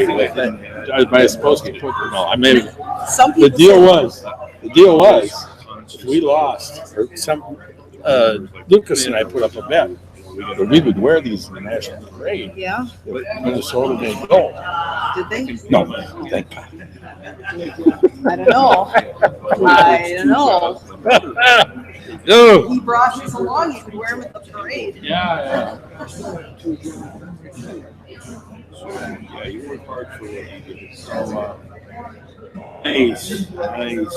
wait. Am I supposed to put? No, I made it. Some The people deal was, if we lost, or Lucas and I put up a bet that we would wear these in the national parade. Yeah. If Minnesota didn't go. Did they? No, thank God. I don't know. I don't know. No. He brought these along. You could wear them at the parade. Yeah. Yeah, you work hard for what you do. So, nice.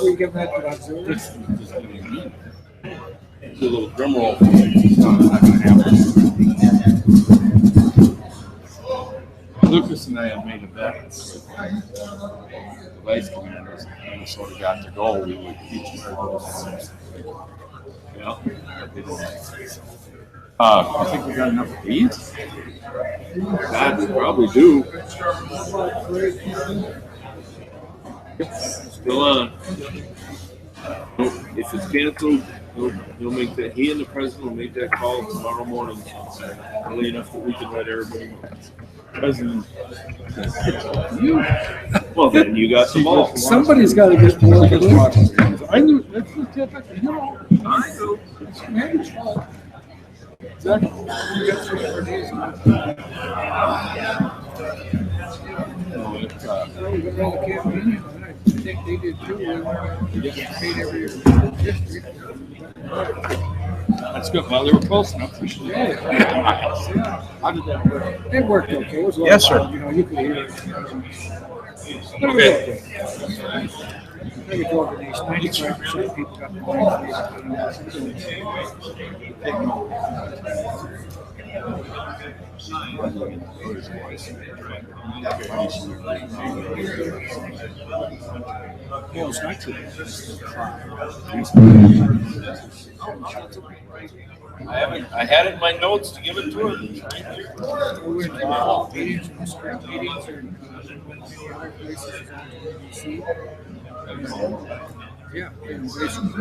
We give that to that zoo. This is going to be neat. Do a little drum roll. It's not going to happen. Lucas and I have made a bet. If the Vice Commanders and Minnesota got to go, we would each wear those. Yeah. I think we got enough of these. God, we probably do. Still on. If it's canceled, he'll make that. He and the president will make that call tomorrow morning, early enough that we can let everybody know. President. Well, then you got the ball. Somebody's got to get more of this. I knew that's the typical. I know. It's managed fault. Exactly. You got 3 more days. No, it's, We got all the campaign. I think they did too. They get paid every year. that's good. Well, they were close enough. Yeah. How did that work? It worked okay. It was a lot Yes, of sir. fun. You know, you could hear it. Okay. Maybe 95% of people got Well, it's not too I had it in my notes to give it to her. meetings and script meetings or many other places in DC. Yeah, and basically,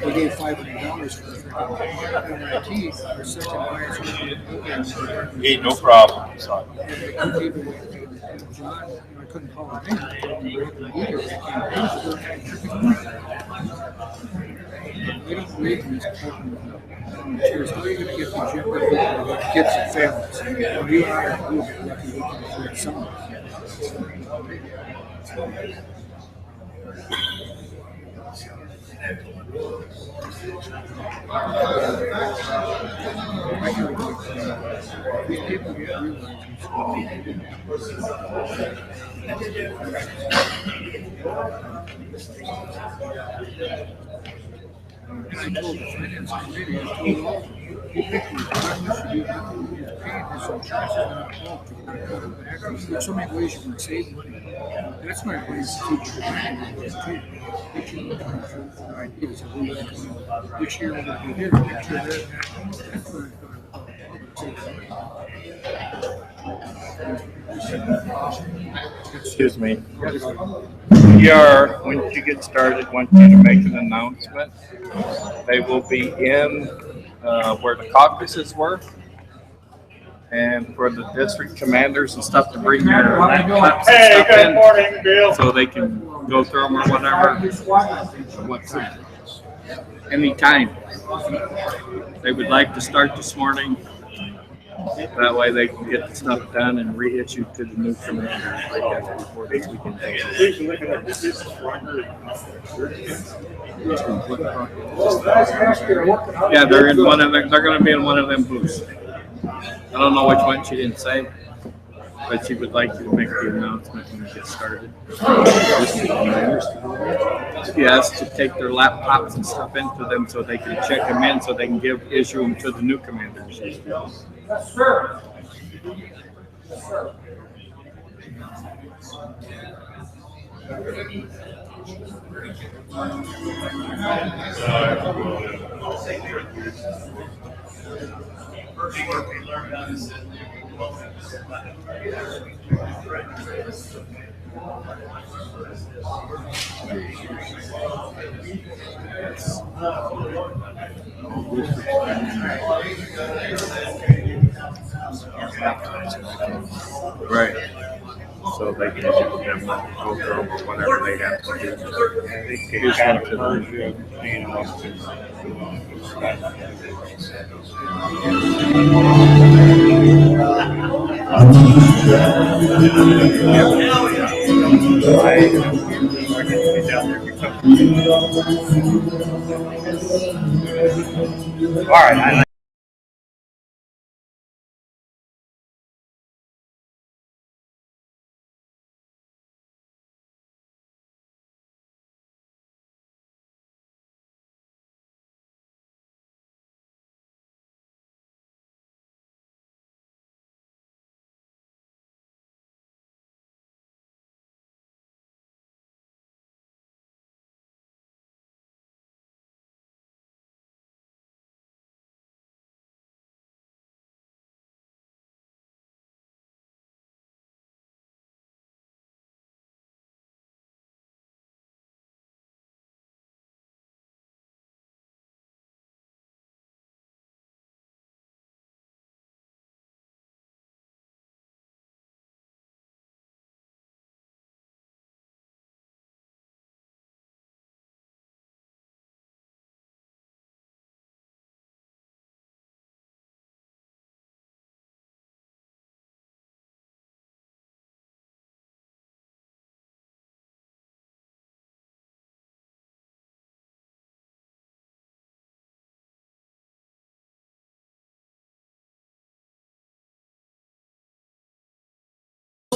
they gave $500 for the MIT, our second highest. Hey, no problem. Sorry. John, I couldn't call him in. They don't believe in this program. Cheers. How are you going to get the kids and families? Well, you and I are lucky we can afford some of these people get and I told the finance committee, I told all of them, you pick your partners, you have to pay this insurance is not involved. There's so many ways you can save money. That's my way to teach your money too. Teaching the ideas of who they're coming. This year we're going to do here, next year there. That's what Excuse me. Once you get started, want you to make an announcement. They will be in where the caucuses were. And for the district commanders and stuff to bring their laptops and stuff in, morning, Bill. so they can go through them or whatever. What time? Anytime. They would like to start this morning. That way they can get the stuff done and reissue to the new commanders like after 4 days we can take it. Yeah, they're in one of them. They're going to be in one of them booths. I don't know which one she didn't say, but she would like you to make the announcement when we get started. Yes, to take their laptops and stuff into them so they can check them in so they can issue them to the new commanders. Yes, sir. Right. So they can give them go through or whatever they have to do. Here's one to All right.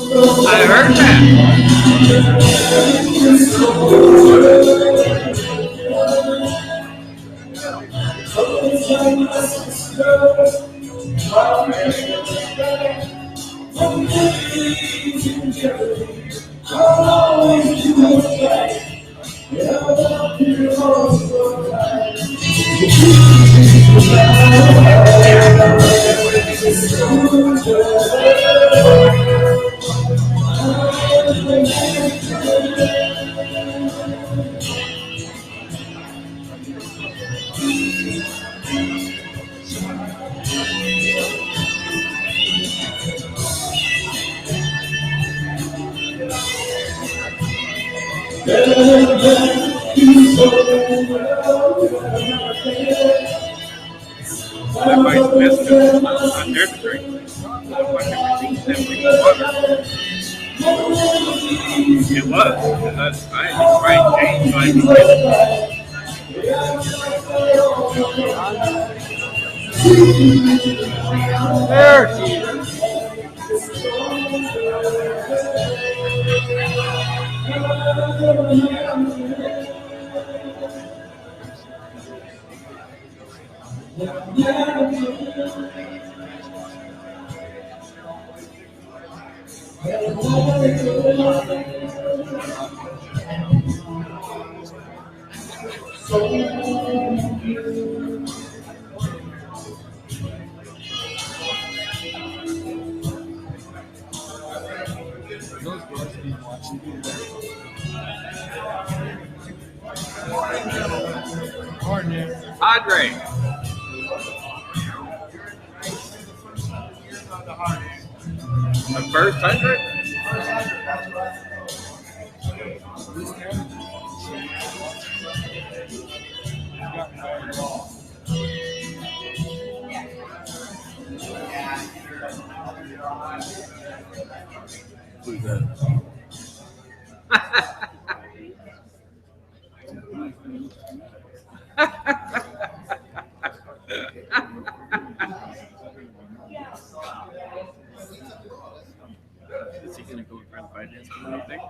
I heard that. That might miss it on their drink. It was. That's right. Right. James, There she is. Padre. The first 100? Who's that? Is he going to go in front of finance committee?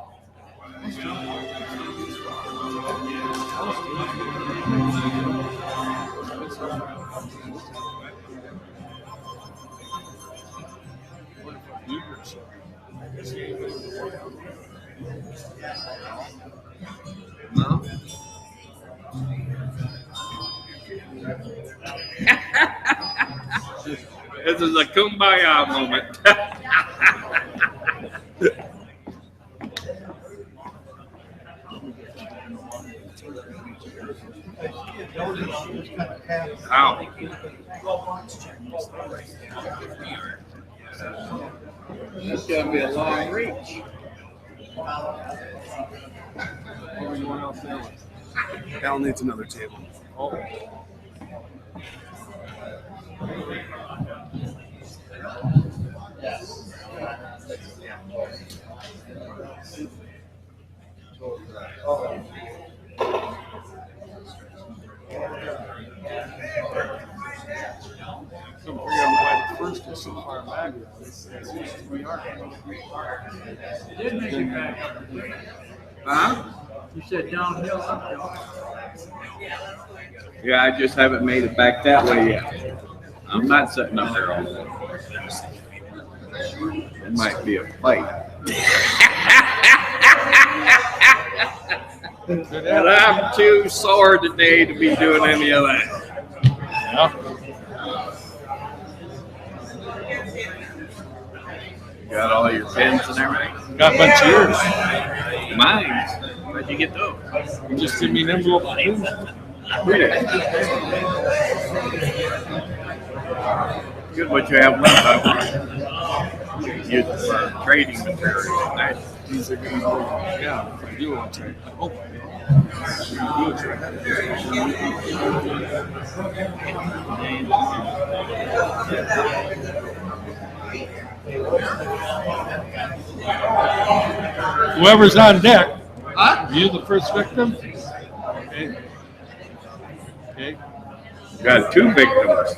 No. This is a kumbaya moment. Ow. gonna be a long reach. Al needs another table. Couldn't figure out why the first is so far back. We are. It did make it back up. Huh? You said downhill, uphill. Yeah, I just haven't made it back that way yet. I'm not sitting up there all day. It might be a fight. And I'm too sore today to be doing any of that. Yeah. Got all your pins and everything? Got a bunch of yours. Mine. Where'd you get those? You just give me an envelope. Good what you have left. I use it for trading material. Nice. These are going to go. Yeah, if I do, I'll take. Oh. Whoever's on deck. Huh? You the first victim? Okay. Okay. Got two victims.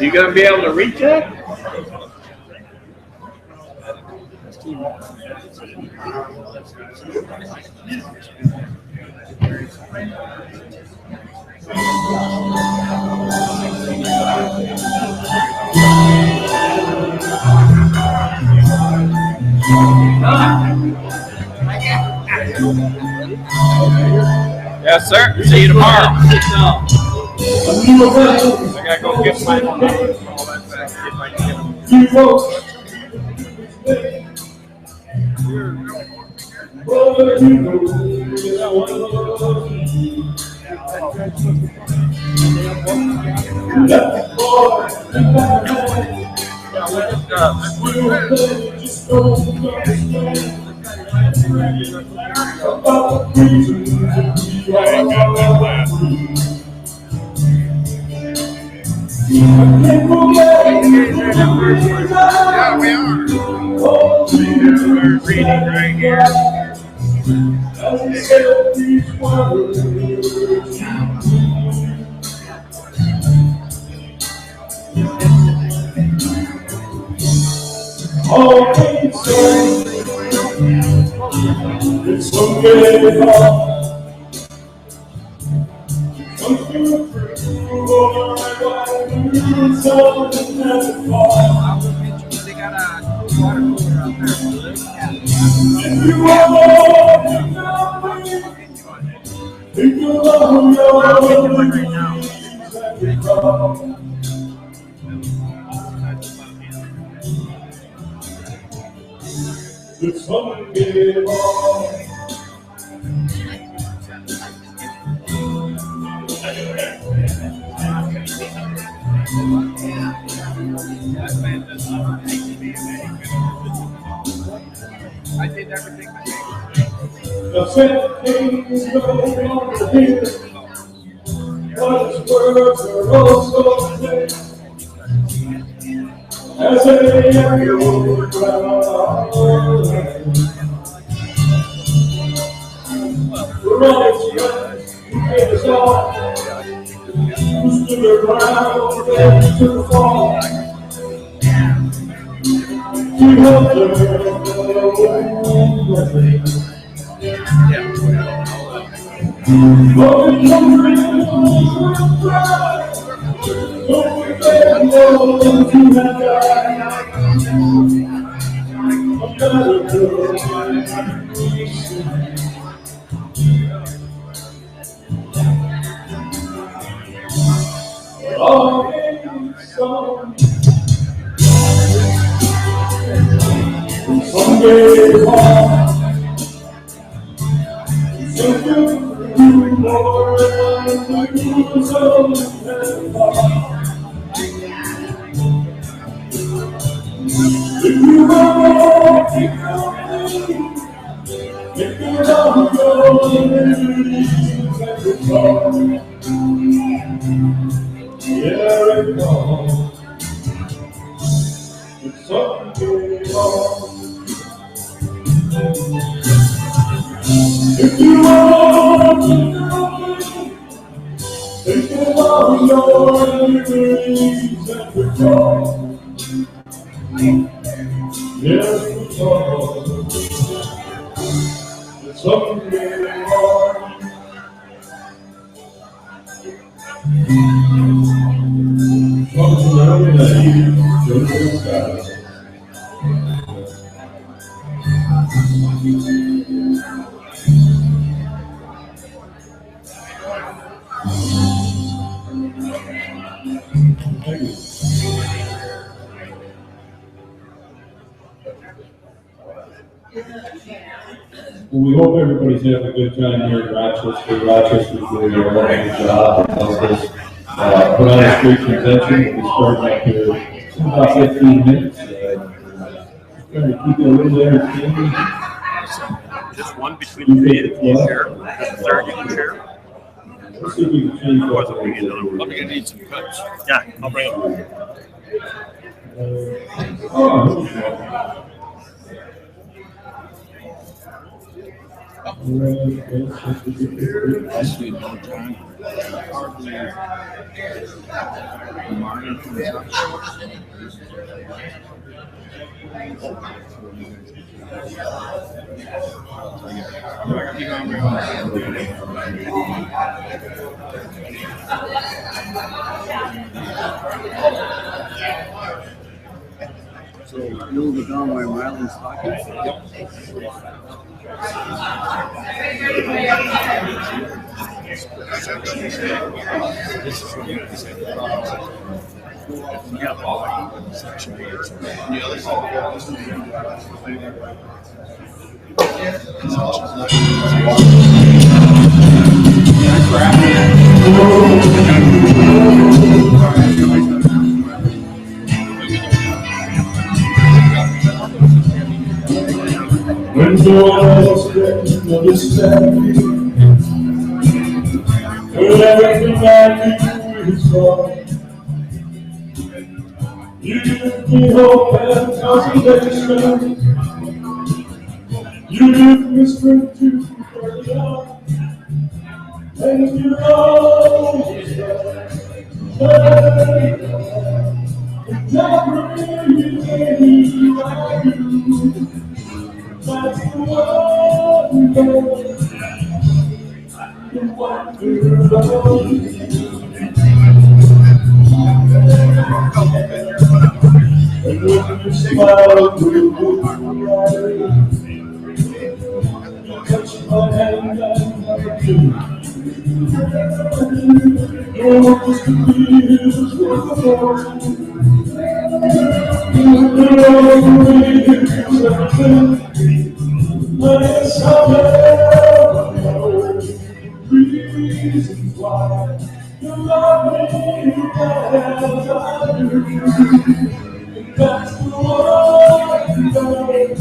You gonna be able to reach it? Yes, sir. See you tomorrow. I gotta go get my all that back. If I can get Yeah, we are. We're reading right here. They got a water cooler out I did everything. The same things no longer here. What his words are also clear. As they echo around our land. For all its strength, he made us all. Who stood around ready to fall. To help them. If you If you want to know, think about your dreams and the call. Yes, the call. It's something more. Something early that you don't know. Well, we hope everybody's having a good time here in Rochester. Rochester's doing a wonderful job to help us put on a street convention. We started up here in about 15 minutes. Trying to keep it a little entertaining. Just one between the and you share. Just a third you can share. Let's see if we can change Otherwise, that. we need another one. I'm gonna need some cuts. Yeah, I'll bring them. So you'll be gone while Ryland's talking? When no one else can understand me, when everything I do is wrong, you give me hope and consolation. You give me strength to carry on, and you're always there. And never really I do. That's the wonder, the wonder of you. And when you smile through the eyes, you touch my hand and I do. Your words to me is wonderful. Yes, I'll never know reasons why you love me as I do. And that's the wonder of you.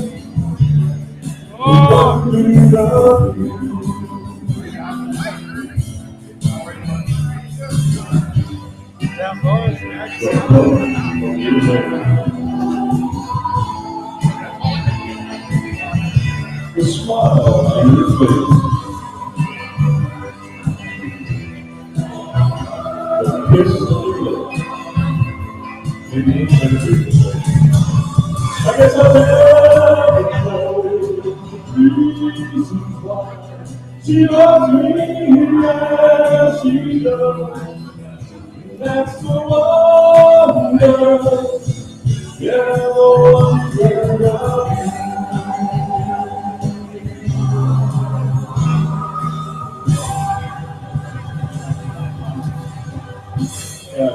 The smile on your face, the kiss on your lips, maybe it's never been. I guess I'll never know the reasons why she loves me as she does. That's the wonder, yeah, the wonder of you.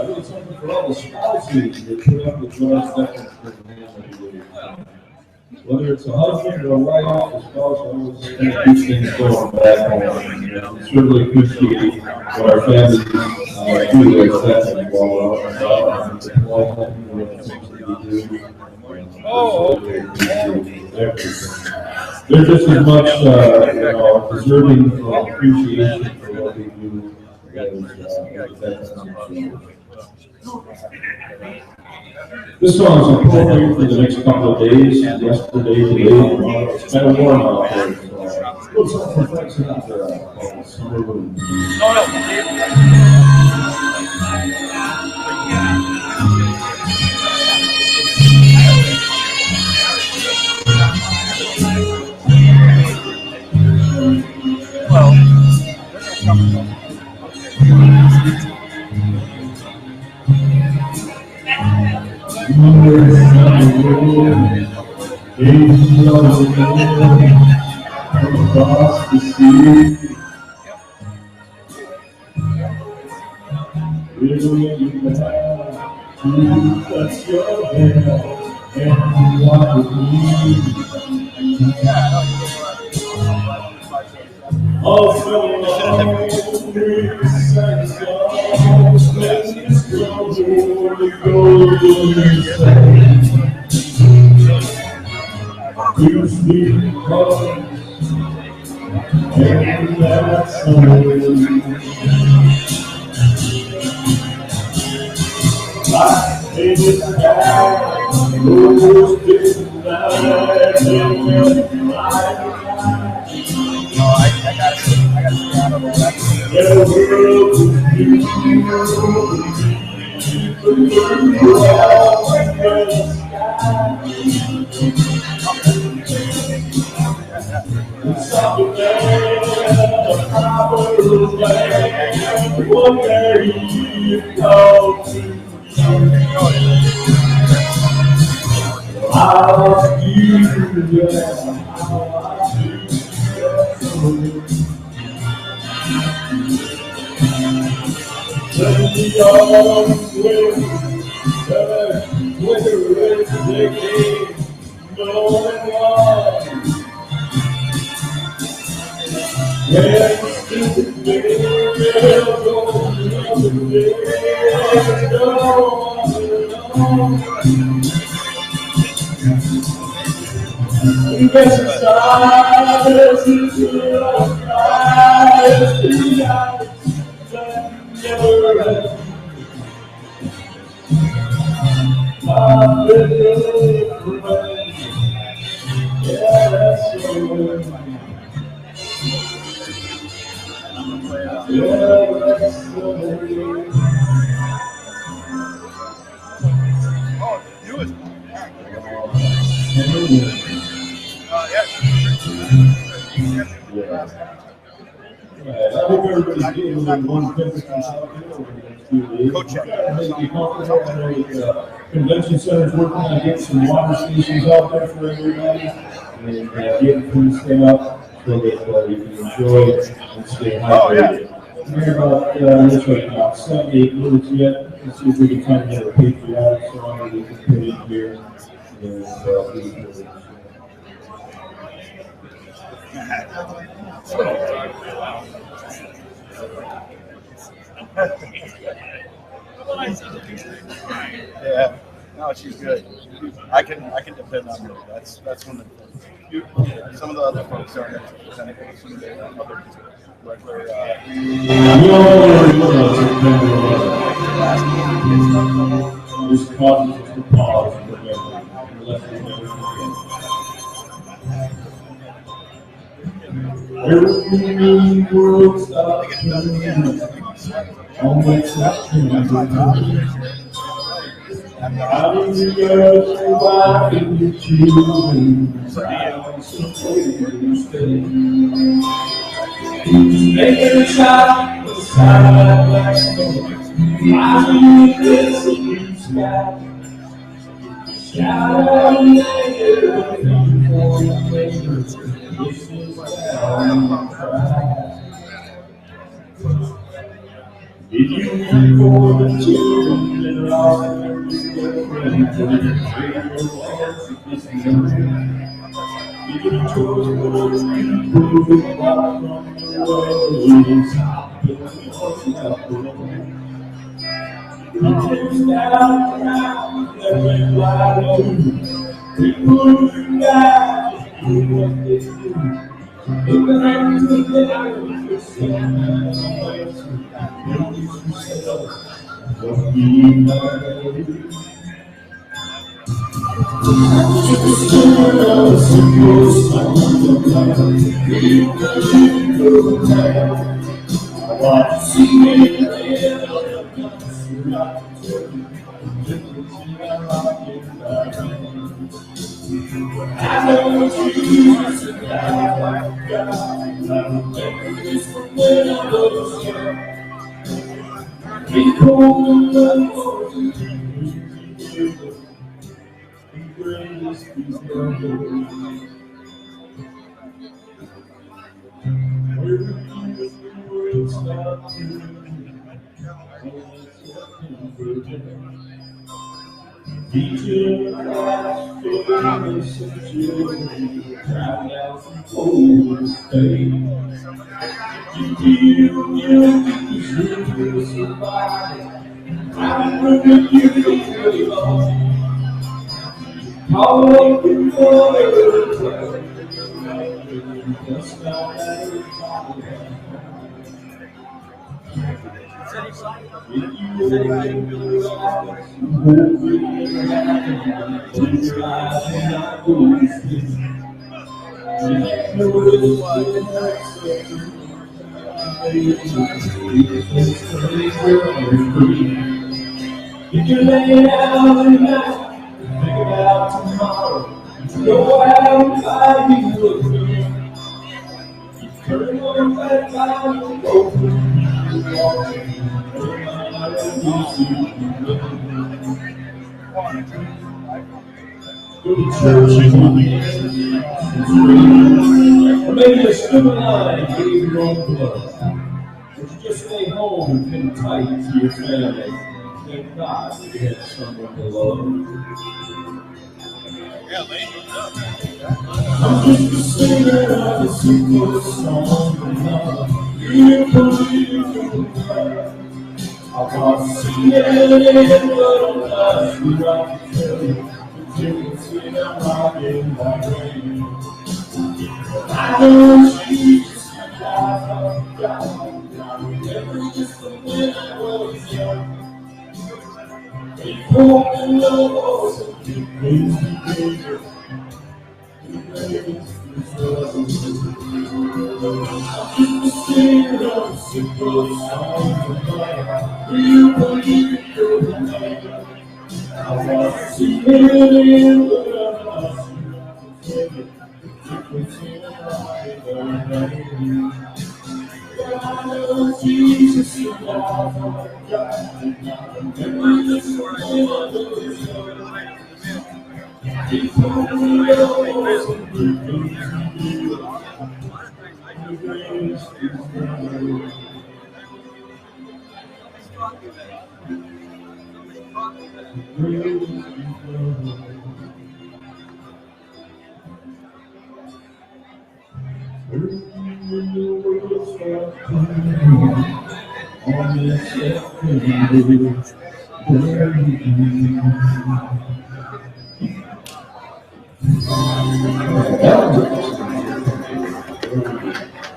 It's something for all the spouses that put up with God's seconds for the family. Whether it's a husband or a wife, a spouse, I always say these things going back home. It's really appreciate what our families do to accept and follow up and all that we do. everything. They're just as much, deserving of appreciation for what they do as vets. This song is appropriate for the next couple of days. Yesterday, today, tomorrow. It's kind of warm out there. So, what's up for Frank Sinatra? Summer Moon. Across the sea, will you have to touch your hair and walk with me? Also, you sleep hard, and that's all. Life is a sky, rose is light, one day you come to I'll you just when the young winter is taking no one. Yes, it's I hope everybody's getting like one temperature out there over the next few days. Convention Center's working on getting some water stations out there for everybody and getting food set up so that you can enjoy and stay hydrated. We're about, looks like about 7-8 minutes yet. Let's see if we can find another patriotic song that we can put in here. And, Yeah, no, she's good. I can depend on her. That's one of the things. Some of the other folks aren't some of the other regular. This causes us to pause and remember. Every world stops turning. Almost not turning. How do you survive in your children? Making a child with side like snow. Flying this blue sky. Shadow this is how you cry. Did you weep for the children that lost their friends? Did you choose for those people who fought from the ways? It's down now, let me fly low. People who died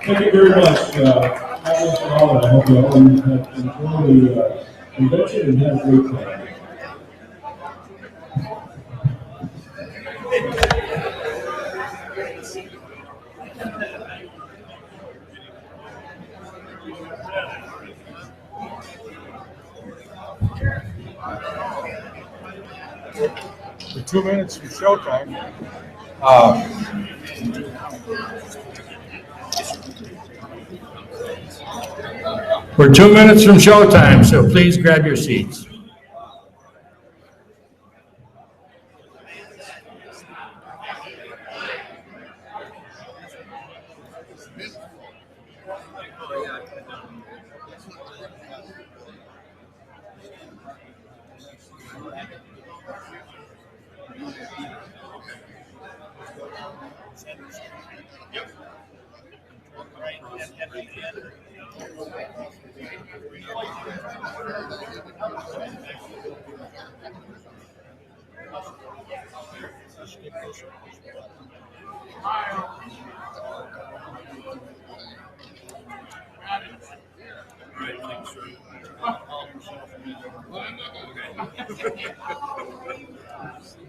Thank you very much. That was all. I hope you all have enjoyed the convention and have a great time. For 2 minutes for showtime. We're 2 minutes from showtime, so please grab your seats.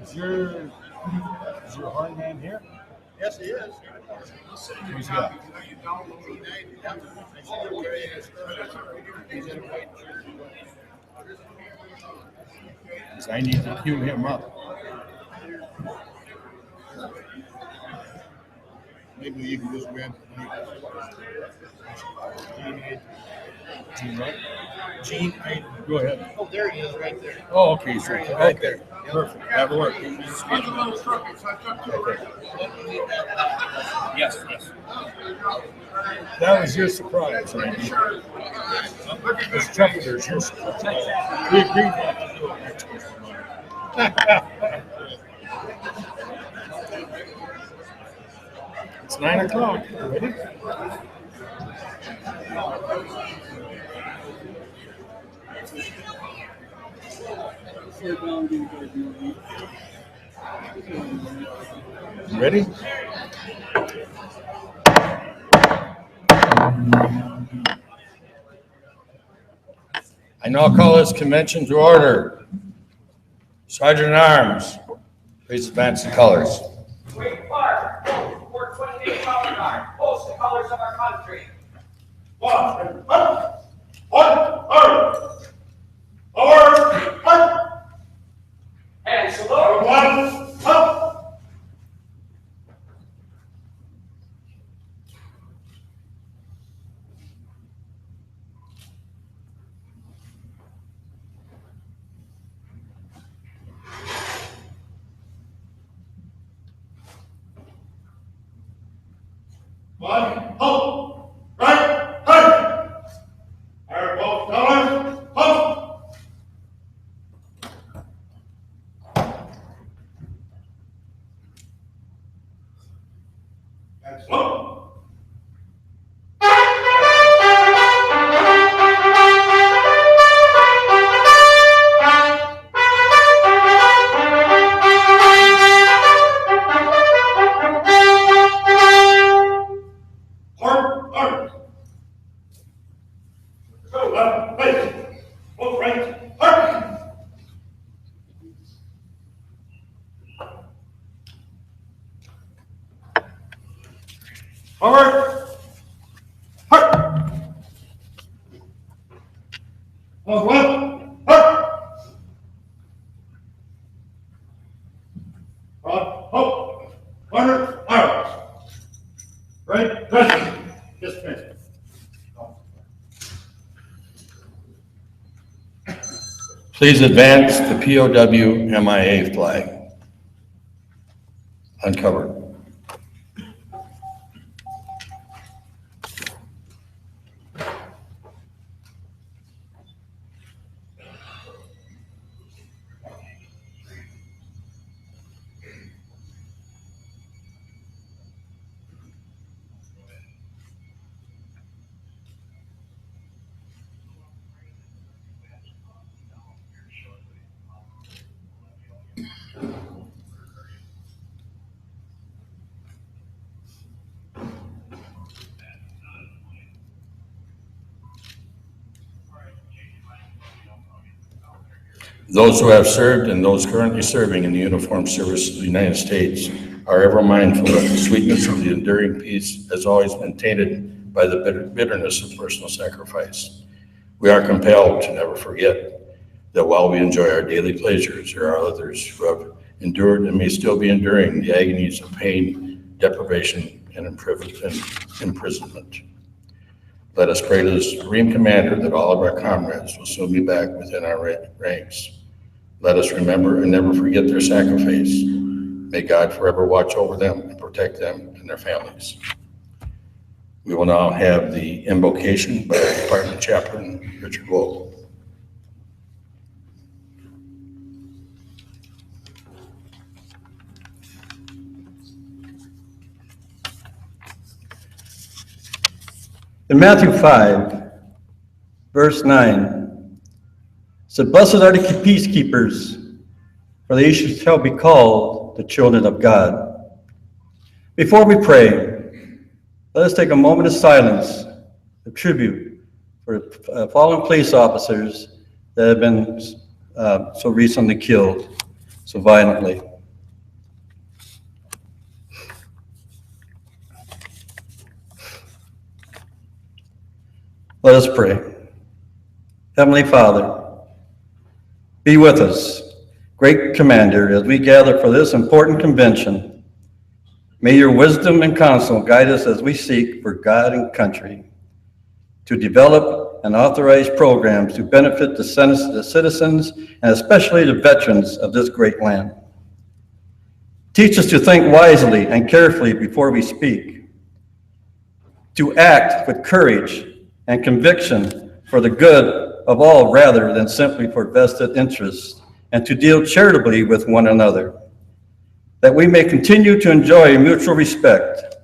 Is your horn man here? Yes, he is. Who's that? Because I need to cue him up. Maybe you can just win. Gene, right? Gene, go ahead. Oh, there he is, right there. Oh, okay. So, Right okay. there. Perfect. That'll work. Yes, yes. That was your surprise, Randy. As trumpeters, your surprise. We agreed not to do it next week. It's 9 o'clock. Ready? Ready? I now call this convention to order. Sergeant at Arms, please advance the colors. Great Park, 428 Color Guard, post the colors of our country. And salute. Please advance the POW MIA flag. Uncover. Those who have served and those currently serving in the uniformed service of the United States are ever mindful that the sweetness of the enduring peace has always been tainted by the bitterness of personal sacrifice. We are compelled to never forget that while we enjoy our daily pleasures, there are others who have endured and may still be enduring the agonies of pain, deprivation, and imprisonment. Let us pray to the Supreme Commander that all of our comrades will soon be back within our ranks. Let us remember and never forget their sacrifice. May God forever watch over them and protect them and their families. We will now have the invocation by our Department Chaplain, Richard Wolf. In Matthew 5, verse 9, it said, "Blessed are the peacekeepers, for they shall be called the children of God." Before we pray, let us take a moment of silence, a tribute for fallen police officers that have been so recently killed so violently. Let us pray. Heavenly Father, be with us, great Commander, as we gather for this important convention. May your wisdom and counsel guide us as we seek for God and country, to develop and authorize programs to benefit the citizens and especially the veterans of this great land. Teach us to think wisely and carefully before we speak, to act with courage and conviction for the good of all rather than simply for vested interests, and to deal charitably with one another, that we may continue to enjoy mutual respect,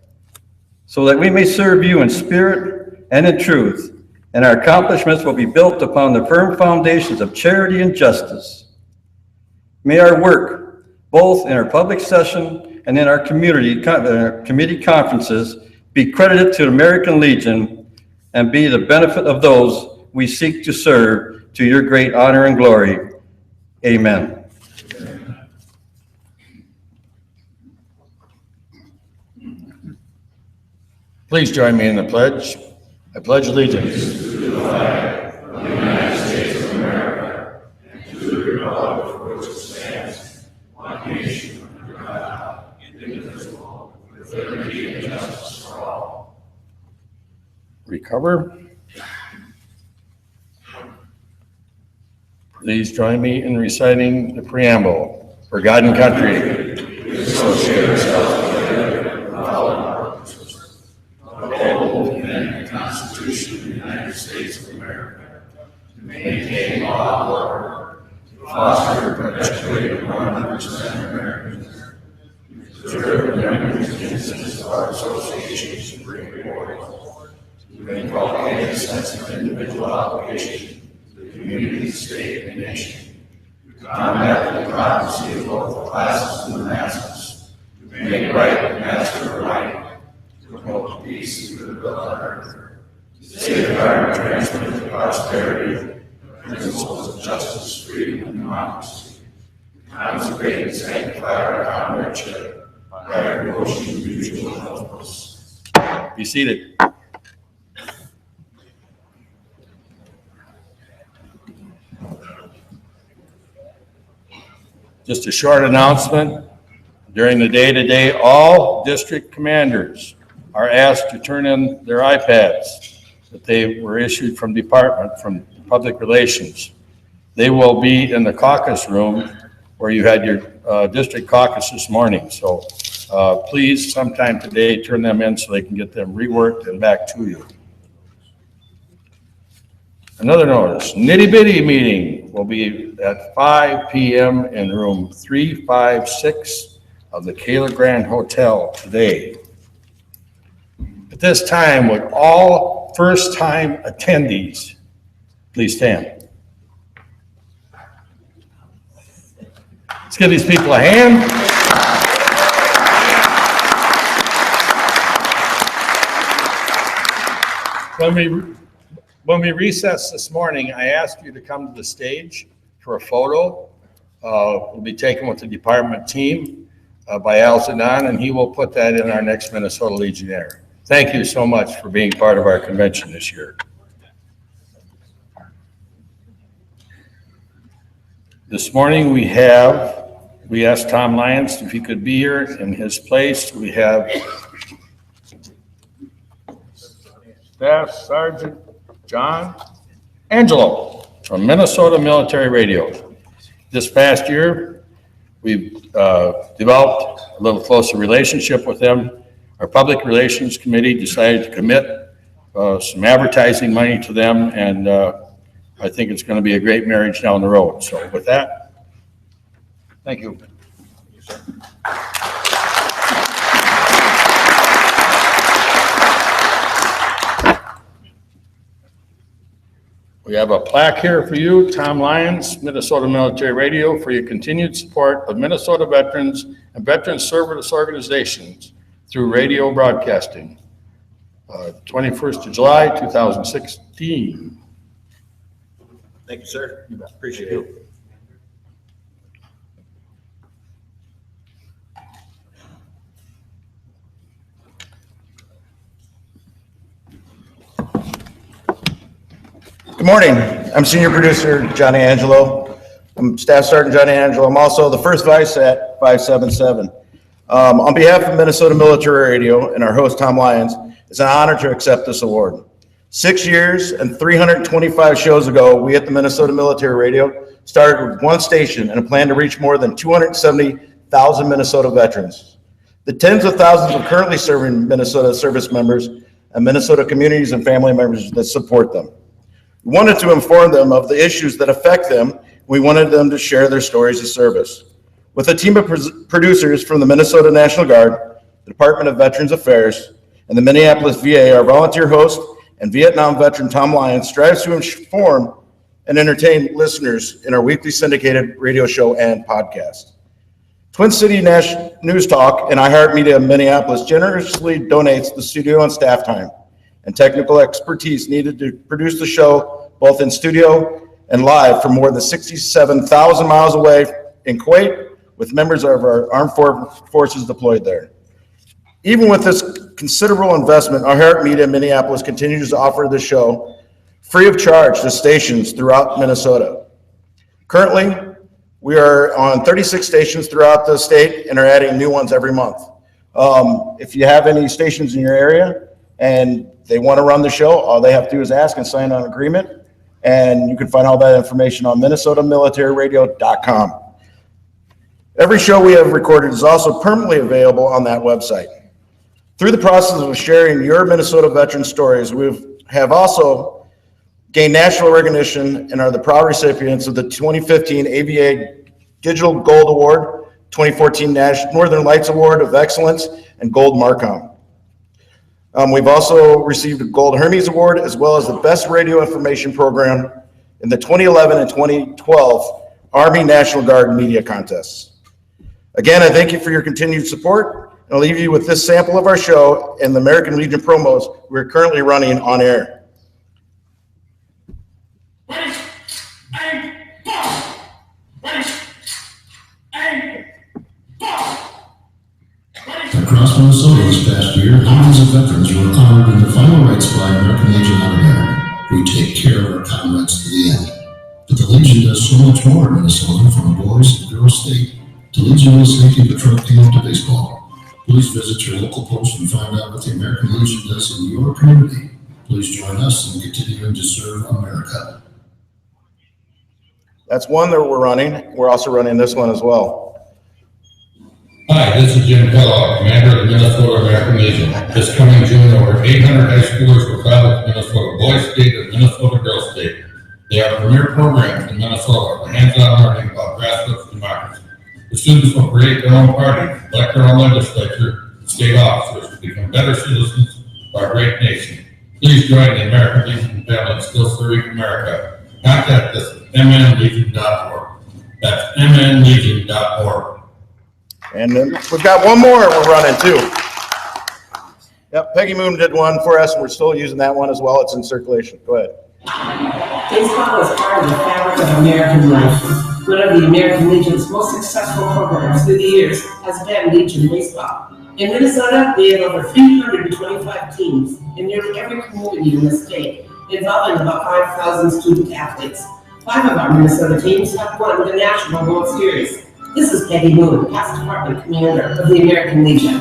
so that we may serve you in spirit and in truth, and our accomplishments will be built upon the firm foundations of charity and justice. May our work, both in our public session and in our community conferences, be credited to the American Legion and be the benefit of those we seek to serve, to your great honor and glory. Amen. Please join me in the pledge. I pledge allegiance to the flag of the United States of America and to the republic for which it stands, one nation under God, indivisible, with liberty and justice for all. Recover. Please join me in reciting the preamble. For God and country, we associate ourselves together with our purposes. Uphold and defend the Constitution of the United States of America, to maintain law and order, to foster and perpetuate among understand Americans, to preserve the memories and instances of our associations and bring reward, to inculcate a sense of individual obligation to the community, state, and nation, to combat the hypocrisy of both the classes and the masses, to make right the master of right, to promote peace and goodwill on earth, to safeguard and transmit the prosperity of principles of justice, freedom, and democracy, to consecrate and sanctify our comradeship by our devotion to mutual helpfulness. Be seated. Just a short announcement. During the day today, all district commanders are asked to turn in their iPads that they were issued from public relations. They will be in the caucus room where you had your district caucus this morning. So please, sometime today, turn them in so they can get them reworked and back to you. Another notice, Nitty Bitty meeting will be at 5 p.m. in room 356 of the Kayla Grand Hotel today. At this time, would all first-time attendees please stand? Let's give these people a hand. When we recessed this morning, I asked you to come to the stage for a photo. Will be taken with the department team by Al Zadan, and he will put that in our next Minnesota Legionnaire. Thank you so much for being part of our convention this year. This morning we asked Tom Lyons if he could be here. In his place, we have Staff Sergeant John Angelo from Minnesota Military Radio. This past year, we've developed a little closer relationship with them. Our Public Relations Committee decided to commit some advertising money to them, and I think it's going to be a great marriage down the road. So with that, thank you. We have a plaque here for you, Tom Lyons, Minnesota Military Radio, for your continued support of Minnesota veterans and veteran service organizations through radio broadcasting. 21st of July, 2016. Thank you, sir. Appreciate it. Good morning. I'm Senior Producer Johnny Angelo. I'm Staff Sergeant Johnny Angelo. I'm also the first vice at 577. On behalf of Minnesota Military Radio and our host, Tom Lyons, it's an honor to accept this award. 6 years and 325 shows ago, we at the Minnesota Military Radio started with one station and a plan to reach more than 270,000 Minnesota veterans. The tens of thousands of currently serving Minnesota service members and Minnesota communities and family members that support them. We wanted to inform them of the issues that affect them. We wanted them to share their stories of service. With a team of producers from the Minnesota National Guard, the Department of Veterans Affairs, and the Minneapolis VA, our volunteer host and Vietnam veteran Tom Lyons strives to inform and entertain listeners in our weekly syndicated radio show and podcast. Twin City News Talk and iHeartMedia Minneapolis generously donates the studio and staff time and technical expertise needed to produce the show both in studio and live from more than 67,000 miles away in Kuwait with members of our armed forces deployed there. Even with this considerable investment, iHeartMedia Minneapolis continues to offer the show free of charge to stations throughout Minnesota. Currently, we are on 36 stations throughout the state and are adding new ones every month. If you have any stations in your area and they want to run the show, all they have to do is ask and sign an agreement, and you can find all that information on minnesotamilitaryradio.com. Every show we have recorded is also permanently available on that website. Through the process of sharing your Minnesota veteran stories, we have also gained national recognition and are the proud recipients of the 2015 AVA Digital Gold Award, 2014 Northern Lights Award of Excellence, and Gold Marcom. We've also received a Gold Hermes Award, as well as the Best Radio Information Program in the 2011 and 2012 Army National Guard Media Contests. Again, I thank you for your continued support, and I'll leave you with this sample of our show and the American Legion promos we're currently running on air. Across Minnesota this past year, hundreds of veterans were honored in the final rites by American Legion Honor Guard. We take care of our comrades to the end. But the Legion does so much more in Minnesota, from boys and girls state to Legion Safety Patrol team to baseball. Please visit your local post and find out what the American Legion does in your community. Please join us in continuing to serve America. That's one that we're running. We're also running this one as well. Hi, this is Jim Kellogg, Commander of the Minnesota American Legion. This coming June, over 800 high schoolers will travel to Minnesota Boys State and Minnesota Girls State. They have premier programs in Minnesota for hands-on learning about grassroots democracy. The students will create their own parties, elect their own legislature, and state officers to become better citizens of our great nation. Please join the American Legion family and still serving America. Contact us at mnlegion.org. That's mnlegion.org. And then we've got one more we're running too. Yep, Peggy Moon did one for us, and we're still using that one as well. It's in circulation. Go ahead. Baseball is part of the fabric of American life. One of the American Legion's most successful programs through the years has been Legion Baseball. In Minnesota, we have over 325 teams in nearly every community in the state, involving about 5,000 student athletes. 5 of our Minnesota teams have won the National World Series. This is Peggy Moon, past department commander of the American Legion.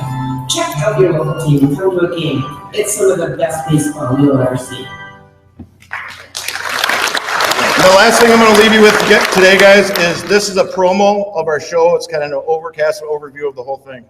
Check out your local team and come to a game. It's some of the best baseball you'll ever see. The last thing I'm going to leave you with today, guys, is this is a promo of our show. It's kind of an overcast overview of the whole thing.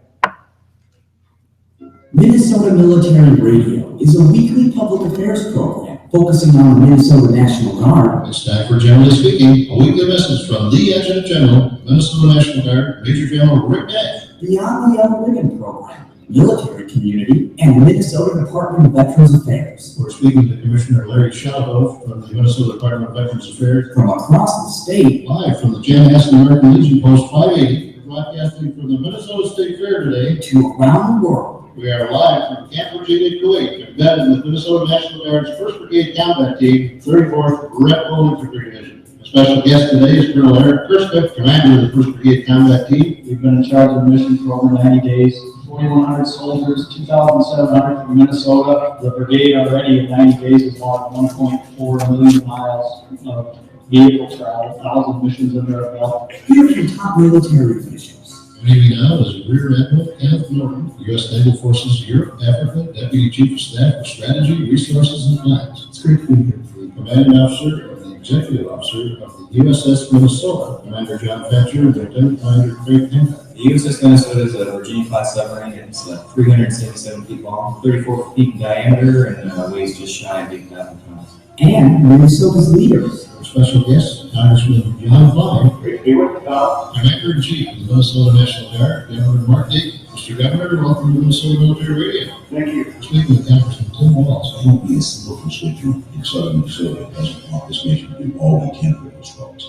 Minnesota Military Radio is a weekly public affairs program focusing on the Minnesota National Guard. It's time for Generally Speaking, a weekly message from the Adjutant General, Minnesota National Guard, Major General Rick Nash. Beyond the Young Women Program, military community, and Minnesota Department of Veterans Affairs. We're speaking to Commissioner Larry Shalhoff from the Minnesota Department of Veterans Affairs. From across the state, Live from the Chanhassen American Legion Post 580, broadcasting from the Minnesota State Fair today to around the world. We are live from Camp Virginia, Kuwait, embedded in the Minnesota National Guard's 1st Brigade Combat Team, 34th Red Bull Infantry Division. A special guest today is Colonel Eric Kirstick, commander of the 1st Brigade Combat Team. We've been in charge of the mission for over 90 days. 2,100 soldiers, 2,700 from Minnesota. The brigade already in 90 days has logged 1.4 million miles of vehicle travel, 1,000 missions under our belt. Hear from top military officials. Joining me now is Rear Admiral Kenneth Norton, U.S. Naval Forces Europe, Africa, Deputy Chief of Staff for Strategy, Resources, and Plans. It's great to be here. The Commanding Officer of the Executive Officer of the USS Minnesota, Commander John Fetcher, and Lieutenant Commander Craig Pinkham. The USS Minnesota is a Virginia-class submarine. It's 377 feet long, 34 feet in diameter, and weighs just shy of 8,000 pounds. And Minnesota's leaders. Our special guest, Congressman John Fine, Great to be with you, Tom. Commander-in-Chief of the Minnesota National Guard, Governor Mark Dayton. Mr. Governor, welcome to Minnesota Military Radio. Thank you. Speaking with Congressman Tim Walz. I won't be a single constituent in southern Minnesota that doesn't want this nation to do all we can for those folks.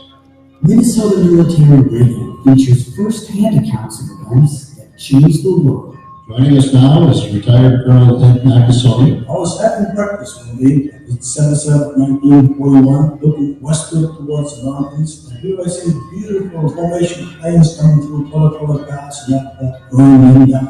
Minnesota Military Radio features first-hand accounts of events that changed the world. Joining us now is retired Colonel Ed Nakasone. I was having breakfast one day at 7/7/1941, looking westward towards the mountains, and here I see beautiful formation planes coming through color paths, and that going down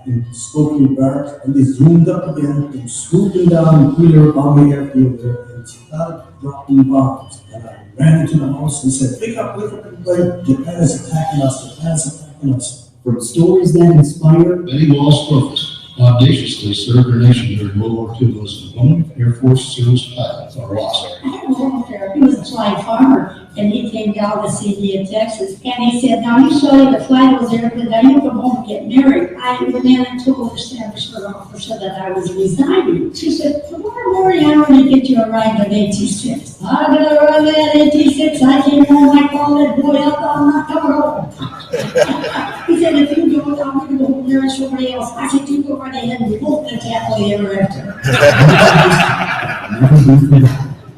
in Spokane Barracks, and they zoomed up again and swooping down Peter Army Airfield there and started dropping bombs. And I ran into the house and said, "Wake up, everybody! Japan is attacking us! Japan is attacking us!" From stories that inspire, Betty Walsh-Crocus audaciously served her nation during World War II as a woman Air Force service pilot for Ross. I had a volunteer. He was a flying farmer, and he came down to see me in Texas. And he said, "Now you show you the flight was there, but now you come home and get married." I went in and told the establishment officer that I was resigning. She said, "Tomorrow morning I'm going to get you a ride in 86. I'm going to run that 86. I came home, I called that boy up, I'm not coming home. He said, "If you don't, I'm going to go home there and somebody else." I said, "You go right ahead and we both live happily ever after."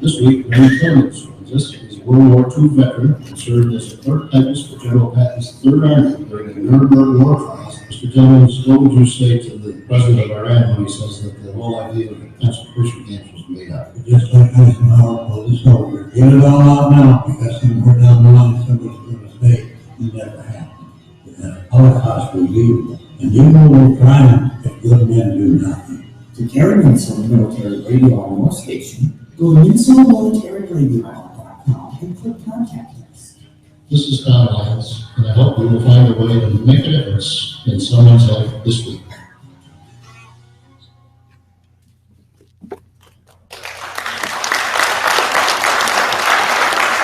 This week, Randy Clements joins us. He's a World War II veteran and served as a clerk typist for General Patton's Third Army during the Nuremberg War trials. Mr. Clements, what would you say to the president of Iran when he says that the whole idea of the concentration camps was made up? Just like Eisenhower told us over, get it all out now, because somewhere down the line, somebody's going to say, it never happened. The Holocaust was evil, and evil will triumph if good men do nothing. To carry Minnesota Military Radio on your station, go to MinnesotaMilitaryRadio.com and click Contact Us. This is Tom Lyons, and I hope we will find a way to make a difference in someone's life this week.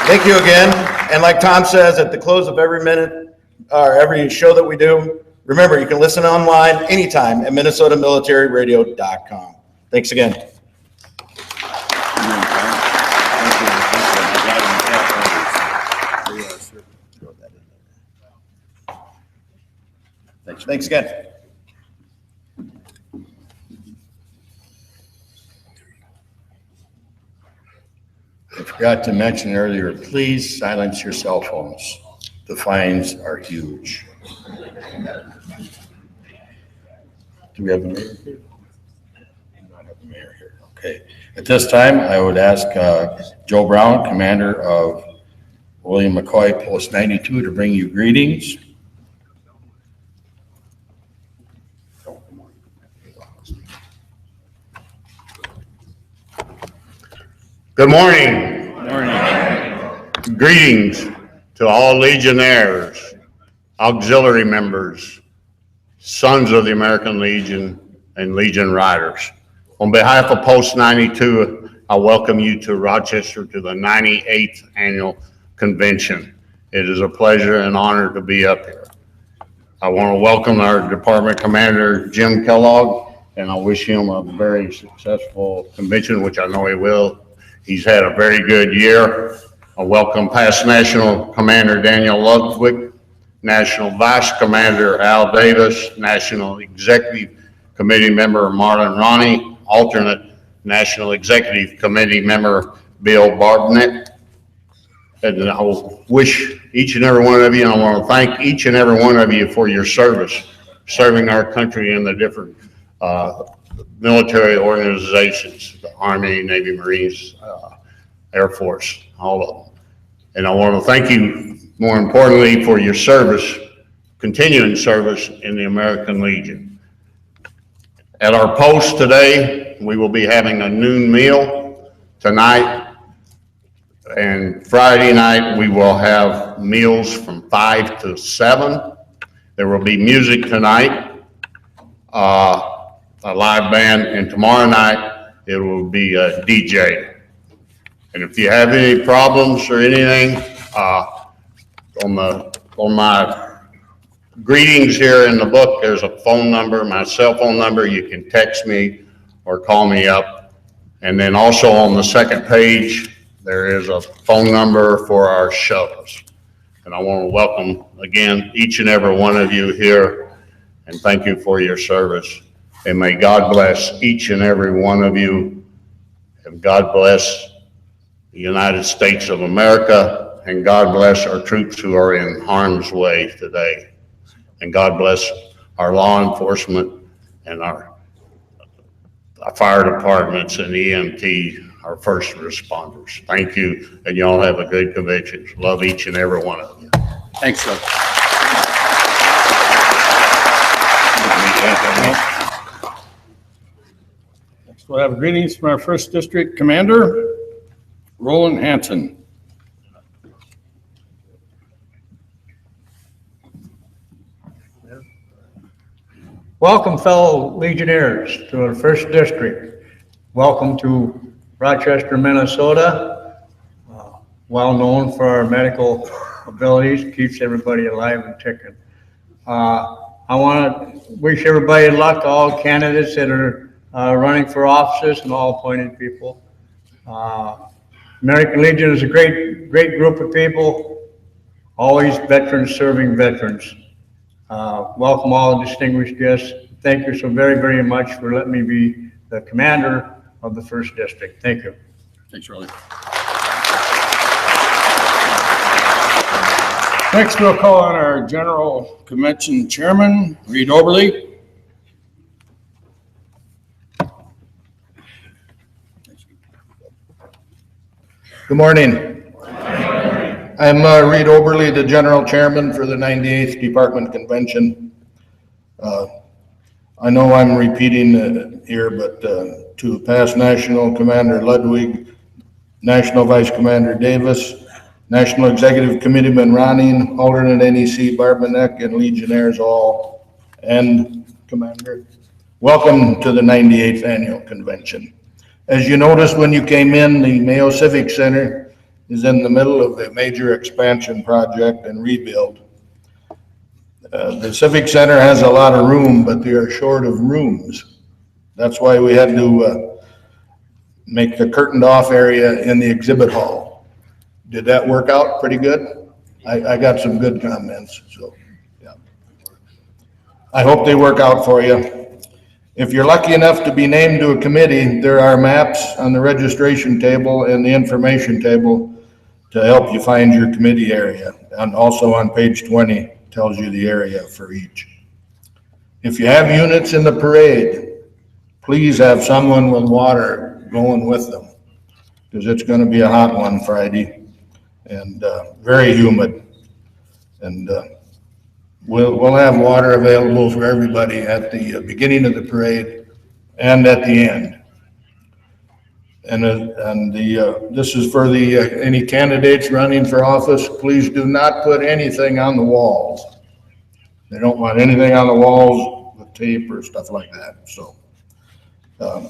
Thank you again. And like Tom says, at the close of every minute, or every show that we do, remember, you can listen online anytime at MinnesotaMilitaryRadio.com. Thanks again. Thanks again. I forgot to mention earlier, please silence your cell phones. The fines are huge. Do we have the mayor here? We do not have the mayor here. Okay. At this time, I would ask Joe Brown, commander of William McCoy Post 92, to bring you greetings. Good morning. Greetings to all Legionnaires, auxiliary members, sons of the American Legion, and Legion Riders. On behalf of Post 92, I welcome you to Rochester to the 98th Annual Convention. It is a pleasure and honor to be up here. I want to welcome our Department Commander, Jim Kellogg, and I wish him a very successful convention, which I know he will. He's had a very good year. I welcome past National Commander Daniel Ludwig, National Vice Commander Al Davis, National Executive Committee Member Marlon Ronnie, alternate National Executive Committee Member Bill Barbnett. And I will wish each and every one of you, and I want to thank each and every one of you for your service, serving our country in the different military organizations, the Army, Navy, Marines, Air Force, all of them. And I want to thank you, more importantly, for your service continuing service in the American Legion. At our post today, we will be having a noon meal tonight, and Friday night we will have meals from 5 to 7. There will be music tonight, a live band, and tomorrow night it will be a DJ. And if you have any problems or anything, on my greetings here in the book, there's a phone number, my cell phone number. You can text me or call me up. And then also on the second page, there is a phone number for our shows. And I want to welcome again each and every one of you here, and thank you for your service. And may God bless each and every one of you, and God bless the United States of America, and God bless our troops who are in harm's way today. And God bless our law enforcement and our fire departments and EMT, our first responders. Thank you, and y'all have a good convention. Love each and every one of you. Thanks, sir. Next, we'll have greetings from our first district commander, Roland Hanson. Welcome, fellow Legionnaires, to our first district. Welcome to Rochester, Minnesota. Well known for our medical abilities, keeps everybody alive and ticking. I want to wish everybody luck, all candidates that are running for offices and all appointed people. American Legion is a great group of people, always veterans serving veterans. Welcome all the distinguished guests. Thank you so very, very much for letting me be the commander of the first district. Thank you. Thanks, Rolly. Next, we'll call on our General Convention Chairman, Reed Oberly. Good morning. I'm Reed Oberly, the General Chairman for the 98th Department Convention. I know I'm repeating here, but to past National Commander Ludwig, National Vice Commander Davis, National Executive Committeeman Ronning, alternate NEC Barbanek, and Legionnaires all, and Commander, welcome to the 98th Annual Convention. As you noticed when you came in, the Mayo Civic Center is in the middle of a major expansion project and rebuild. The Civic Center has a lot of room, but they are short of rooms. That's why we had to make the curtained off area in the exhibit hall. Did that work out pretty good? I got some good comments, so yeah. I hope they work out for you. If you're lucky enough to be named to a committee, there are maps on the registration table and the information table to help you find your committee area. And also on page 20 tells you the area for each. If you have units in the parade, please have someone with water going with them, because it's going to be a hot one Friday and very humid. And we'll have water available for everybody at the beginning of the parade and at the end. And this is for any candidates running for office. Please do not put anything on the walls. They don't want anything on the walls with tape or stuff like that. So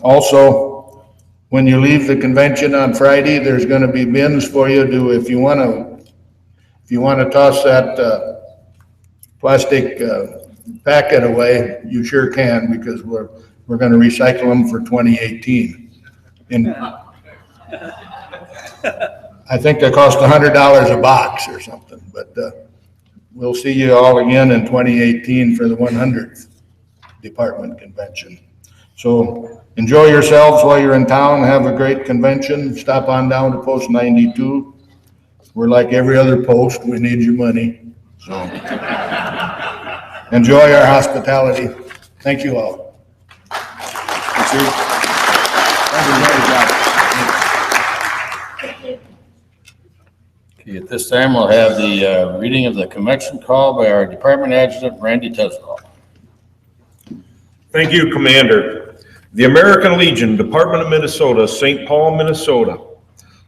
also, when you leave the convention on Friday, there's going to be bins for you to, if you want to toss that plastic packet away, you sure can, because we're going to recycle them for 2018. And I think they cost $100 a box or something, but we'll see you all again in 2018 for the 100th Department Convention. So enjoy yourselves while you're in town. Have a great convention. Stop on down to Post 92. We're like every other post. We need your money. So enjoy our hospitality. Thank you all. Thank you. Okay, at this time, we'll have the reading of the convention call by our department adjutant, Randy Tesval. Thank you, Commander. The American Legion, Department of Minnesota, St. Paul, Minnesota.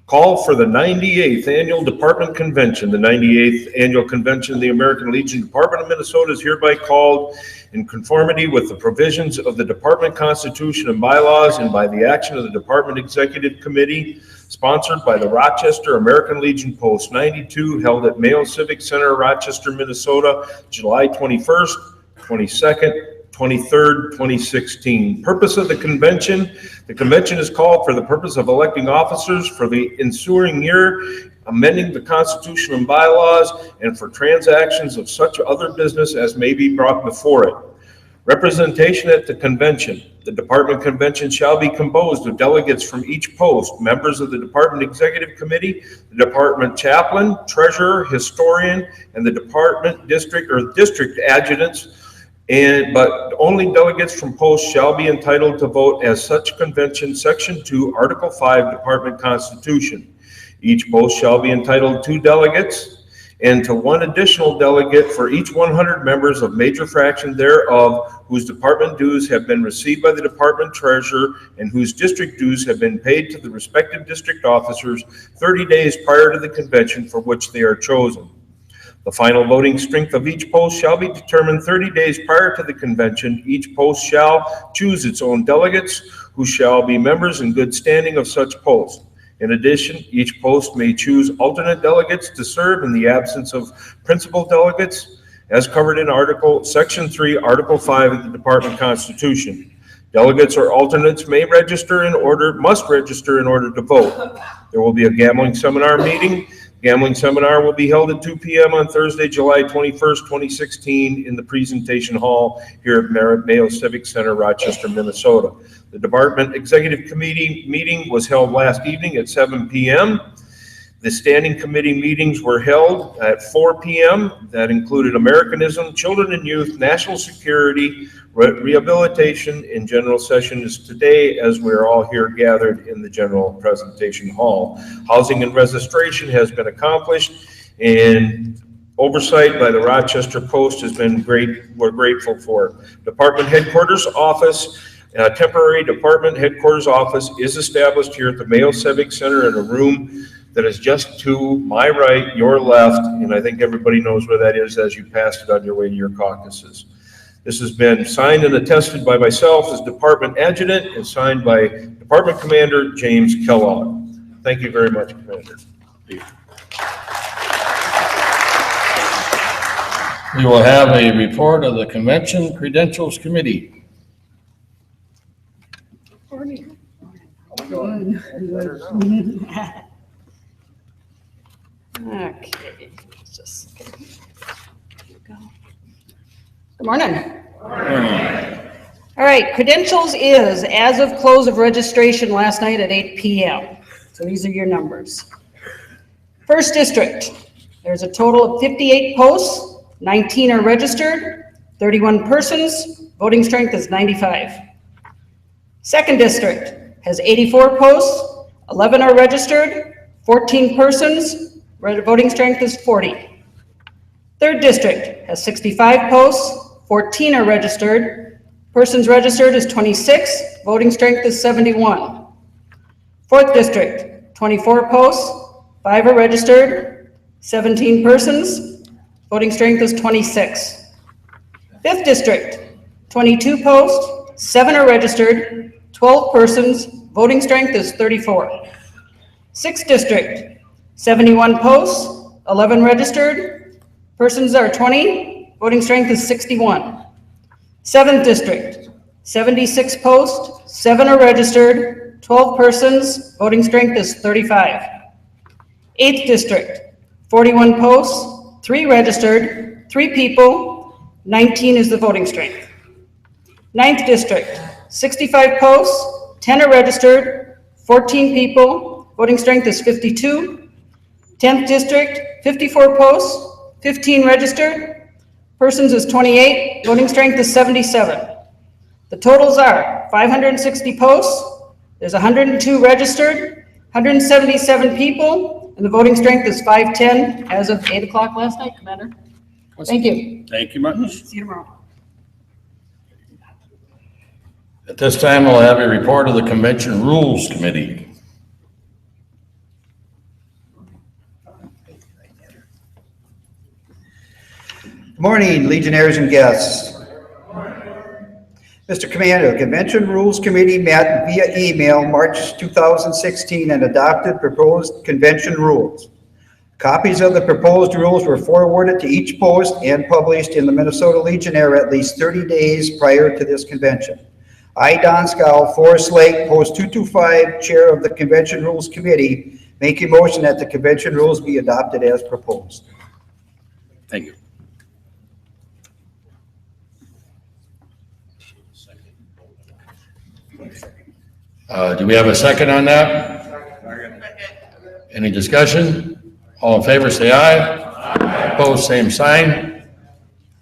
Call for the 98th Annual Department Convention. The 98th Annual Convention of the American Legion Department of Minnesota is hereby called in conformity with the provisions of the Department Constitution and bylaws and by the action of the Department Executive Committee, sponsored by the Rochester American Legion Post 92, held at Mayo Civic Center, Rochester, Minnesota, July 21st, 22nd, 23rd, 2016. Purpose of the convention. The convention is called for the purpose of electing officers for the ensuing year, amending the Constitution and bylaws, and for transactions of such other business as may be brought before it. Representation at the convention. The department convention shall be composed of delegates from each post, members of the Department Executive Committee, the department chaplain, treasurer, historian, and the department district adjutants. But only delegates from posts shall be entitled to vote as such convention, Section 2, Article 5, Department Constitution. Each post shall be entitled to 2 delegates and to 1 additional delegate for each 100 members of major fraction thereof, whose department dues have been received by the department treasurer and whose district dues have been paid to the respective district officers 30 days prior to the convention for which they are chosen. The final voting strength of each post shall be determined 30 days prior to the convention. Each post shall choose its own delegates, who shall be members in good standing of such post. In addition, each post may choose alternate delegates to serve in the absence of principal delegates, as covered in Section 3, Article 5 of the Department Constitution. Delegates or alternates must register in order to vote. There will be a gambling seminar meeting. Gambling seminar will be held at 2 p.m. on Thursday, July 21st, 2016 in the presentation hall here at Mayo Civic Center, Rochester, Minnesota. The Department Executive Committee meeting was held last evening at 7 p.m. The standing committee meetings were held at 4 p.m. That included Americanism, Children and Youth, National Security, Rehabilitation, and general session is today as we're all here gathered in the general presentation hall. Housing and registration has been accomplished, and oversight by the Rochester Post has been great. We're grateful for it. Department headquarters office, temporary department headquarters office is established here at the Mayo Civic Center in a room that is just to my right, your left, and I think everybody knows where that is as you passed it on your way to your caucuses. This has been signed and attested by myself as Department Adjutant and signed by Department Commander James Kellogg. Thank you very much, Commander. We will have a report of the Convention Credentials Committee. Morning. Okay, just here we go. Good morning. All right, credentials is as of close of registration last night at 8 p.m. So these are your numbers. First district, there's a total of 58 posts, 19 are registered, 31 persons, voting strength is 95. Second district has 84 posts, 11 are registered, 14 persons, voting strength is 40. Third district has 65 posts, 14 are registered, persons registered is 26, voting strength is 71. Fourth district, 24 posts, 5 are registered, 17 persons, voting strength is 26. Fifth district, 22 posts, 7 are registered, 12 persons, voting strength is 34. Sixth district, 71 posts, 11 registered, persons are 20, voting strength is 61. Seventh district, 76 posts, 7 are registered, 12 persons, voting strength is 35. Eighth district, 41 posts, 3 registered, 3 people, 19 is the voting strength. Ninth district, 65 posts, 10 are registered, 14 people, voting strength is 52. 10th district, 54 posts, 15 registered, persons is 28, voting strength is 77. The totals are 560 posts, there's 102 registered, 177 people, And the voting strength is 510 as of 8 o'clock last night, Commander. Thank you. Thank you much. See you tomorrow. At this time, we'll have a report of the Convention Rules Committee. Good morning, Legionnaires and guests. Mr. Commander, the Convention Rules Committee met via email March 2016 and adopted proposed convention rules. Copies of the proposed rules were forwarded to each post and published in the Minnesota Legionnaire at least 30 days prior to this convention. I, Don Scow, Forest Lake, Post 225, Chair of the Convention Rules Committee, make a motion that the convention rules be adopted as proposed. Thank you. Do we have a second on that? Any discussion? All in favor, say aye. Aye. Opposed, same sign.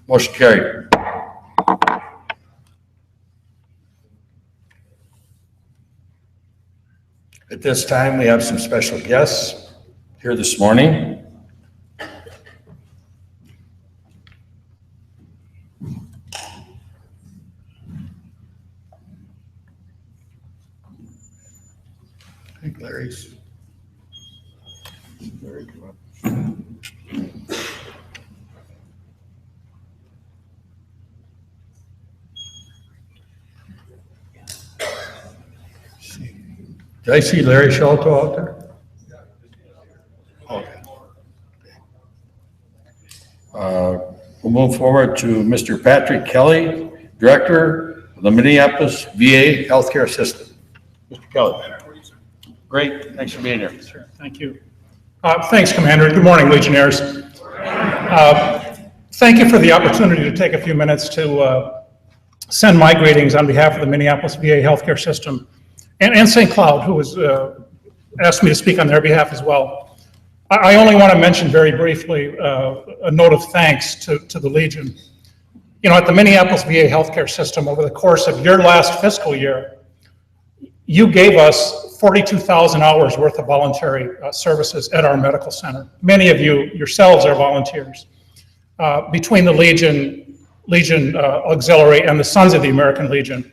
Motion carried. At this time, we have some special guests here this morning. I think Larry's. Larry, come up. Did I see Larry Shelto out there? Okay. We'll move forward to Mr. Patrick Kelly, Director of the Minneapolis VA Healthcare System. Mr. Kelly. Great, thanks for being here. Sure, thank you. Thanks, Commander. Good morning, Legionnaires. Thank you for the opportunity to take a few minutes to send my greetings on behalf of the Minneapolis VA Healthcare System and St. Cloud, who has asked me to speak on their behalf as well. I only want to mention very briefly a note of thanks to the Legion. You know, at the Minneapolis VA Healthcare System, over the course of your last fiscal year, you gave us 42,000 hours worth of voluntary services at our medical center. Many of you yourselves are volunteers. Between the Legion Auxiliary and the Sons of the American Legion,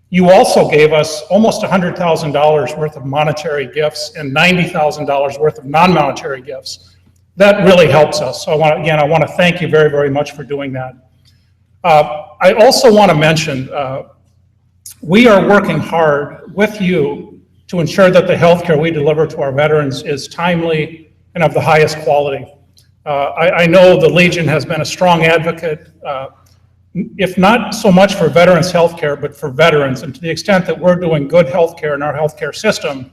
you also gave us almost $100,000 worth of monetary gifts and $90,000 worth of non-monetary gifts. That really helps us. So I want to thank you very, very much for doing that. I also want to mention, we are working hard with you to ensure that the healthcare we deliver to our veterans is timely and of the highest quality. I know the Legion has been a strong advocate, if not so much for veterans healthcare, but for veterans. And to the extent that we're doing good healthcare in our healthcare system,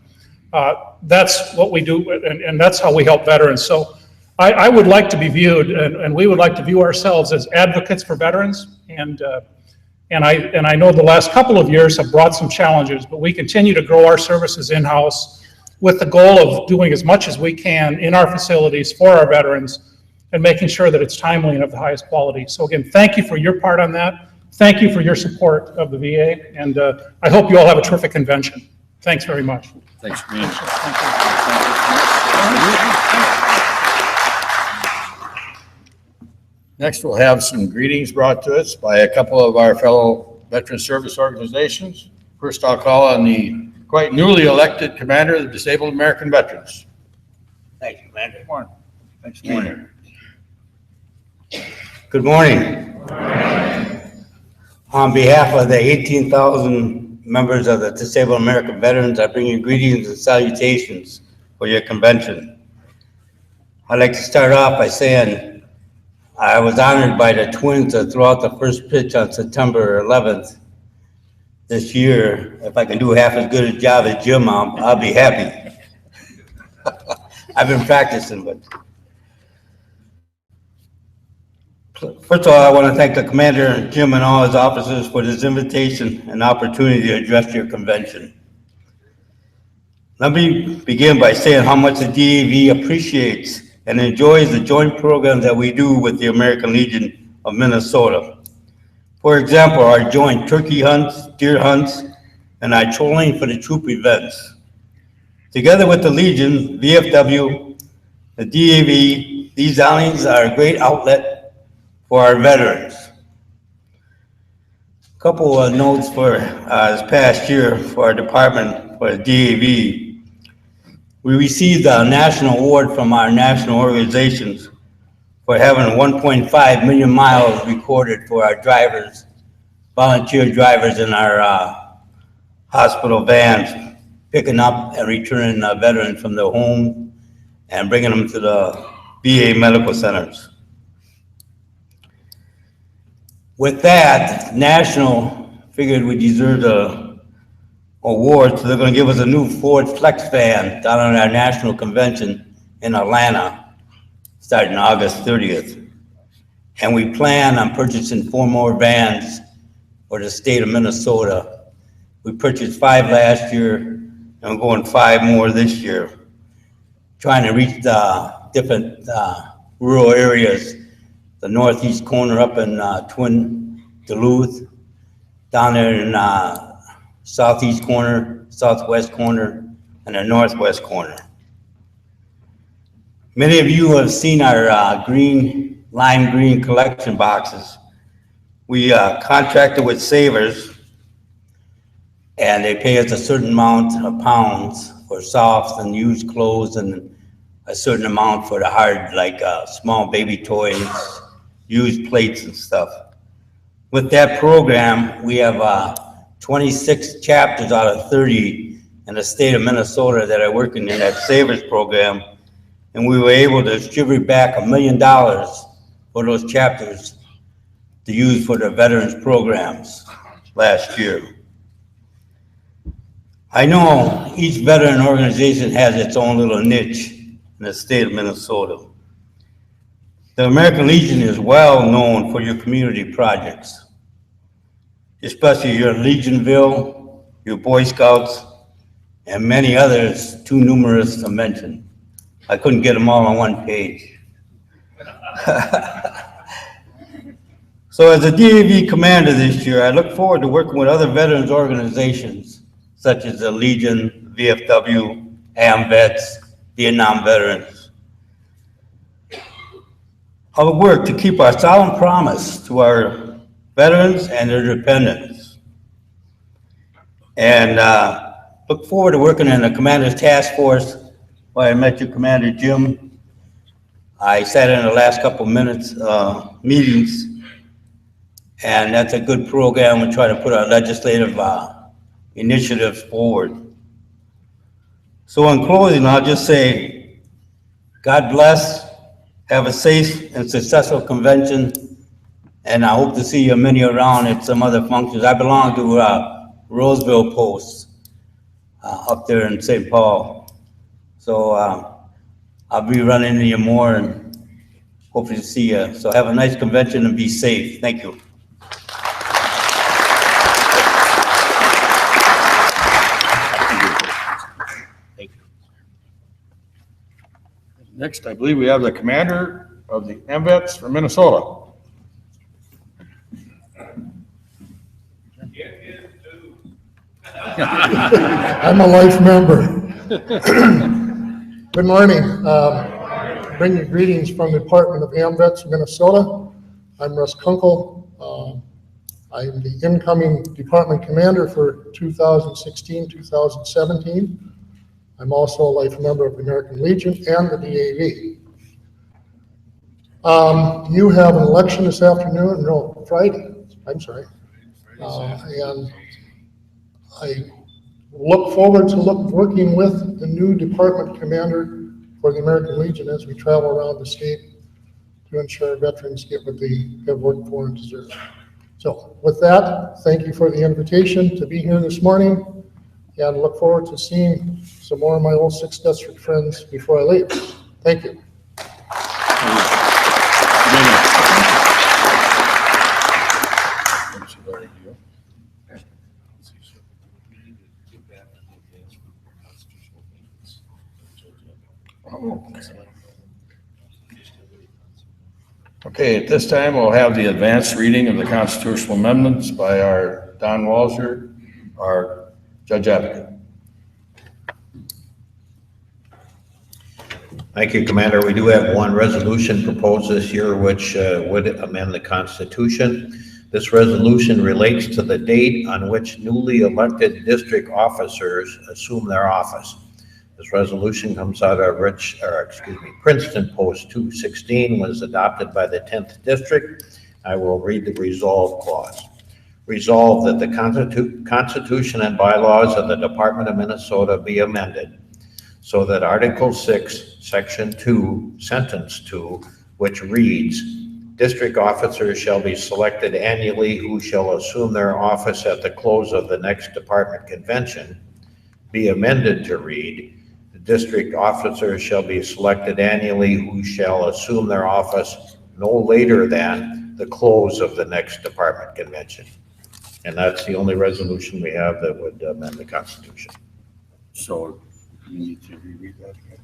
that's what we do, and that's how we help veterans. So I would like to be viewed, and we would like to view ourselves as advocates for veterans. And I know the last couple of years have brought some challenges, but we continue to grow our services in-house with the goal of doing as much as we can in our facilities for our veterans and making sure that it's timely and of the highest quality. So again, thank you for your part on that. Thank you for your support of the VA, and I hope you all have a terrific convention. Thanks very much. Thanks for being here. Next, we'll have some greetings brought to us by a couple of our fellow veteran service organizations. First, I'll call on the quite newly elected commander of the Disabled American Veterans. Thank you, Commander. Good morning. Thanks for being here. Good morning. On behalf of the 18,000 members of the Disabled American Veterans, I bring you greetings and salutations for your convention. I'd like to start off by saying I was honored by the Twins to throw out the first pitch on September 11th this year. If I can do half as good a job as Jim, I'll be happy. I've been practicing, but first of all, I want to thank the commander, Jim, and all his officers for this invitation and opportunity to address your convention. Let me begin by saying how much the DAV appreciates and enjoys the joint programs that we do with the American Legion of Minnesota. For example, our joint turkey hunts, deer hunts, and our trolling for the troop events. Together with the Legion, VFW, The DAV, these outings are a great outlet for our veterans. Couple of notes for this past year for our department, for the DAV. We received a national award from our national organizations for having 1.5 million miles recorded for our drivers, volunteer drivers in our hospital vans, picking up and returning veterans from their home and bringing them to the VA medical centers. With that, National figured we deserved the award, so they're going to give us a new Ford Flex van down on our national convention in Atlanta, starting August 30th. And we plan on purchasing 4 more vans for the state of Minnesota. We purchased 5 last year, and we're going 5 more this year, trying to reach the different rural areas, the northeast corner up in Twin Duluth, down there in southeast corner, southwest corner, and the northwest corner. Many of you have seen our lime green collection boxes. We contracted with Savers, and they pay us a certain amount of pounds for soft and used clothes, and a certain amount for the hard, like small baby toys, used plates and stuff. With that program, we have 26 chapters out of 30 in the state of Minnesota that are working in that Savers program, and we were able to distribute back $1 million for those chapters to use for the veterans programs last year. I know each veteran organization has its own little niche in the state of Minnesota. The American Legion is well known for your community projects, especially your Legionville, your Boy Scouts, and many others too numerous to mention. I couldn't get them all on one page. So as a DAV commander this year, I look forward to working with other veterans organizations, such as the Legion, VFW, AMVETS, Vietnam veterans. I will work to keep our solemn promise to our veterans and their dependents. And look forward to working in the Commander's Task Force, where I met your Commander Jim. I sat in the last couple minutes meetings, and that's a good program. We try to put our legislative initiatives forward. So in closing, I'll just say, God bless, have a safe and successful convention, and I hope to see you many around at some other functions. I belong to Roseville Post up there in St. Paul. So I'll be running into you more and hopefully to see you. So have a nice convention and be safe. Thank you. Next, I believe we have the commander of the AMVETS from Minnesota. I'm a life member. Good morning. Bring you greetings from the Department of AMVETS, Minnesota. I'm Russ Kunkel. I'm the incoming department commander for 2016-2017. I'm also a life member of the American Legion and the DAV. You have an election this afternoon, no, Friday, I'm sorry. And I look forward to working with the new department commander for the American Legion as we travel around the state to ensure veterans get what they have worked for and deserve. So with that, thank you for the invitation to be here this morning, and look forward to seeing some more of my old 6th District friends before I leave. Thank you. Okay, at this time, we'll have the advanced reading of the constitutional amendments by our Don Walser, our Judge Advocate. Thank you, Commander. We do have one resolution proposed this year which would amend the Constitution. This resolution relates to the date on which newly elected district officers assume their office. This resolution comes out of Princeton Post 216, was adopted by the 10th District. I will read the resolve clause. Resolve that the Constitution and bylaws of the Department of Minnesota be amended so that Article 6, Section 2, Sentence 2, which reads, district officers shall be selected annually who shall assume their office at the close of the next department convention, be amended to read, the district officers shall be selected annually who shall assume their office no later than the close of the next department convention. And that's the only resolution we have that would amend the Constitution. So you need to reread that again?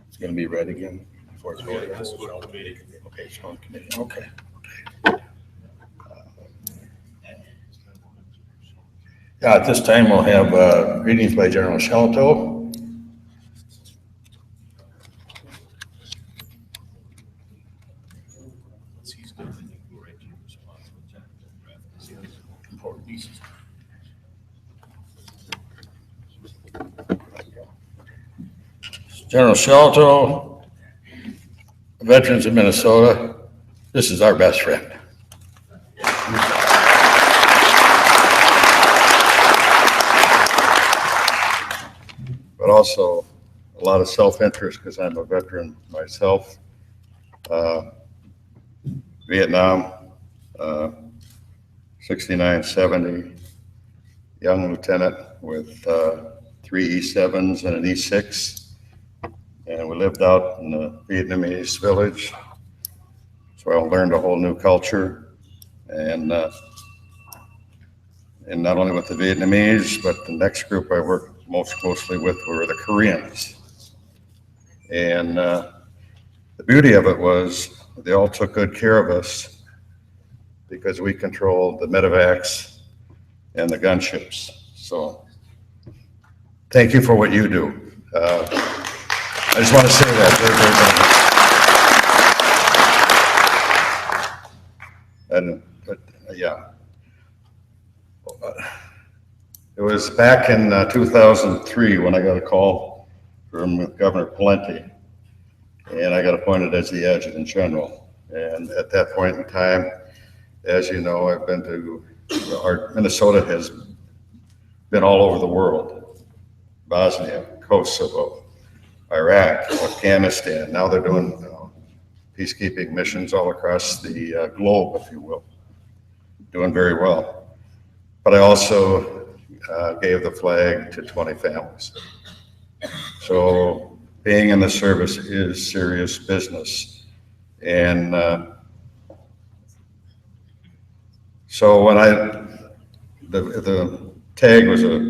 It's gonna be read again before it's voted on? Okay, so on committee, okay. Yeah, at this time, we'll have greetings by General Shelto. General Shelto, Veterans of Minnesota, this is our best friend. But also a lot of self-interest because I'm a veteran myself. Vietnam, 69-70, young lieutenant with 3 E7s and an E6. And we lived out in the Vietnamese village. So I learned a whole new culture. And not only with the Vietnamese, but the next group I worked most closely with were the Koreans. And the beauty of it was they all took good care of us because we controlled the medevacs and the gunships. So thank you for what you do. I just want to say that very, very much. But yeah. It was back in 2003 when I got a call from Governor Pawlenty, and I got appointed as the Adjutant General. And at that point in time, as you know, I've been to, Minnesota has been all over the world. Bosnia, Kosovo, Iraq, Afghanistan. Now they're doing peacekeeping missions all across the globe, if you will. Doing very well. But I also gave the flag to 20 families. So being in the service is serious business. And so when the tag was a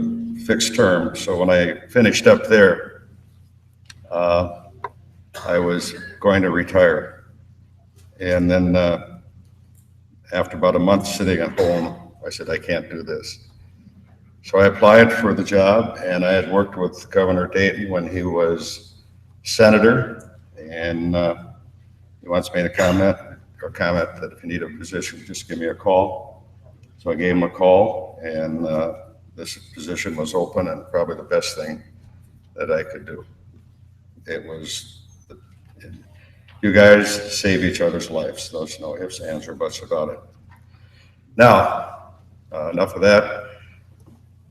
fixed term, so when I finished up there, I was going to retire. And then after about a month sitting at home, I said, I can't do this. So I applied for the job, and I had worked with Governor Dayton when he was senator, and he wants me to comment that if you need a position, just give me a call. So I gave him a call, and this position was open, and probably the best thing that I could do. It was, you guys save each other's lives. There's no ifs, ands, or buts about it. Now, enough of that.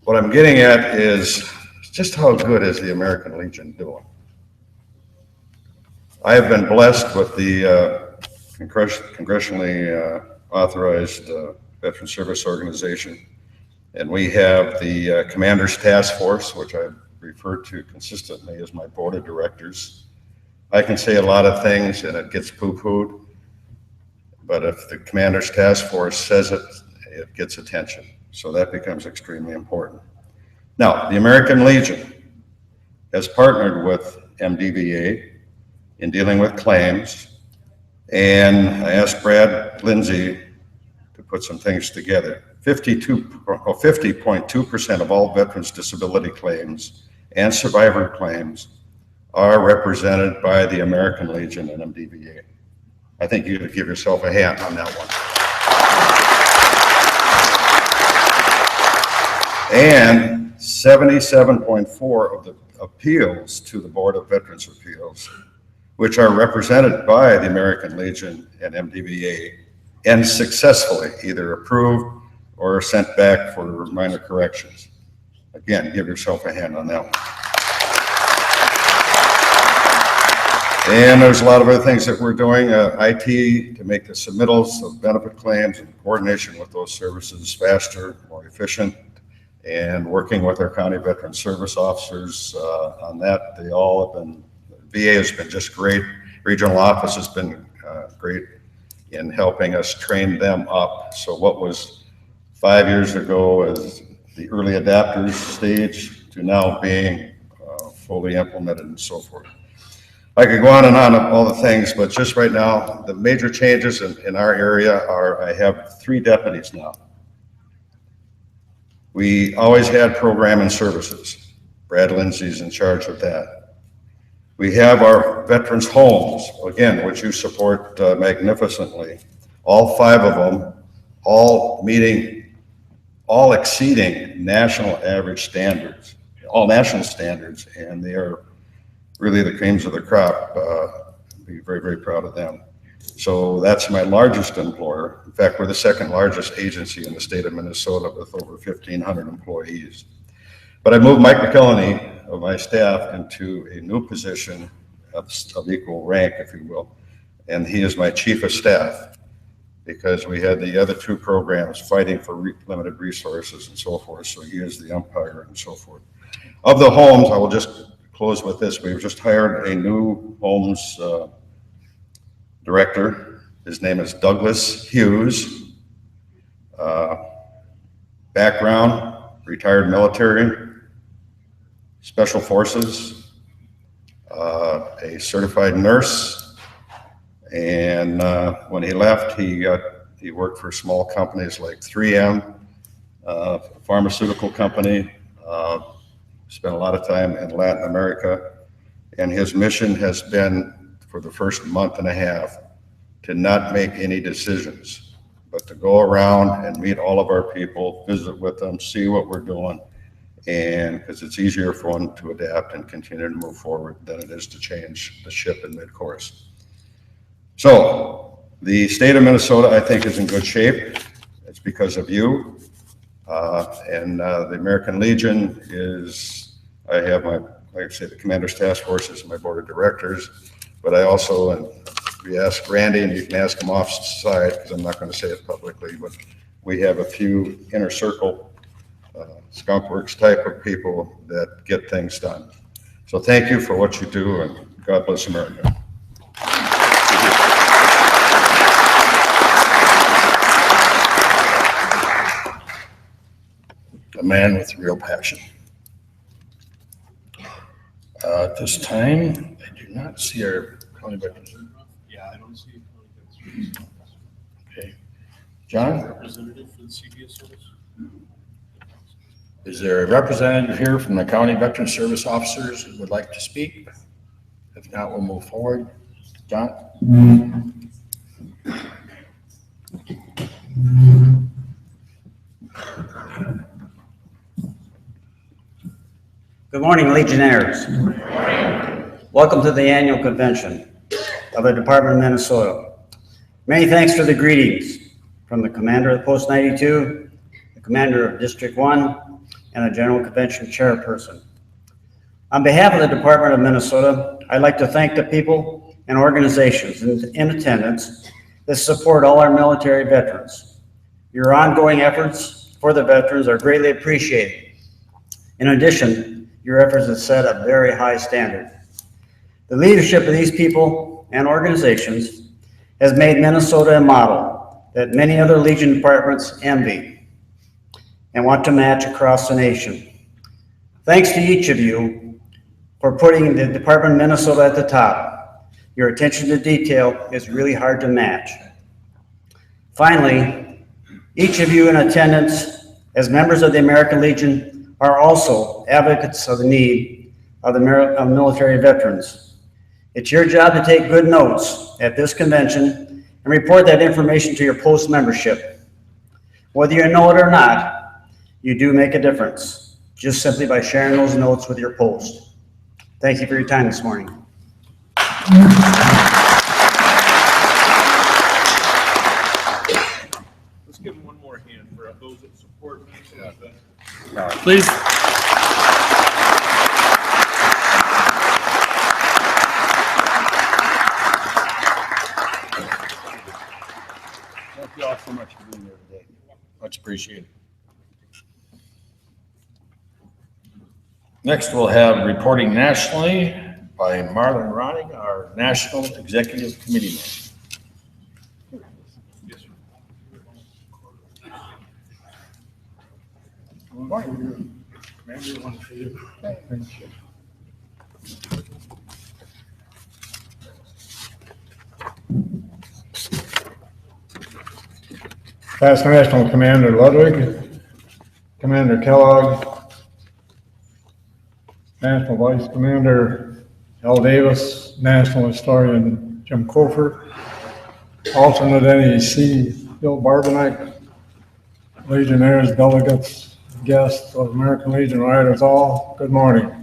What I'm getting at is just how good is the American Legion doing? I have been blessed with the congressionally authorized Veteran Service Organization, and we have the Commander's Task Force, which I refer to consistently as my board of directors. I can say a lot of things and it gets poo-pooed, but if the Commander's Task Force says it, it gets attention. So that becomes extremely important. Now, the American Legion has partnered with MDVA in dealing with claims, and I asked Brad Lindsay to put some things together. 50.2% of all veterans' disability claims and survivor claims are represented by the American Legion and MDVA. I think you could give yourself a hand on that one. And 77.4 of the appeals to the Board of Veterans Appeals, which are represented by the American Legion and MDVA, and successfully either approved or sent back for minor corrections. Again, give yourself a hand on that one. And there's a lot of other things that we're doing, IT, to make the submittals of benefit claims and coordination with those services faster, more efficient, and working with our county veteran service officers on that. They all have been, VA has been just great. Regional office has been great in helping us train them up. So what was 5 years ago as the early adapters stage to now being fully implemented and so forth. I could go on and on of all the things, but just right now, the major changes in our area are I have 3 deputies now. We always had program and services. Brad Lindsay's in charge of that. We have our veterans homes, again, which you support magnificently. All 5 of them, all exceeding national average standards, all national standards, and they are really the creams of the crop. Be very, very proud of them. So that's my largest employer. In fact, we're the 2nd largest agency in the state of Minnesota with over 1,500 employees. But I moved Mike McKillany of my staff into a new position of equal rank, if you will. And he is my chief of staff because we had the other 2 programs fighting for limited resources and so forth. So he is the umpire and so forth. Of the homes, I will just close with this. We've just hired a new homes director. His name is Douglas Hughes. Background, retired military, special forces, a certified nurse. And when he left, he worked for small companies like 3M, a pharmaceutical company, spent a lot of time in Latin America, and his mission has been for the first month and a half to not make any decisions, but to go around and meet all of our people, visit with them, see what we're doing, and because it's easier for one to adapt and continue to move forward than it is to change the ship in mid-course. So the state of Minnesota, I think, is in good shape. It's because of you. The American Legion is, I have my, like I say, the Commander's Task Force is my board of directors, but I also, and we ask Randy, and you can ask him off side, because I'm not going to say it publicly, but we have a few inner circle Skunk Works type of people that get things done. So thank you for what you do, and God bless America. A man with real passion. At this time, I do not see our county veterans. Yeah, I don't see county veterans. Okay. John? Representative for the CBS service? Is there a representative here from the county veteran service officers who would like to speak? If not, we'll move forward. John? Good morning, Legionnaires. Welcome to the annual convention of the Department of Minnesota. Many thanks for the greetings from the Commander of Post 92, the Commander of District 1, and the General Convention Chairperson. On behalf of the Department of Minnesota, I'd like to thank the people and organizations in attendance that support all our military veterans. Your ongoing efforts for the veterans are greatly appreciated. In addition, your efforts have set a very high standard. The leadership of these people and organizations has made Minnesota a model that many other Legion departments envy and want to match across the nation. Thanks to each of you for putting the Department of Minnesota at the top. Your attention to detail is really hard to match. Finally, each of you in attendance as members of the American Legion are also advocates of the need of military veterans. It's your job to take good notes at this convention and report that information to your post membership. Whether you know it or not, you do make a difference, just simply by sharing those notes with your post. Thank you for your time this morning. Let's give them one more hand for those that support. Please. Thank you all so much for being here today. Much appreciated. Next, we'll have reporting nationally by Marlon Ronning, our National Executive Committee man. Good morning. Commander, one for you. Thank you. Past National Commander Ludwig, Commander Kellogg, National Vice Commander Al Davis, National Historian Jim Cofer, Alternate NEC Bill Barbanek, Legionnaires, delegates, guests of American Legion Riders, all, good morning.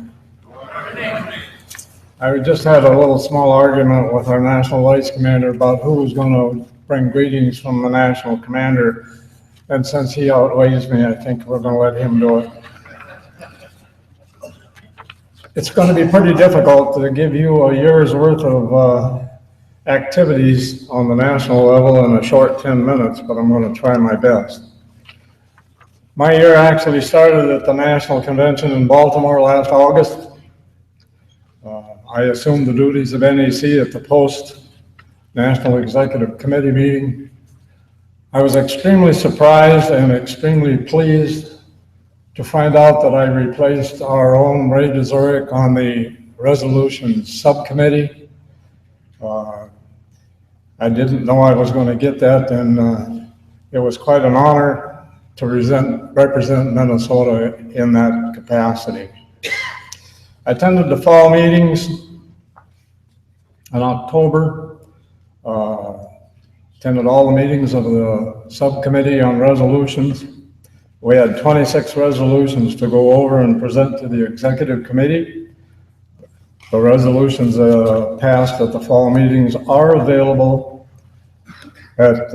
I just had a little small argument with our National Vice Commander about who was going to bring greetings from the National Commander, and since he outweighs me, I think we're going to let him do it. It's going to be pretty difficult to give you a year's worth of activities on the national level in a short 10 minutes, but I'm going to try my best. My year actually started at the National Convention in Baltimore last August. I assumed the duties of NEC at the post-National Executive Committee meeting. I was extremely surprised and extremely pleased to find out that I replaced our own Ray Dzurek on the resolution subcommittee. I didn't know I was going to get that, and it was quite an honor to represent Minnesota in that capacity. I attended the fall meetings in October, attended all the meetings of the subcommittee on resolutions. We had 26 resolutions to go over and present to the executive committee. The resolutions passed at the fall meetings are available at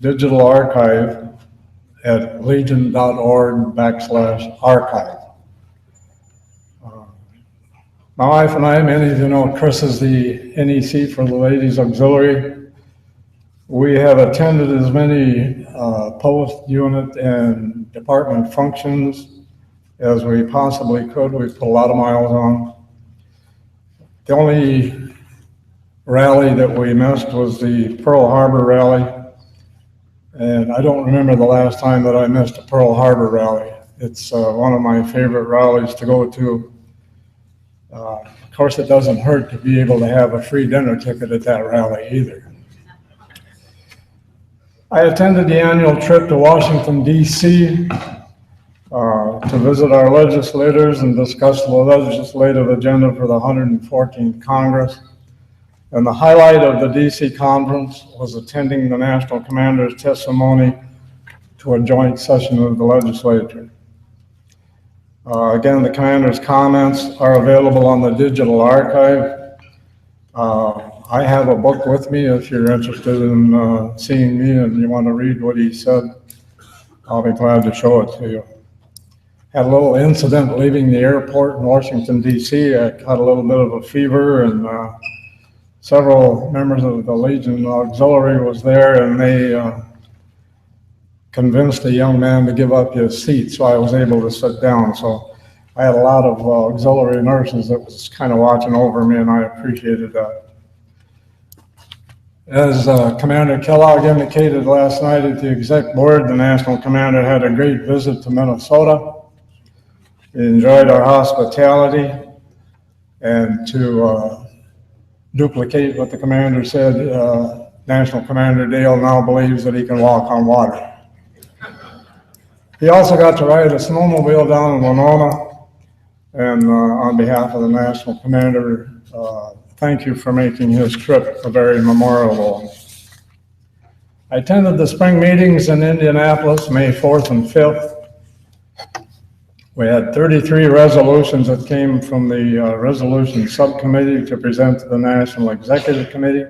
digital archive at legion.org/archive. My wife and I, many of you know Chris is the NEC for the Ladies Auxiliary. We have attended as many post, unit, and department functions as we possibly could. We put a lot of miles on. The only rally that we missed was the Pearl Harbor rally. And I don't remember the last time that I missed a Pearl Harbor rally. It's one of my favorite rallies to go to. Of course, it doesn't hurt to be able to have a free dinner ticket at that rally either. I attended the annual trip to Washington, D.C. To visit our legislators and discuss the legislative agenda for the 114th Congress. And the highlight of the D.C. conference was attending the National Commander's testimony to a joint session of the legislature. Again, the Commander's comments are available on the digital archive. I have a book with me if you're interested in seeing me and you want to read what he said. I'll be glad to show it to you. Had a little incident leaving the airport in Washington, D.C. I had a little bit of a fever, and several members of the Legion Auxiliary was there, and they convinced a young man to give up his seat, so I was able to sit down. So I had a lot of auxiliary nurses that was kind of watching over me, and I appreciated that. As Commander Kellogg indicated last night at the exec board, the National Commander had a great visit to Minnesota. He enjoyed our hospitality, and to duplicate what the commander said, National Commander Dale now believes that he can walk on water. He also got to ride a snowmobile down in Winona, And on behalf of the national commander, thank you for making his trip a very memorable one. I attended the spring meetings in Indianapolis, May 4th and 5th. We had 33 resolutions that came from the resolution subcommittee to present to the National Executive Committee.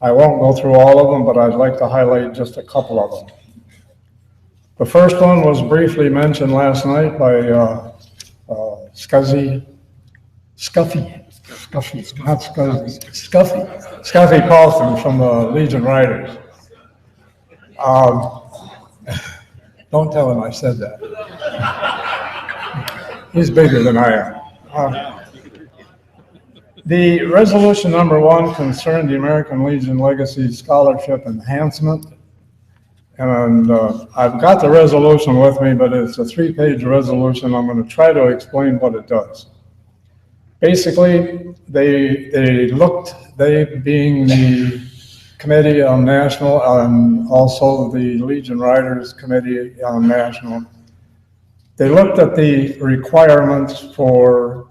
I won't go through all of them, but I'd like to highlight just a couple of them. The first one was briefly mentioned last night by Scuffy Paulson from the Legion Riders. Don't tell him I said that. He's bigger than I am. The resolution number 1 concerned the American Legion Legacy Scholarship Enhancement. And I've got the resolution with me, but it's a 3-page resolution. I'm going to try to explain what it does. Basically, they being the Committee on National and also the Legion Riders Committee on National, they looked at the requirements for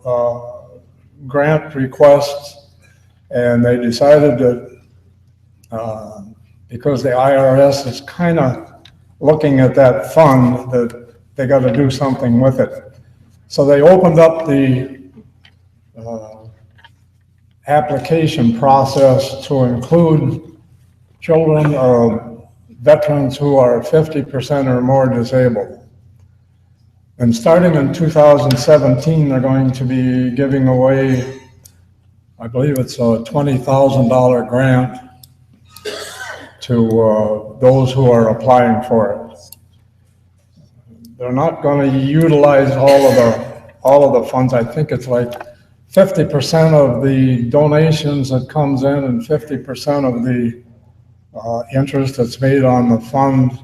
grant requests, and they decided that because the IRS is kind of looking at that fund, that they got to do something with it. So they opened up the application process to include children of veterans who are 50% or more disabled. And starting in 2017, they're going to be giving away, I believe it's a $20,000 grant to those who are applying for it. They're not going to utilize all of the funds. I think it's like 50% of the donations that comes in and 50% of the interest that's made on the fund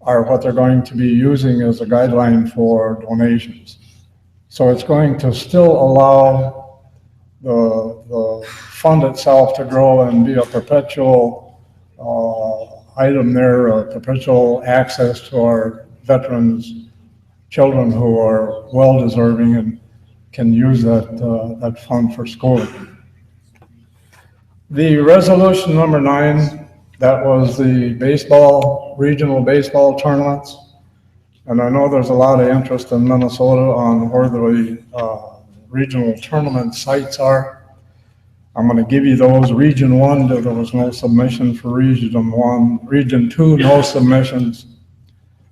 are what they're going to be using as a guideline for donations. So it's going to still allow the fund itself to grow and be a perpetual item there, perpetual access to our veterans, children who are well-deserving and can use that fund for schooling. The resolution number 9, that was the regional baseball tournaments. And I know there's a lot of interest in Minnesota on where the regional tournament sites are. I'm going to give you those. Region 1, there was no submission for Region 1. Region 2, no submissions.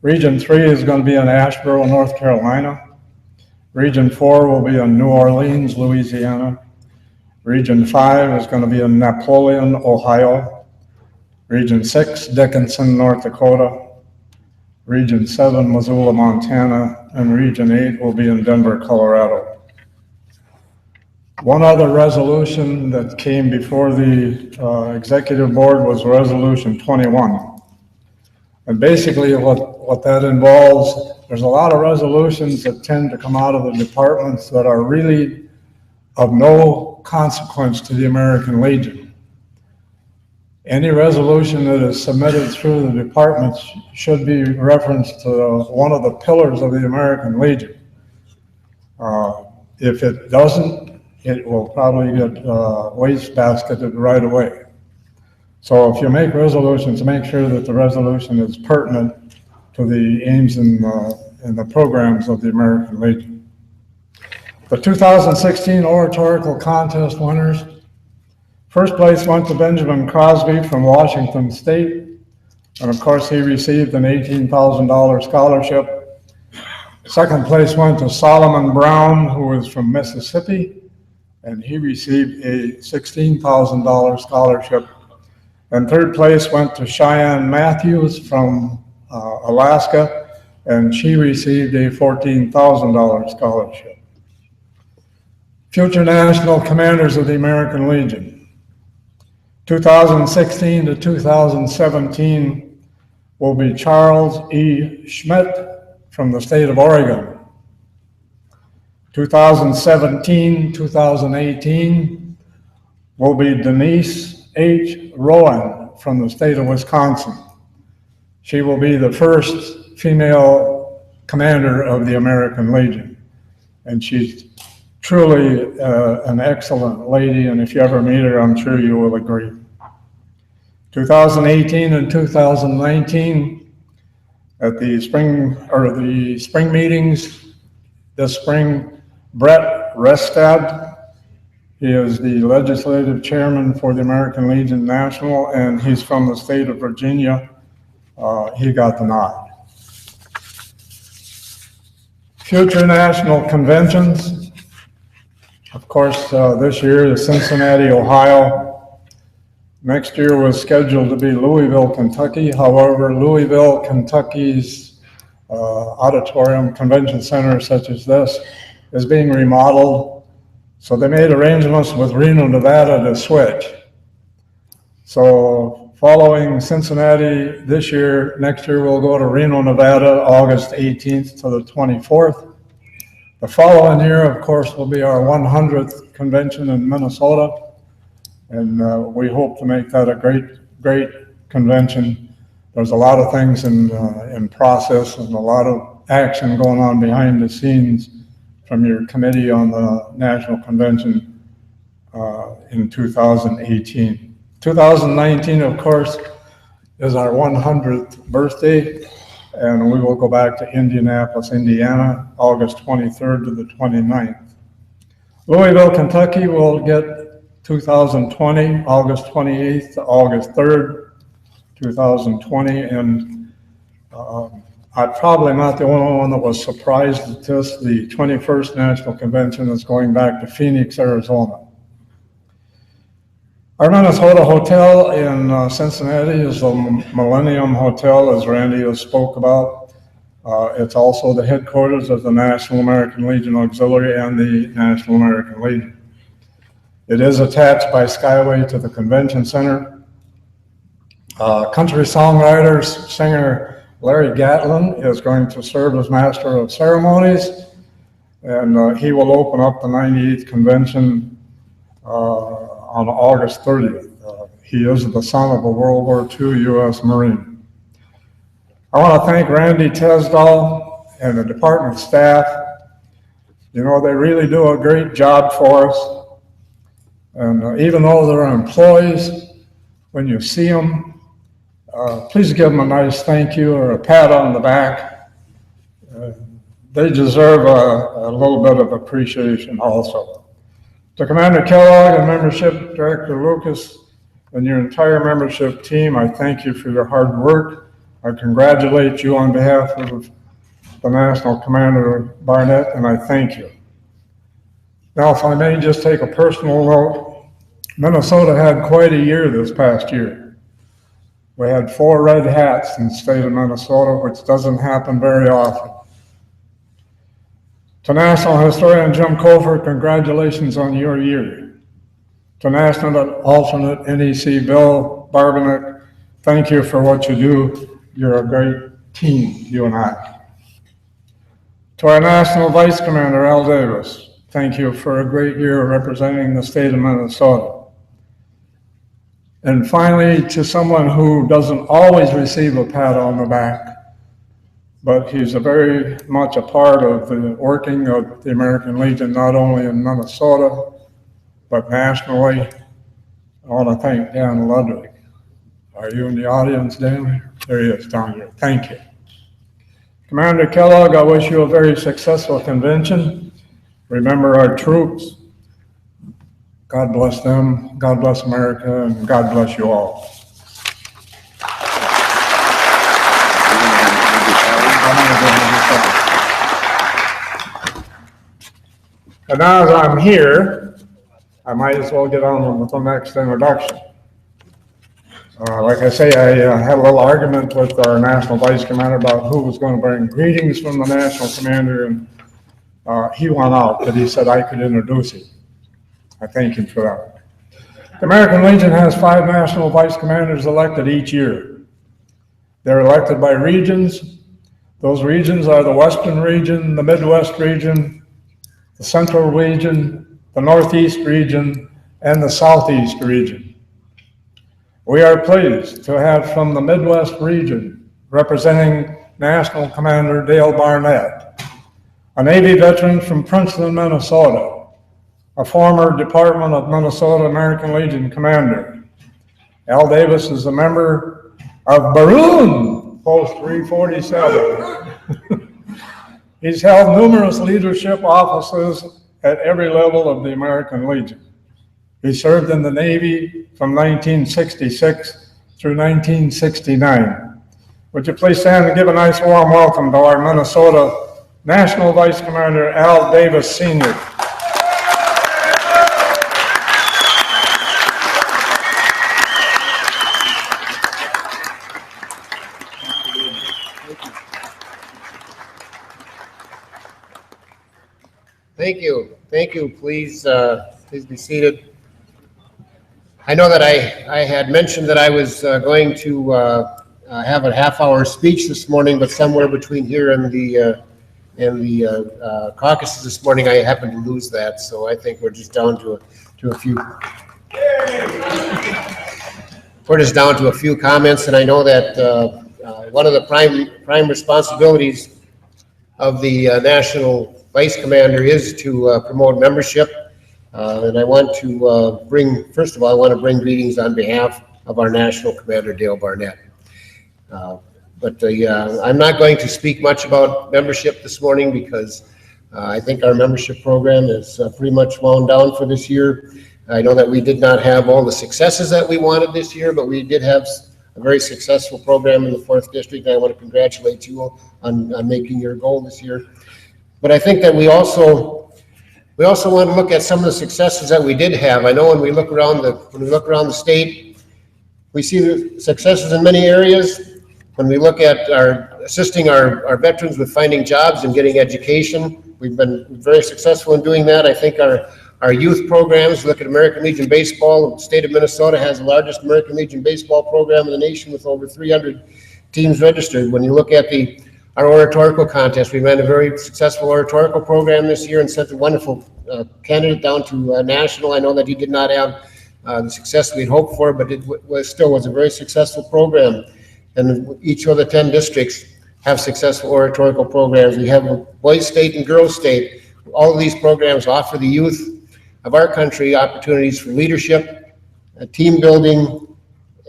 Region 3 is going to be in Asheboro, North Carolina. Region 4 will be in New Orleans, Louisiana. Region 5 is going to be in Napoleon, Ohio. Region 6, Dickinson, North Dakota. Region 7, Missoula, Montana. And Region 8 will be in Denver, Colorado. One other resolution that came before the executive board was Resolution 21. And basically what that involves, there's a lot of resolutions that tend to come out of the departments that are really of no consequence to the American Legion. Any resolution that is submitted through the departments should be referenced to one of the pillars of the American Legion. If it doesn't, it will probably get wastebasketed right away. So if you make resolutions, make sure that the resolution is pertinent to the aims and the programs of the American Legion. The 2016 oratorical contest winners. First place went to Benjamin Crosby from Washington State. And of course, he received an $18,000 scholarship. Second place went to Solomon Brown, who is from Mississippi, and he received a $16,000 scholarship. And third place went to Cheyenne Matthews from Alaska, and she received a $14,000 scholarship. Future National Commanders of the American Legion. 2016 to 2017 will be Charles E. Schmidt from the state of Oregon. 2017-2018 will be Denise H. Rowan from the state of Wisconsin. She will be the first female commander of the American Legion. And she's truly an excellent lady, and if you ever meet her, I'm sure you will agree. 2018 and 2019, at the spring meetings this spring, Brett Restad, he is the legislative chairman for the American Legion National, and he's from the state of Virginia. He got the nod. Future national conventions. Of course, this year is Cincinnati, Ohio. Next year was scheduled to be Louisville, Kentucky. However, Louisville, Kentucky's auditorium convention center such as this is being remodeled. So they made arrangements with Reno, Nevada to switch. So following Cincinnati this year, next year we'll go to Reno, Nevada, August 18th to the 24th. The following year, of course, will be our 100th convention in Minnesota. And we hope to make that a great convention. There's a lot of things in process and a lot of action going on behind the scenes from your committee on the National Convention in 2018. 2019, of course, is our 100th birthday, and we will go back to Indianapolis, Indiana, August 23rd to the 29th. Louisville, Kentucky will get 2020, August 28th to August 3rd, 2020, and I'm probably not the only one that was surprised at this. The 21st National Convention is going back to Phoenix, Arizona. Our Minnesota Hotel in Cincinnati is the Millennium Hotel, as Randy has spoke about. It's also the headquarters of the National American Legion Auxiliary and the National American Legion. It is attached by Skyway to the Convention Center. Country songwriter, singer Larry Gatlin is going to serve as Master of Ceremonies, and he will open up the 98th convention on August 30th. He is the son of a World War II U.S. Marine. I want to thank Randy Tesdall and the department staff. You know, they really do a great job for us. And even though they're employees, when you see them, please give them a nice thank you or a pat on the back. They deserve a little bit of appreciation also. To Commander Kellogg and Membership Director Lucas and your entire membership team, I thank you for your hard work. I congratulate you on behalf of the National Commander Barnett, and I thank you. Now, if I may just take a personal note, Minnesota had quite a year this past year. We had 4 red hats in the state of Minnesota, which doesn't happen very often. To National Historian Jim Cofer, congratulations on your year. To National Alternate NEC Bill Barbanek, thank you for what you do. You're a great team, you and I. To our National Vice Commander Al Davis, thank you for a great year representing the state of Minnesota. And finally, to someone who doesn't always receive a pat on the back, but he's very much a part of the working of the American Legion, not only in Minnesota, but nationally. I want to thank Dan Ludwig. Are you in the audience, Dan? There he is down here. Thank you. Commander Kellogg, I wish you a very successful convention. Remember our troops. God bless them, God bless America, and God bless you all. And now as I'm here, I might as well get on with the next introduction. Like I say, I had a little argument with our National Vice Commander about who was going to bring greetings from the National Commander, and he went out, but he said I could introduce him. I thank him for that. The American Legion has 5 National Vice Commanders elected each year. They're elected by regions. Those regions are the Western region, the Midwest region, the Central region, the Northeast region, and the Southeast region. We are pleased to have from the Midwest region, representing National Commander Dale Barnett. a Navy veteran from Princeton, Minnesota, a former Department of Minnesota American Legion commander. Al Davis is a member of Baroon Post 347. He's held numerous leadership offices at every level of the American Legion. He served in the Navy from 1966 through 1969. Would you please stand and give a nice warm welcome to our Minnesota National Vice Commander Al Davis Sr. Thank you. Thank you. Please, please be seated. I know that I had mentioned that I was going to have a half-hour speech this morning, but somewhere between here and the caucuses this morning, I happened to lose that. So I think we're just down to a few. We're just down to a few comments, and I know that one of the prime responsibilities of the National Vice Commander is to promote membership. And I want to first of all, I want to bring greetings on behalf of our National Commander, Dale Barnett. I'm not going to speak much about membership this morning because I think our membership program is pretty much wound down for this year. I know that we did not have all the successes that we wanted this year, but we did have a very successful program in the 4th District. And I want to congratulate you on making your goal this year. But I think that we also want to look at some of the successes that we did have. I know when we look around the state, we see the successes in many areas. When we look at assisting our veterans with finding jobs and getting education, we've been very successful in doing that. I think our youth programs, look at American Legion Baseball. The state of Minnesota has the largest American Legion Baseball program in the nation with over 300 teams registered. When you look at our oratorical contest, we ran a very successful oratorical program this year and sent a wonderful candidate down to national. I know that he did not have the success we'd hoped for, but it still was a very successful program. And each of the 10 districts have successful oratorical programs. We have Boys State and Girls State. All of these programs offer the youth of our country opportunities for leadership, team building,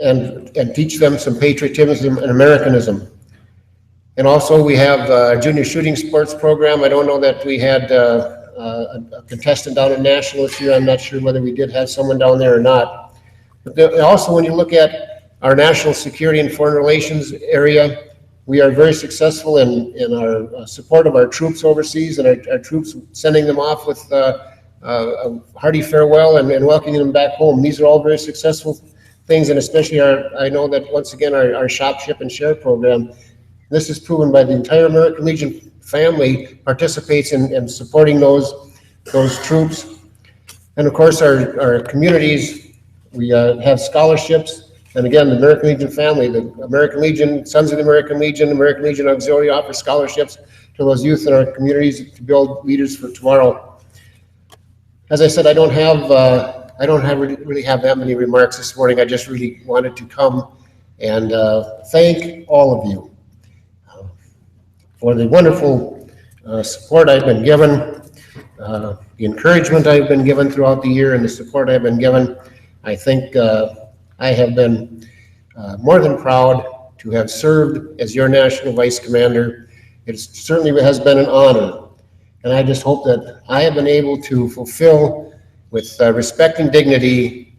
and teach them some patriotism and Americanism. And also we have a junior shooting sports program. I don't know that we had a contestant down in national this year. I'm not sure whether we did have someone down there or not. But also when you look at our national security and foreign relations area, we are very successful in our support of our troops overseas and our troops sending them off with a hearty farewell and welcoming them back home. These are all very successful things, and especially I know that once again our Shop, Ship, and Share program. This is proven by the entire American Legion family participates in supporting those troops. And of course, our communities, we have scholarships. And again, the American Legion family, the American Legion, Sons of the American Legion Auxiliary offer scholarships to those youth in our communities to build leaders for tomorrow. As I said, I don't really have that many remarks this morning. I just really wanted to come and thank all of you for the wonderful support I've been given, the encouragement I've been given throughout the year, and the support I've been given. I think I have been more than proud to have served as your National Vice Commander. It certainly has been an honor, and I just hope that I have been able to fulfill with respect and dignity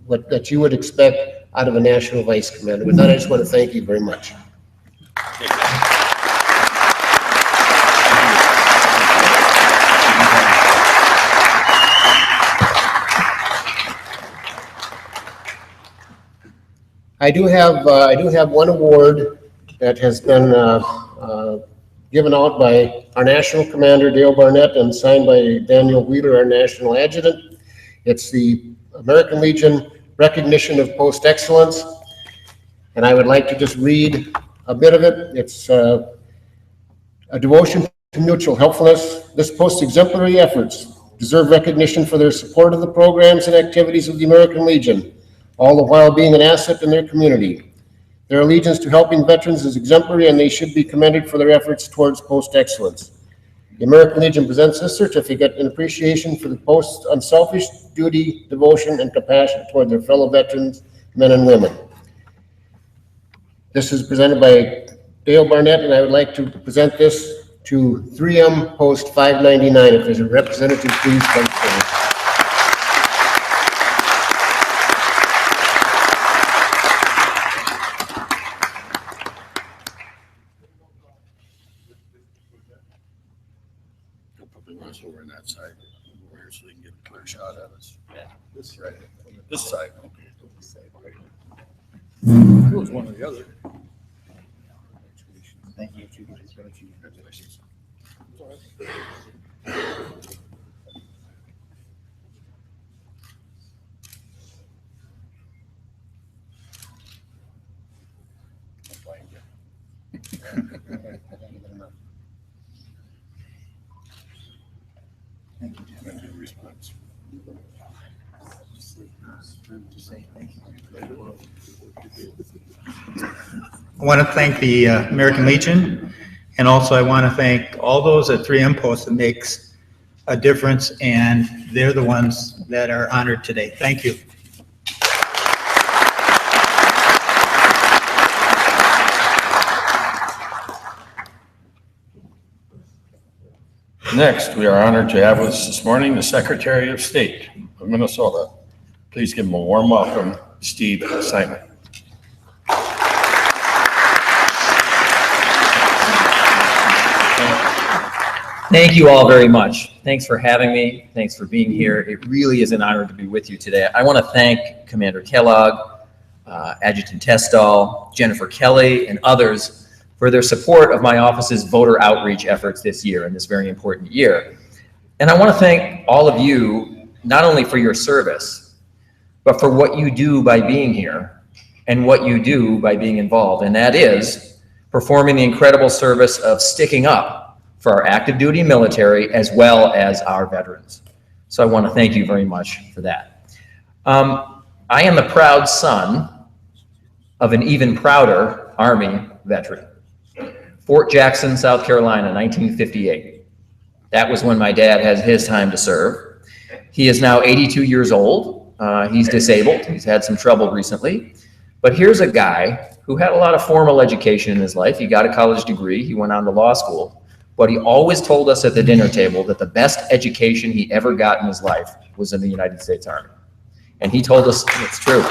what you would expect out of a National Vice Commander. With that, I just want to thank you very much. I do have one award that has been given out by our National Commander, Dale Barnett, and signed by Daniel Wheeler, our National Adjutant. It's the American Legion Recognition of Post Excellence. And I would like to just read a bit of it. It's a devotion to mutual helpfulness. This post's exemplary efforts deserve recognition for their support of the programs and activities of the American Legion, all the while being an asset in their community. Their allegiance to helping veterans is exemplary, and they should be commended for their efforts towards post excellence. The American Legion presents this certificate in appreciation for the post's unselfish duty, devotion, and compassion toward their fellow veterans, men and women. This is presented by Dale Barnett, and I would like to present this to 3M Post 599. If there's a representative, please come forward. He'll probably run us over on that side, over here, so they can get a clear shot at us. Yeah, this right, this side. It was one or the other. Thank you. Congratulations. Response. I want to thank the American Legion, and also I want to thank all those at 3M Post that makes a difference, and they're the ones that are honored today. Thank you. Next, we are honored to have with us this morning the Secretary of State of Minnesota. Please give him a warm welcome, Steve Simon. Thank you all very much. Thanks for having me. Thanks for being here. It really is an honor to be with you today. I want to thank Commander Kellogg, Adjutant Testall, Jennifer Kelly, and others for their support of my office's voter outreach efforts this year, in this very important year. And I want to thank all of you, not only for your service, but for what you do by being here and what you do by being involved. And that is performing the incredible service of sticking up for our active duty military as well as our veterans. So I want to thank you very much for that. I am the proud son of an even prouder Army veteran. Fort Jackson, South Carolina, 1958. That was when my dad had his time to serve. He is now 82 years old. He's disabled. He's had some trouble recently. But here's a guy who had a lot of formal education in his life. He got a college degree. He went on to law school. But he always told us at the dinner table that the best education he ever got in his life was in the United States Army. And he told us it's true.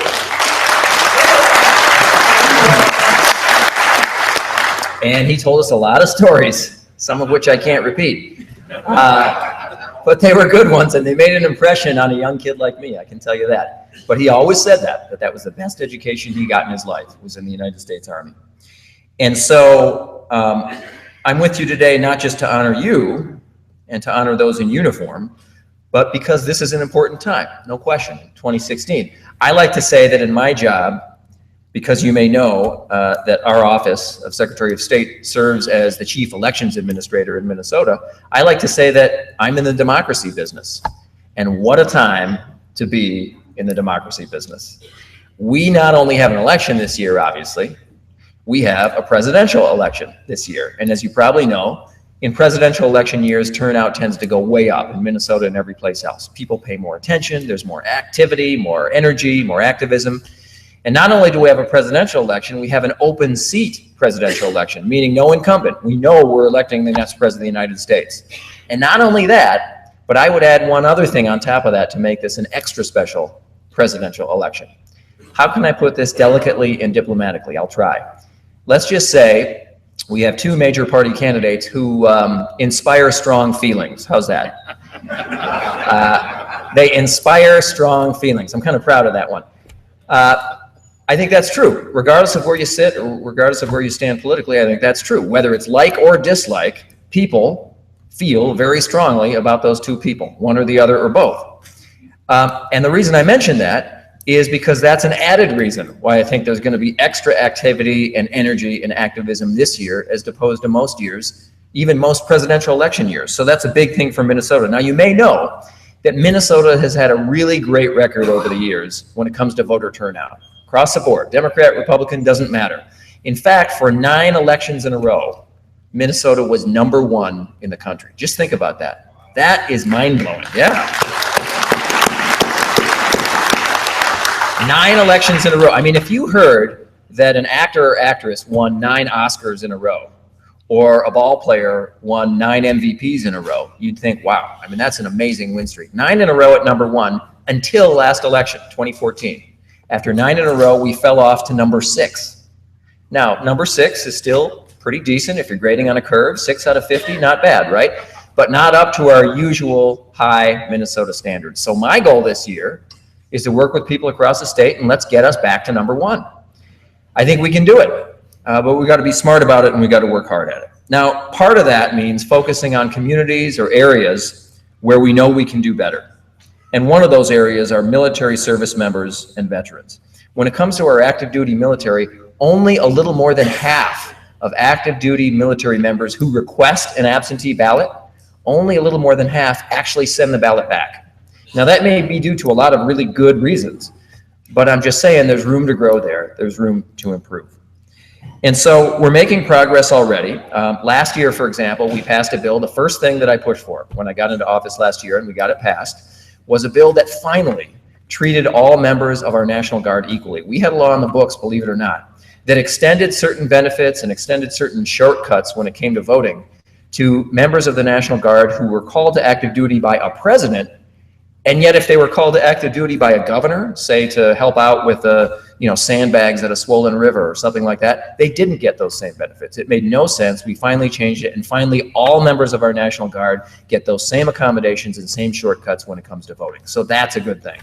And he told us a lot of stories, some of which I can't repeat. But they were good ones, and they made an impression on a young kid like me, I can tell you that. But he always said that was the best education he got in his life, was in the United States Army. And so I'm with you today not just to honor you and to honor those in uniform, but because this is an important time, no question, 2016. I like to say that in my job, because you may know that our office of Secretary of State serves as the Chief Elections Administrator in Minnesota, I like to say that I'm in the democracy business. And what a time to be in the democracy business. We not only have an election this year, obviously, we have a presidential election this year. And as you probably know, in presidential election years, turnout tends to go way up in Minnesota and every place else. People pay more attention, there's more activity, more energy, more activism. And not only do we have a presidential election, we have an open seat presidential election, meaning no incumbent. We know we're electing the next president of the United States. And not only that, but I would add one other thing on top of that to make this an extra special presidential election. How can I put this delicately and diplomatically? I'll try. Let's just say we have two major party candidates who inspire strong feelings. How's that? They inspire strong feelings. I'm kind of proud of that one. I think that's true. Regardless of where you sit or regardless of where you stand politically, I think that's true. Whether it's like or dislike, people feel very strongly about those two people, one or the other or both. And the reason I mention that is because that's an added reason why I think there's going to be extra activity and energy and activism this year as opposed to most years, even most presidential election years. So that's a big thing for Minnesota. Now, you may know that Minnesota has had a really great record over the years when it comes to voter turnout. across the board. Democrat, Republican, doesn't matter. In fact, for 9 elections in a row, Minnesota was #1 in the country. Just think about that. That is mind-blowing, yeah. 9 elections in a row. I mean, if you heard that an actor or actress won 9 Oscars in a row, or a ball player won 9 MVPs in a row, you'd think, wow, I mean, that's an amazing win streak. 9 in a row at #1 until last election, 2014. After 9 in a row, we fell off to #6. Now, #6 is still pretty decent if you're grading on a curve, 6 out of 50, not bad, right? But not up to our usual high Minnesota standards. So my goal this year is to work with people across the state and let's get us back to #1. I think we can do it. But we got to be smart about it and we got to work hard at it. Now, part of that means focusing on communities or areas where we know we can do better. And one of those areas are military service members and veterans. When it comes to our active duty military, only a little more than half of active duty military members who request an absentee ballot, only a little more than half actually send the ballot back. Now, that may be due to a lot of really good reasons, but I'm just saying there's room to grow there. There's room to improve. And so we're making progress already. Last year, for example, we passed a bill. The first thing that I pushed for when I got into office last year and we got it passed was a bill that finally treated all members of our National Guard equally. We had a law in the books, believe it or not, that extended certain benefits and extended certain shortcuts when it came to voting to members of the National Guard who were called to active duty by a president. And yet if they were called to active duty by a governor, say to help out with sandbags at a swollen river or something like that, they didn't get those same benefits. It made no sense. We finally changed it, and finally all members of our National Guard get those same accommodations and same shortcuts when it comes to voting. So that's a good thing.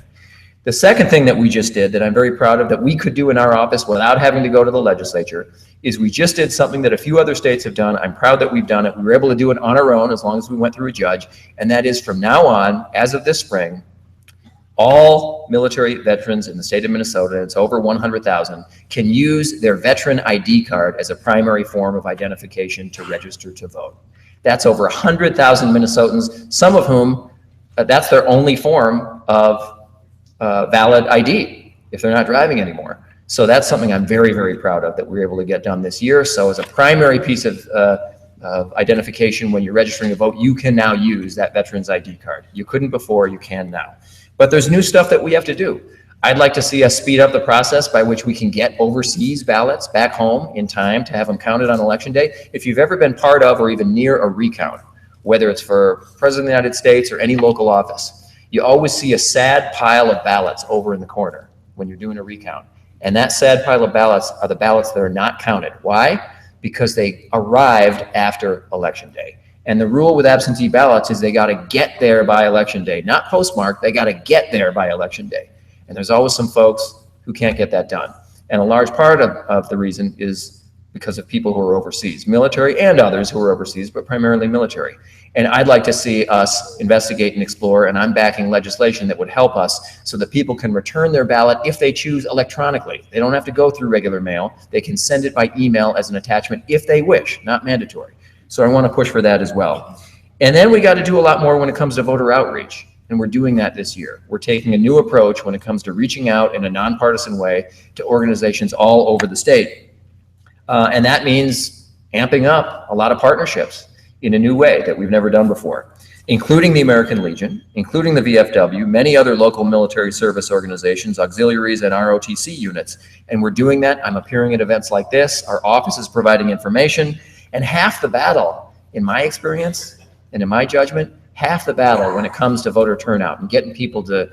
The second thing that we just did that I'm very proud of that we could do in our office without having to go to the legislature is we just did something that a few other states have done. I'm proud that we've done it. We were able to do it on our own as long as we went through a judge, and that is from now on, as of this spring, all military veterans in the state of Minnesota, it's over 100,000, can use their veteran ID card as a primary form of identification to register to vote. That's over 100,000 Minnesotans, some of whom, that's their only form of valid ID if they're not driving anymore. So that's something I'm very, very proud of that we were able to get done this year. So as a primary piece of identification when you're registering to vote, you can now use that veteran's ID card. You couldn't before, you can now. But there's new stuff that we have to do. I'd like to see us speed up the process by which we can get overseas ballots back home in time to have them counted on election day. If you've ever been part of or even near a recount, whether it's for President of the United States or any local office, you always see a sad pile of ballots over in the corner when you're doing a recount. And that sad pile of ballots are the ballots that are not counted. Why? Because they arrived after election day. And the rule with absentee ballots is they got to get there by election day, not postmarked, they got to get there by election day. And there's always some folks who can't get that done. And a large part of the reason is because of people who are overseas, military and others who are overseas, but primarily military. And I'd like to see us investigate and explore, and I'm backing legislation that would help us so that people can return their ballot if they choose electronically. They don't have to go through regular mail. They can send it by email as an attachment if they wish, not mandatory. So I want to push for that as well. And then we got to do a lot more when it comes to voter outreach. And we're doing that this year. We're taking a new approach when it comes to reaching out in a nonpartisan way to organizations all over the state. And that means amping up a lot of partnerships in a new way that we've never done before, including the American Legion, including the VFW, many other local military service organizations, auxiliaries, and ROTC units. And we're doing that. I'm appearing at events like this. Our office is providing information. And half the battle, in my experience and in my judgment, half the battle when it comes to voter turnout and getting people to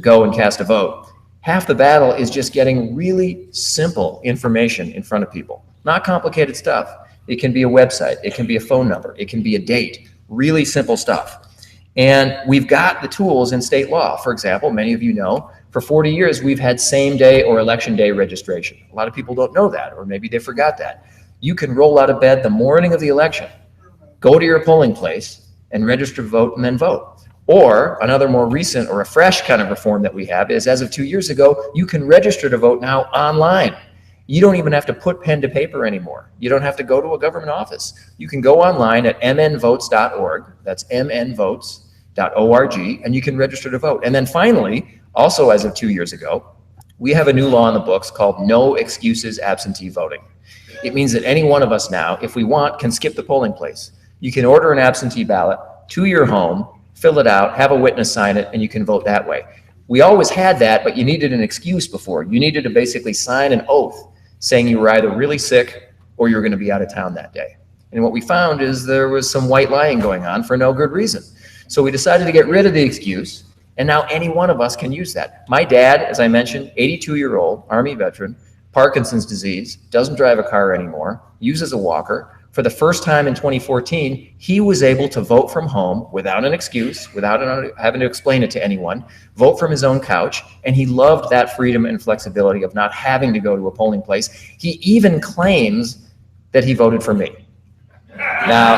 go and cast a vote, half the battle is just getting really simple information in front of people. Not complicated stuff. It can be a website. It can be a phone number. It can be a date. Really simple stuff. And we've got the tools in state law. For example, many of you know, for 40 years, we've had same day or election day registration. A lot of people don't know that, or maybe they forgot that. You can roll out of bed the morning of the election, go to your polling place and register to vote and then vote. Or another more recent or a fresh kind of reform that we have is as of 2 years ago, you can register to vote now online. You don't even have to put pen to paper anymore. You don't have to go to a government office. You can go online at mnvotes.org, that's mnvotes.org, and you can register to vote. And then finally, also as of 2 years ago, We have a new law in the books called no excuses absentee voting. It means that any one of us now, if we want, can skip the polling place. You can order an absentee ballot to your home, fill it out, have a witness sign it, and you can vote that way. We always had that, but you needed an excuse before. You needed to basically sign an oath saying you were either really sick or you were going to be out of town that day. And what we found is there was some white lying going on for no good reason. So we decided to get rid of the excuse, and now any one of us can use that. My dad, as I mentioned, 82-year-old Army veteran, Parkinson's disease, doesn't drive a car anymore, uses a walker. For the first time in 2014, he was able to vote from home without an excuse, without having to explain it to anyone, vote from his own couch, and he loved that freedom and flexibility of not having to go to a polling place. He even claims that he voted for me. Now,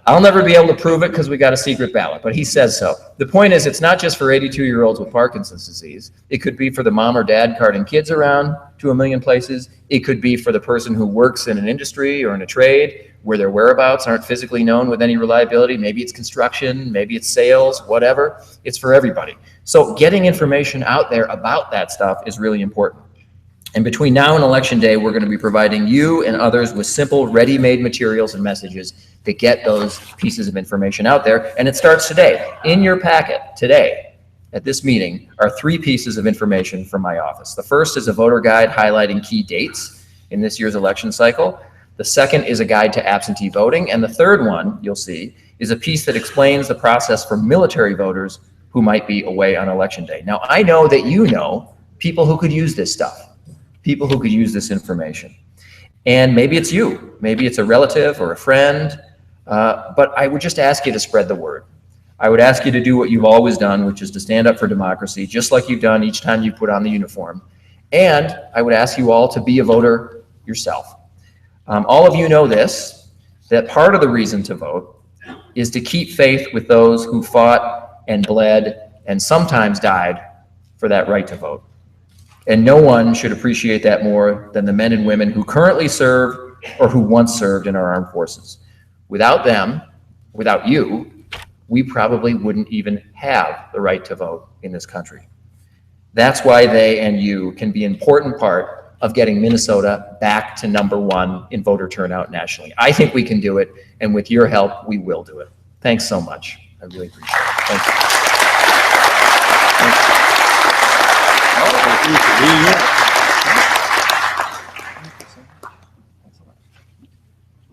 I'll never be able to prove it because we got a secret ballot, but he says so. The point is, it's not just for 82-year-olds with Parkinson's disease. It could be for the mom or dad carting kids around to a million places. It could be for the person who works in an industry or in a trade where their whereabouts aren't physically known with any reliability. Maybe it's construction, maybe it's sales, whatever. It's for everybody. So getting information out there about that stuff is really important. And between now and Election Day, we're going to be providing you and others with simple, ready-made materials and messages to get those pieces of information out there. And it starts today. In your packet today at this meeting are 3 pieces of information from my office. The first is a voter guide highlighting key dates in this year's election cycle. The second is a guide to absentee voting. And the third one, you'll see, is a piece that explains the process for military voters who might be away on Election Day. Now, I know that you know people who could use this stuff. People who could use this information. And maybe it's you, maybe it's a relative or a friend, but I would just ask you to spread the word. I would ask you to do what you've always done, which is to stand up for democracy, just like you've done each time you put on the uniform. And I would ask you all to be a voter yourself. All of you know this, that part of the reason to vote is to keep faith with those who fought and bled and sometimes died for that right to vote. And no one should appreciate that more than the men and women who currently serve or who once served in our armed forces. Without them, without you, we probably wouldn't even have the right to vote in this country. That's why they and you can be an important part of getting Minnesota back to #1 in voter turnout nationally. I think we can do it, and with your help, we will do it. Thanks so much. I really appreciate it. Thank you. Thank you.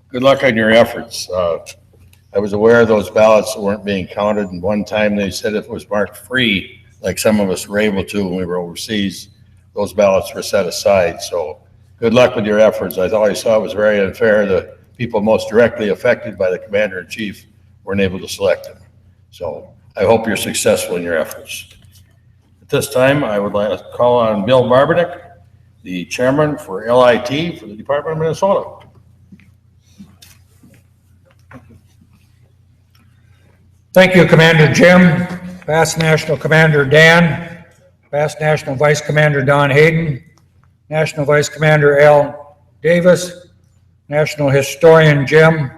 Good luck on your efforts. I was aware of those ballots that weren't being counted, and one time they said if it was marked free, like some of us were able to when we were overseas, those ballots were set aside. So good luck with your efforts. I always thought it was very unfair. The people most directly affected by the commander-in-chief weren't able to select them. So I hope you're successful in your efforts. At this time, I would like to call on Bill Barbanek, the chairman for LIT for the Department of Minnesota. Thank you, Commander Jim, Past National Commander Dan, Past National Vice Commander Don Hayden, National Vice Commander Al Davis, National Historian Jim,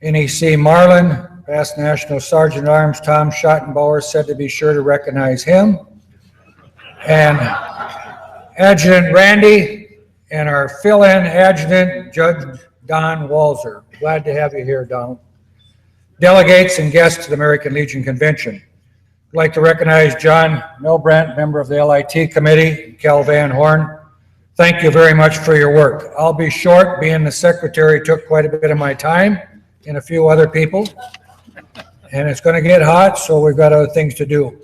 NEC Marlin, Past National Sergeant at Arms Tom Schottenbauer said to be sure to recognize him, and Adjutant Randy, and our fill-in Adjutant Judge Don Walzer. Glad to have you here, Donald. Delegates and guests to the American Legion Convention. I'd like to recognize John Milbrandt, member of the LIT Committee, Cal Van Horn. Thank you very much for your work. I'll be short, being the secretary took quite a bit of my time and a few other people. And it's going to get hot, so we've got other things to do.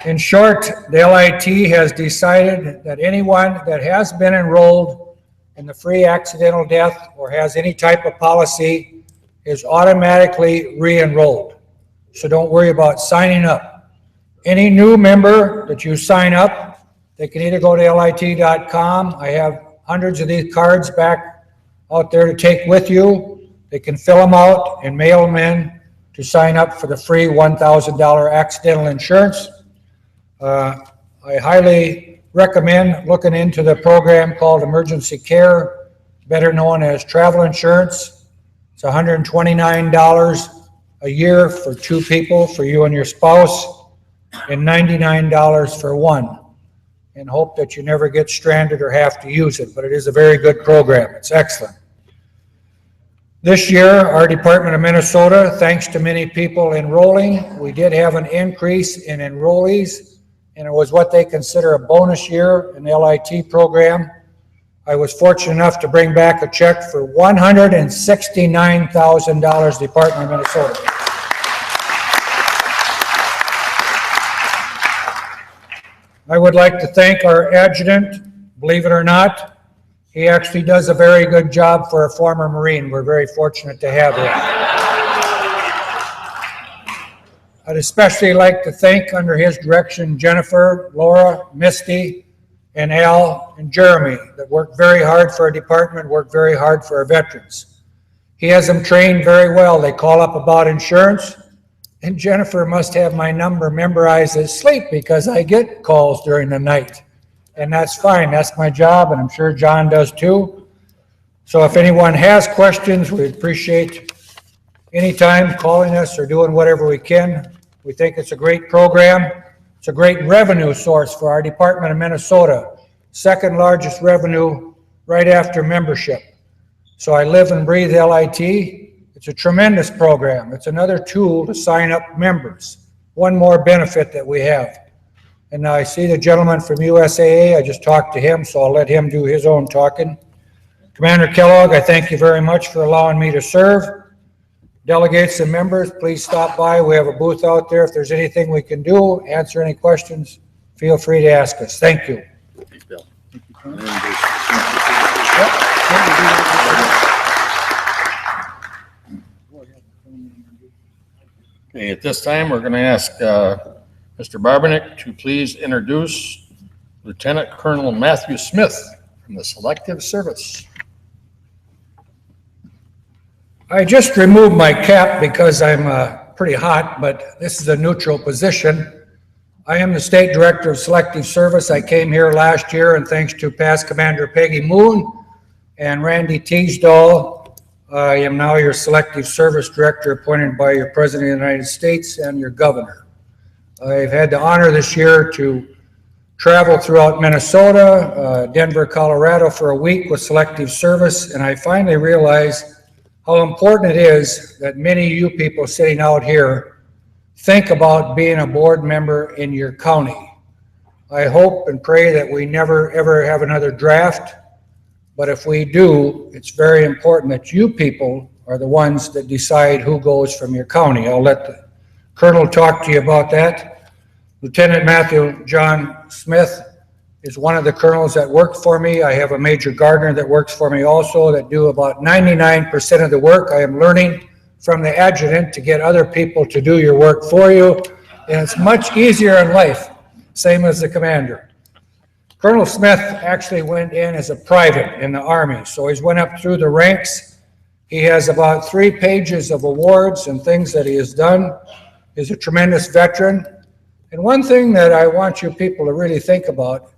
In short, the LIT has decided that anyone that has been enrolled in the free accidental death or has any type of policy is automatically re-enrolled. So don't worry about signing up. Any new member that you sign up, they can either go to lit.com. I have hundreds of these cards back out there to take with you. They can fill them out and mail them in to sign up for the free $1,000 accidental insurance. I highly recommend looking into the program called Emergency Care, better known as travel insurance. It's $129 a year for 2 people, for you and your spouse. and $99 for one, and hope that you never get stranded or have to use it, but it is a very good program. It's excellent. This year, our Department of Minnesota, thanks to many people enrolling, we did have an increase in enrollees, and it was what they consider a bonus year in the LIT program. I was fortunate enough to bring back a check for $169,000, Department of Minnesota. I would like to thank our adjutant. Believe it or not, he actually does a very good job for a former Marine. We're very fortunate to have him. I'd especially like to thank, under his direction, Jennifer, Laura, Misty, and Al and Jeremy that work very hard for our department, work very hard for our veterans. He has them trained very well. They call up about insurance, and Jennifer must have my number memorized as sleep because I get calls during the night. And that's fine. That's my job, and I'm sure John does too. So if anyone has questions, we appreciate any time calling us or doing whatever we can. We think it's a great program. It's a great revenue source for our Department of Minnesota. Second largest revenue right after membership. So I live and breathe LIT. It's a tremendous program. It's another tool to sign up members. One more benefit that we have. And now I see the gentleman from USAA. I just talked to him, so I'll let him do his own talking. Commander Kellogg, I thank you very much for allowing me to serve. Delegates and members, please stop by. We have a booth out there. If there's anything we can do, answer any questions, feel free to ask us. Thank you. Thanks, Bill. Okay, at this time, we're going to ask Mr. Barbanek to please introduce Lieutenant Colonel Matthew Smith from the Selective Service. I just removed my cap because I'm pretty hot, but this is a neutral position. I am the State Director of Selective Service. I came here last year, and thanks to past Commander Peggy Moon and Randy Teasdall, I am now your Selective Service Director appointed by your President of the United States and your Governor. I've had the honor this year to travel throughout Minnesota, Denver, Colorado for a week with Selective Service, and I finally realized how important it is that many of you people sitting out here think about being a board member in your county. I hope and pray that we never ever have another draft, but if we do, it's very important that you people are the ones that decide who goes from your county. I'll let the Colonel talk to you about that. Lieutenant Matthew John Smith is one of the colonels that worked for me. I have a Major Gardner that works for me also that do about 99% of the work. I am learning from the adjutant to get other people to do your work for you, and it's much easier in life, same as the commander. Colonel Smith actually went in as a private in the Army, so he's went up through the ranks. He has about 3 pages of awards and things that he has done. He's a tremendous veteran. And one thing that I want you people to really think about,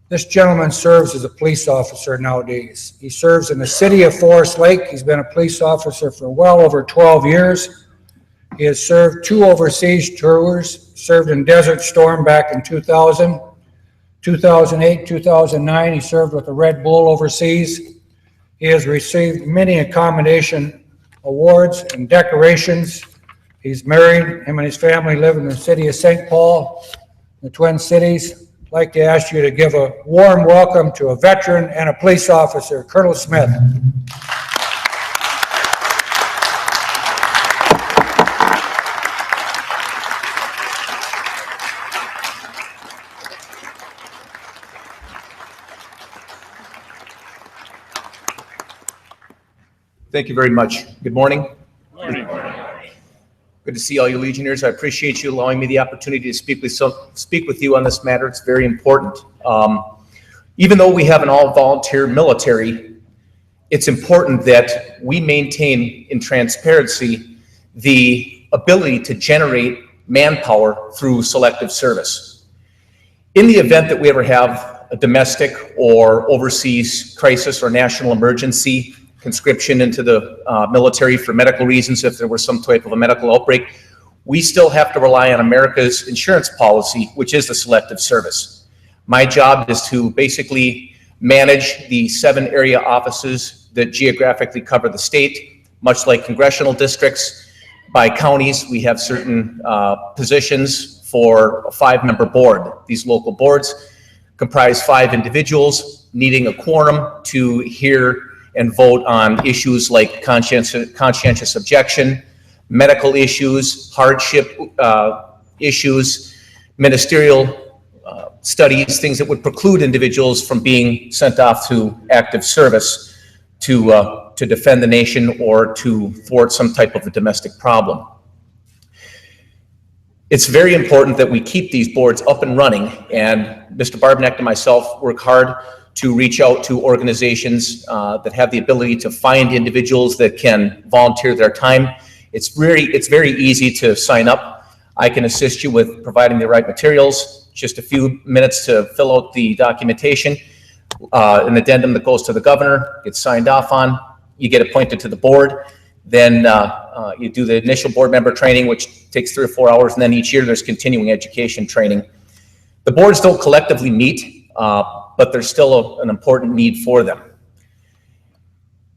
this gentleman serves as a police officer nowadays. He serves in the city of Forest Lake. He's been a police officer for well over 12 years. He has served 2 overseas tours, served in Desert Storm back in 2000. 2008, 2009, he served with the Red Bull overseas. He has received many accommodation awards and decorations. He's married. Him and his family live in the city of St. Paul, the Twin Cities. I'd like to ask you to give a warm welcome to a veteran and a police officer, Colonel Smith. Thank you very much. Good morning. Good to see all you Legionnaires. I appreciate you allowing me the opportunity to speak with you on this matter. It's very important. Even though we have an all-volunteer military, it's important that we maintain in transparency the ability to generate manpower through selective service. In the event that we ever have a domestic or overseas crisis or national emergency, conscription into the military for medical reasons, if there was some type of a medical outbreak, we still have to rely on America's insurance policy, which is the selective service. My job is to basically manage the 7 area offices that geographically cover the state, much like congressional districts. By counties, we have certain positions for a 5-member board. These local boards comprise 5 individuals needing a quorum to hear and vote on issues like conscientious objection, medical issues, hardship issues, ministerial studies, things that would preclude individuals from being sent off to active service to defend the nation or to thwart some type of a domestic problem. It's very important that we keep these boards up and running, and Mr. Barbanek and myself work hard to reach out to organizations that have the ability to find individuals that can volunteer their time. It's very easy to sign up. I can assist you with providing the right materials, just a few minutes to fill out the documentation, an addendum that goes to the governor, gets signed off on, you get appointed to the board, then you do the initial board member training, which takes 3 or 4 hours, and then each year there's continuing education training. The boards don't collectively meet, but there's still an important need for them.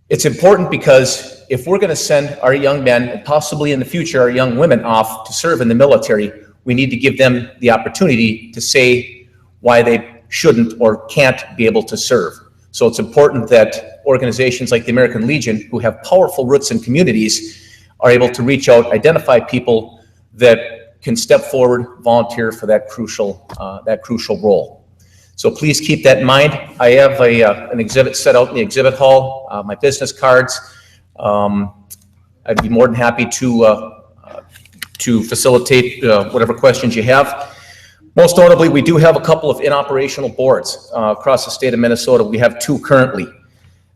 It's important because if we're going to send our young men, and possibly in the future our young women, off to serve in the military, we need to give them the opportunity to say why they shouldn't or can't be able to serve. So it's important that organizations like the American Legion, who have powerful roots in communities, are able to reach out, identify people that can step forward, volunteer for that crucial role. So please keep that in mind. I have an exhibit set out in the exhibit hall, my business cards. I'd be more than happy to facilitate whatever questions you have. Most notably, we do have a couple of inoperational boards across the state of Minnesota. We have 2 currently.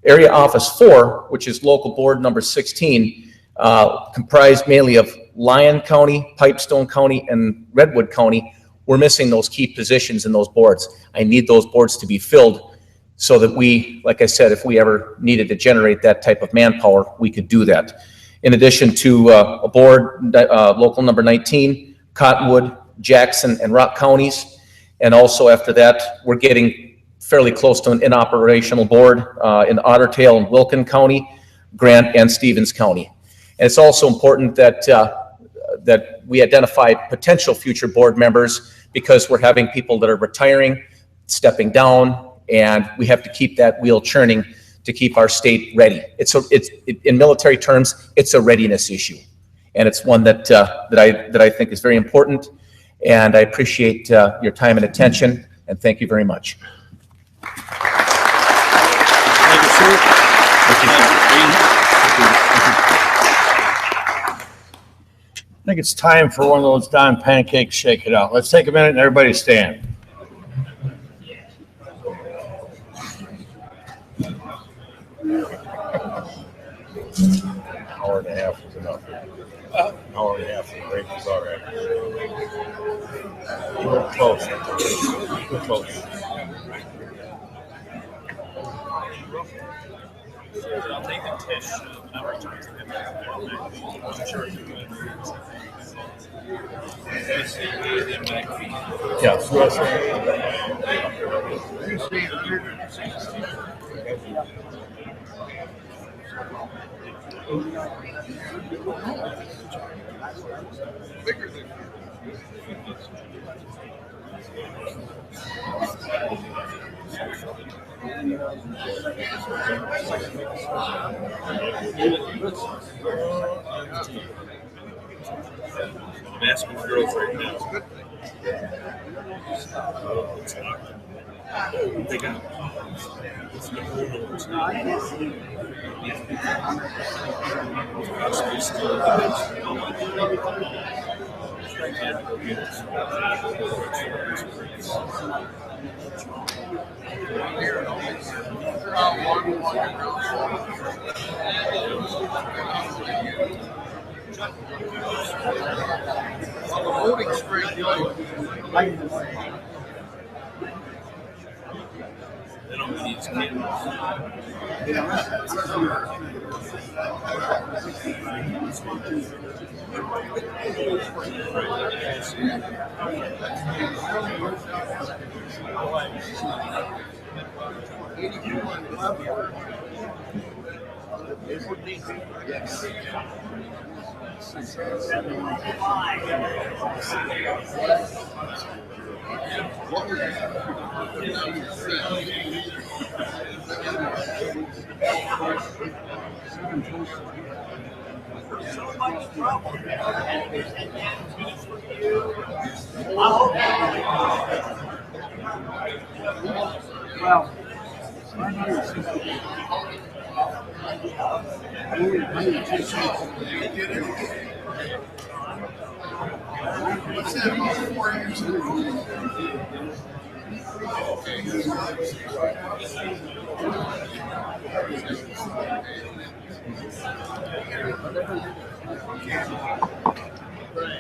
Area Office 4, which is local board number 16, comprised mainly of Lyon County, Pipestone County, and Redwood County. We're missing those key positions in those boards. I need those boards to be filled so that we, like I said, if we ever needed to generate that type of manpower, we could do that. In addition to a board, local number 19, Cottonwood, Jackson, and Rock counties. And also after that, we're getting fairly close to an inoperational board in Otter Tail and Wilkin County, Grant, and Stevens County. And it's also important that that we identify potential future board members, because we're having people that are retiring, stepping down, and we have to keep that wheel churning to keep our state ready. In military terms, it's a readiness issue, and it's one that I think is very important. And I appreciate your time and attention, and thank you very much. Thank you, sir. I think it's time for one of those Don pancakes, shake it out. Let's take a minute and everybody stand. Hour and a half is enough. Hour and a half of break is all right. We're close. We're close. I'll take the Tish. Yeah, so that's I'm asking girls right now. They got it's they don't see his cameras.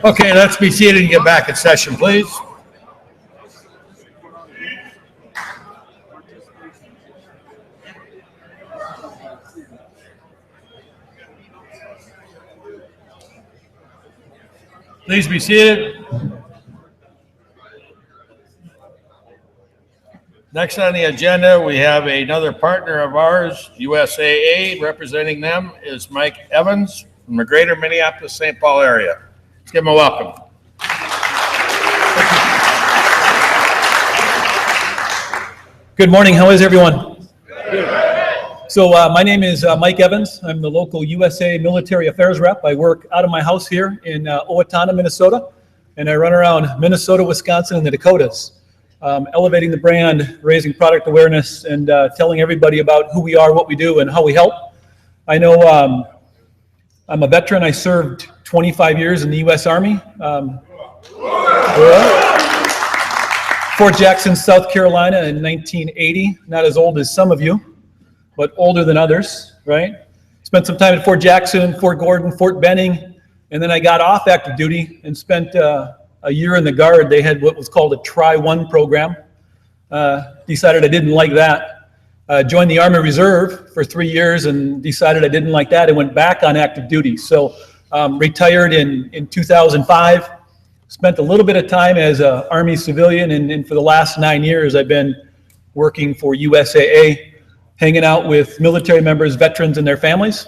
Okay, let's be seated and get back in session, please. Please be seated. Next on the agenda, we have another partner of ours, USAA. Representing them is Mike Evans from the greater Minneapolis-St. Paul area. Let's give him a welcome. Good morning. How is everyone? So my name is Mike Evans. I'm the local USA Military Affairs rep. I work out of my house here in Owatonna, Minnesota, and I run around Minnesota, Wisconsin, and the Dakotas, elevating the brand, raising product awareness, and telling everybody about who we are, what we do, and how we help. I know I'm a veteran. I served 25 years in the U.S. Army. Fort Jackson, South Carolina in 1980. Not as old as some of you, but older than others, right? Spent some time at Fort Jackson, Fort Gordon, Fort Benning, and then I got off active duty and spent a year in the Guard. They had what was called a Try-1 program. Decided I didn't like that. Joined the Army Reserve for 3 years and decided I didn't like that and went back on active duty. So retired in 2005. Spent a little bit of time as an Army civilian, and for the last 9 years, I've been working for USAA, hanging out with military members, veterans, and their families.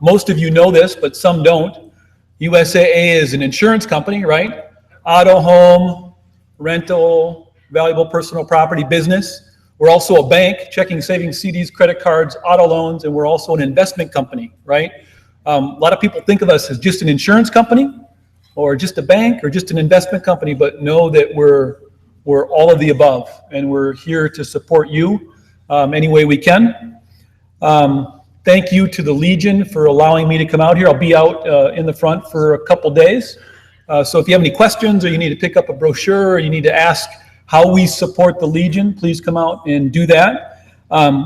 Most of you know this, but some don't. USAA is an insurance company, right? Auto, home, rental, valuable personal property business. We're also a bank, checking, savings, CDs, credit cards, auto loans, and we're also an investment company, right? A lot of people think of us as just an insurance company, or just a bank, or just an investment company, but know that we're all of the above, and we're here to support you any way we can. Thank you to the Legion for allowing me to come out here. I'll be out in the front for a couple days. So if you have any questions, or you need to pick up a brochure, or you need to ask how we support the Legion, please come out and do that.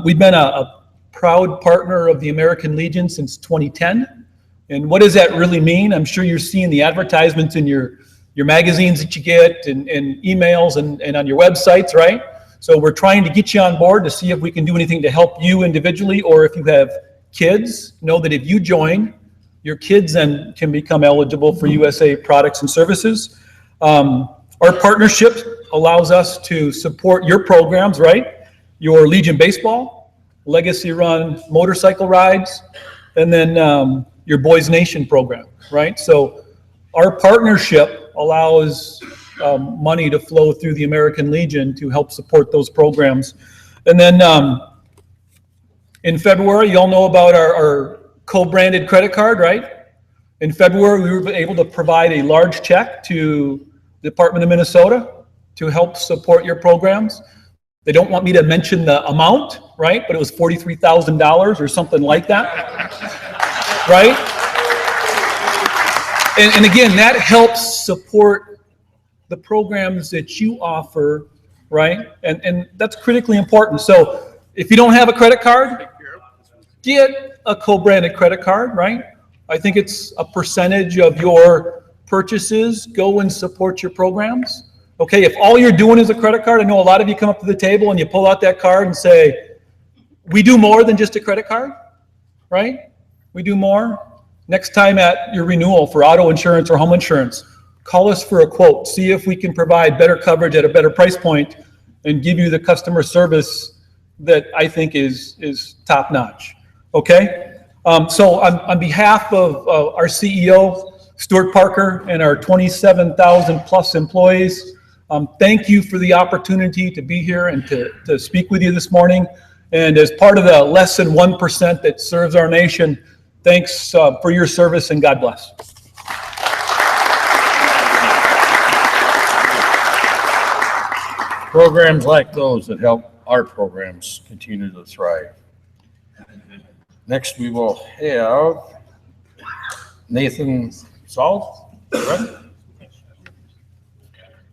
We've been a proud partner of the American Legion since 2010. And what does that really mean? I'm sure you're seeing the advertisements in your magazines that you get, and emails, and on your websites, right? So we're trying to get you on board to see if we can do anything to help you individually, or if you have kids, know that if you join, your kids then can become eligible for USA products and services. Our partnership allows us to support your programs, right? Your Legion Baseball, Legacy Run motorcycle rides, and then your Boys Nation program, right? So our partnership allows money to flow through the American Legion to help support those programs. And then in February, you all know about our co-branded credit card, right? In February, we were able to provide a large check to the Department of Minnesota to help support your programs. They don't want me to mention the amount, right? But it was $43,000 or something like that. Right? And again, that helps support the programs that you offer, right? And that's critically important. So if you don't have a credit card, get a co-branded credit card, right? I think it's a percentage of your purchases. Go and support your programs. Okay, if all you're doing is a credit card, I know a lot of you come up to the table and you pull out that card and say, we do more than just a credit card. right? We do more. Next time at your renewal for auto insurance or home insurance, call us for a quote. See if we can provide better coverage at a better price point and give you the customer service that I think is top notch. Okay? So on behalf of our CEO, Stuart Parker, and our 27,000 plus employees, thank you for the opportunity to be here and to speak with you this morning. And as part of the less than 1% that serves our nation, thanks for your service and God bless. Programs like those that help our programs continue to thrive. Next, we will have Nathan Salt, correct?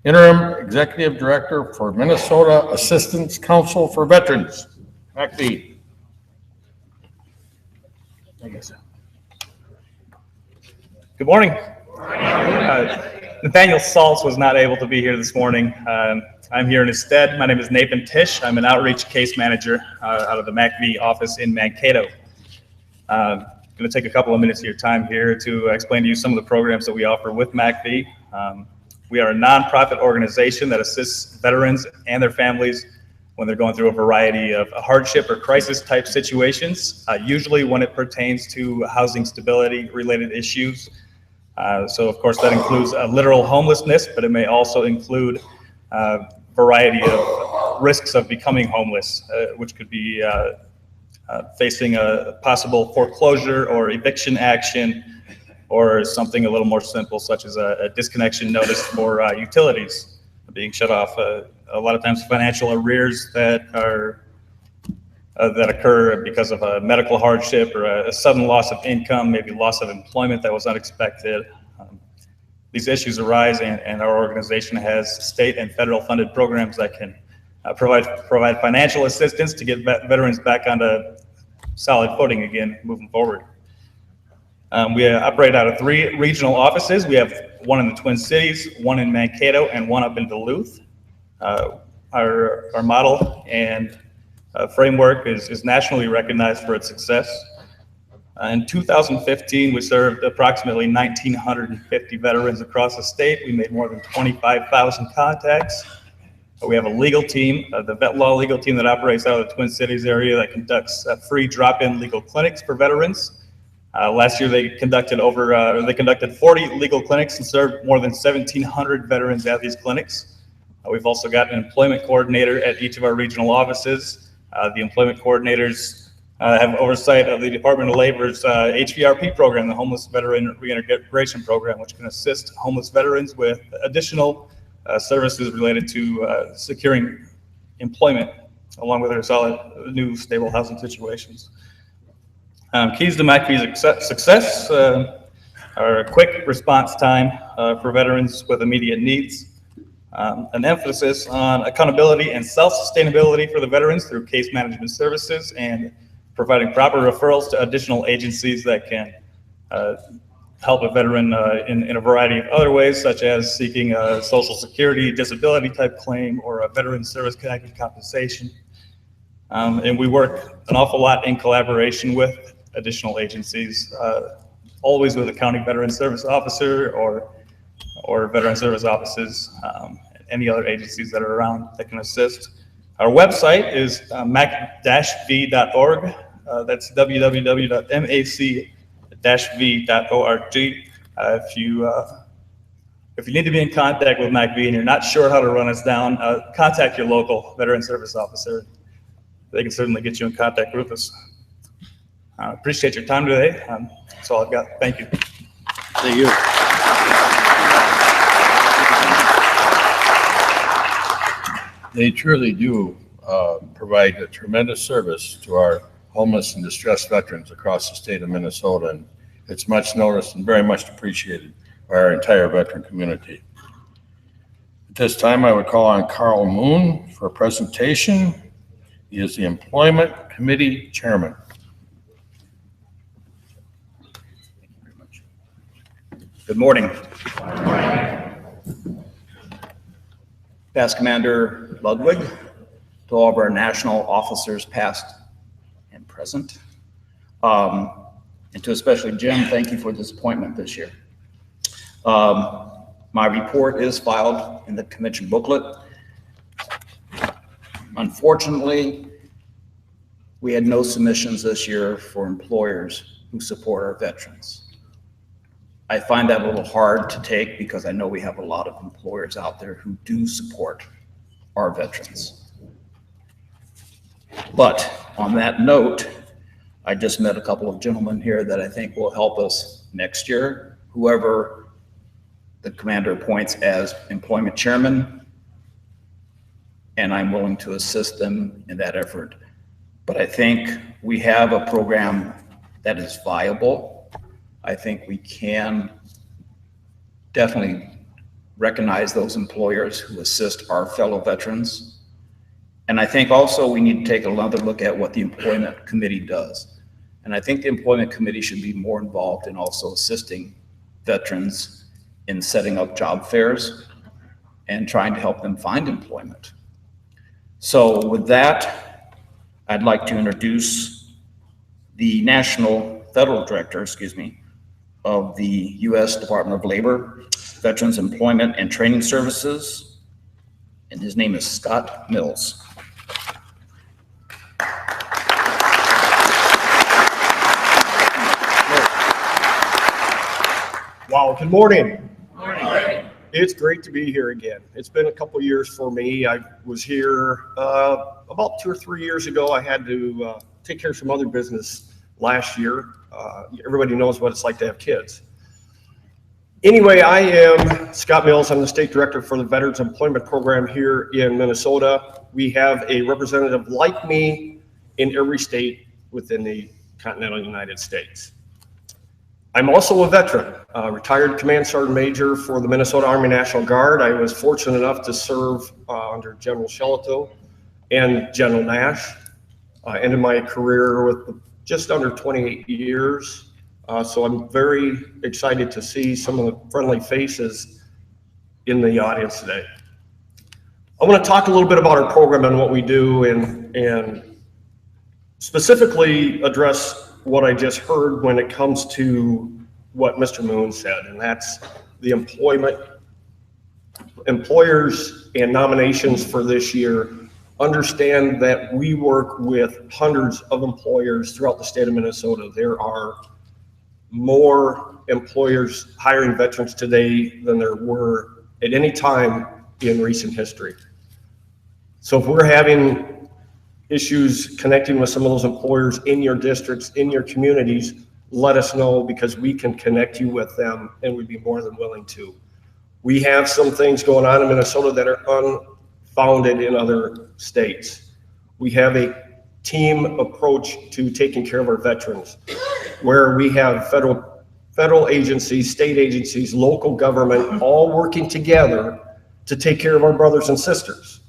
Interim Executive Director for Minnesota Assistance Council for Veterans, MACV. Good morning. Nathaniel Saltz was not able to be here this morning. I'm here in his stead. My name is Nathan Tisch. I'm an outreach case manager out of the MACV office in Mankato. I'm going to take a couple of minutes of your time here to explain to you some of the programs that we offer with MACV. We are a nonprofit organization that assists veterans and their families when they're going through a variety of hardship or crisis type situations, usually when it pertains to housing stability related issues. So of course that includes literal homelessness, but it may also include a variety of risks of becoming homeless, which could be facing a possible foreclosure or eviction action, or something a little more simple, such as a disconnection notice for utilities being shut off. A lot of times financial arrears that are that occur because of a medical hardship or a sudden loss of income, maybe loss of employment that was unexpected. These issues arise, and our organization has state and federal funded programs that can provide financial assistance to get veterans back onto solid footing again, moving forward. We operate out of 3 regional offices. We have one in the Twin Cities, one in Mankato, and one up in Duluth. Our model and framework is nationally recognized for its success. In 2015, we served approximately 1,950 veterans across the state. We made more than 25,000 contacts. We have a legal team, the vet law legal team that operates out of the Twin Cities area that conducts free drop-in legal clinics for veterans. Last year, they conducted 40 legal clinics and served more than 1,700 veterans at these clinics. We've also got an employment coordinator at each of our regional offices. The employment coordinators have oversight of the Department of Labor's HVRP program, the Homeless Veteran Reintegration Program, which can assist homeless veterans with additional services related to securing employment, along with their solid, new, stable housing situations. Keys to MACV's success are a quick response time for veterans with immediate needs, an emphasis on accountability and self-sustainability for the veterans through case management services, and providing proper referrals to additional agencies that can help a veteran in a variety of other ways, such as seeking a Social Security disability type claim or a veteran service connected compensation. And we work an awful lot in collaboration with additional agencies, always with a county veteran service officer or veteran service offices, any other agencies that are around that can assist. Our website is mac-v.org. That's www.mac-v.org. If you need to be in contact with MACV and you're not sure how to run us down, contact your local veteran service officer. They can certainly get you in contact with us. I appreciate your time today. That's all I've got. Thank you. Thank you. They truly do provide a tremendous service to our homeless and distressed veterans across the state of Minnesota, and it's much noticed and very much appreciated by our entire veteran community. At this time, I would call on Carl Moon for a presentation. He is the Employment Committee Chairman. Good morning. Past Commander Ludwig, to all of our national officers, past and present. And to especially Jim, thank you for this appointment this year. My report is filed in the convention booklet. Unfortunately, we had no submissions this year for employers who support our veterans. I find that a little hard to take because I know we have a lot of employers out there who do support our veterans. But on that note, I just met a couple of gentlemen here that I think will help us next year, whoever the commander appoints as employment chairman, and I'm willing to assist them in that effort. But I think we have a program that is viable. I think we can definitely recognize those employers who assist our fellow veterans. And I think also we need to take another look at what the employment committee does. And I think the employment committee should be more involved in also assisting veterans in setting up job fairs and trying to help them find employment. So with that, I'd like to introduce the federal director, of the U.S. Department of Labor, Veterans Employment and Training Services, and his name is Scott Mills. Wow, good morning. It's great to be here again. It's been a couple years for me. I was here about 2 or 3 years ago. I had to take care of some other business last year. Everybody knows what it's like to have kids. Anyway, I am Scott Mills. I'm the state director for the Veterans Employment Program here in Minnesota. We have a representative like me in every state within the continental United States. I'm also a veteran, retired Command Sergeant Major for the Minnesota Army National Guard. I was fortunate enough to serve under General Shelito and General Nash. I ended my career with just under 28 years. So I'm very excited to see some of the friendly faces in the audience today. I want to talk a little bit about our program and what we do and specifically address what I just heard when it comes to what Mr. Moon said, and that's the employers and nominations for this year. Understand that we work with hundreds of employers throughout the state of Minnesota. There are more employers hiring veterans today than there were at any time in recent history. So if we're having issues connecting with some of those employers in your districts, in your communities, let us know because we can connect you with them and we'd be more than willing to. We have some things going on in Minnesota that are unfounded in other states. We have a team approach to taking care of our veterans, where we have federal agencies, state agencies, local government, all working together to take care of our brothers and sisters.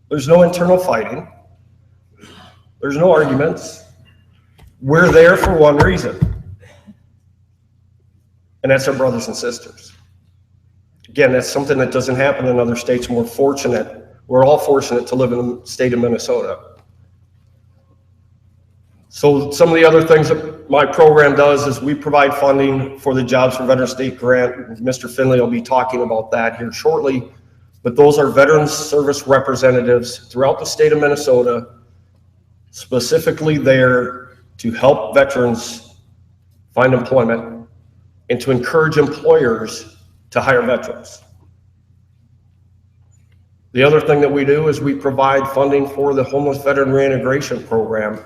There's no internal fighting. There's no arguments. We're there for one reason, and that's our brothers and sisters. Again, that's something that doesn't happen in other states. We're fortunate. We're all fortunate to live in the state of Minnesota. So some of the other things that my program does is we provide funding for the Jobs for Veterans State Grant. Mr. Finley will be talking about that here shortly. But those are veterans service representatives throughout the state of Minnesota, specifically there to help veterans find employment and to encourage employers to hire veterans. The other thing that we do is we provide funding for the Homeless Veteran Reintegration Program.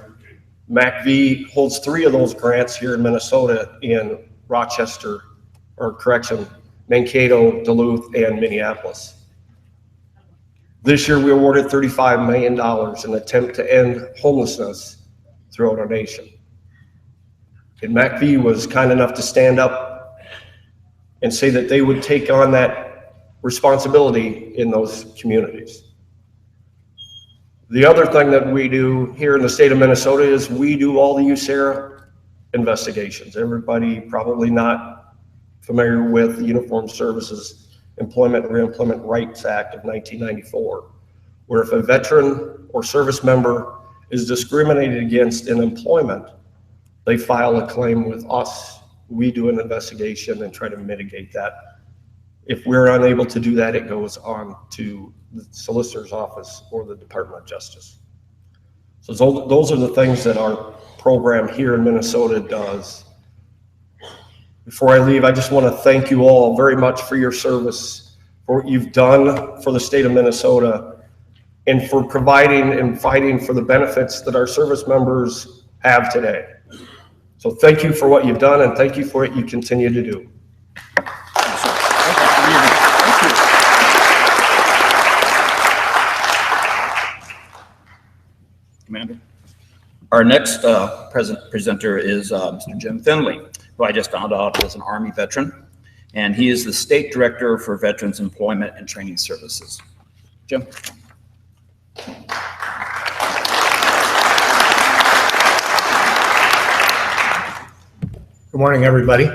MACV holds 3 of those grants here in Minnesota in Mankato, Duluth, and Minneapolis. This year, we awarded $35 million in an attempt to end homelessness throughout our nation. And MACV was kind enough to stand up and say that they would take on that responsibility in those communities. The other thing that we do here in the state of Minnesota is we do all the USARA investigations. Everybody probably not familiar with the Uniformed Services Employment and Reemployment Rights Act of 1994, where if a veteran or service member is discriminated against in employment, They file a claim with us. We do an investigation and try to mitigate that. If we're unable to do that, it goes on to the solicitor's office or the Department of Justice. So those are the things that our program here in Minnesota does. Before I leave, I just want to thank you all very much for your service, for what you've done for the state of Minnesota, and for providing and fighting for the benefits that our service members have today. So thank you for what you've done, and thank you for what you continue to do. Commander. Our next presenter is Mr. Jim Finley, who I just found out was an Army veteran, and he is the State Director for Veterans Employment and Training Services. Jim. Good morning, everybody.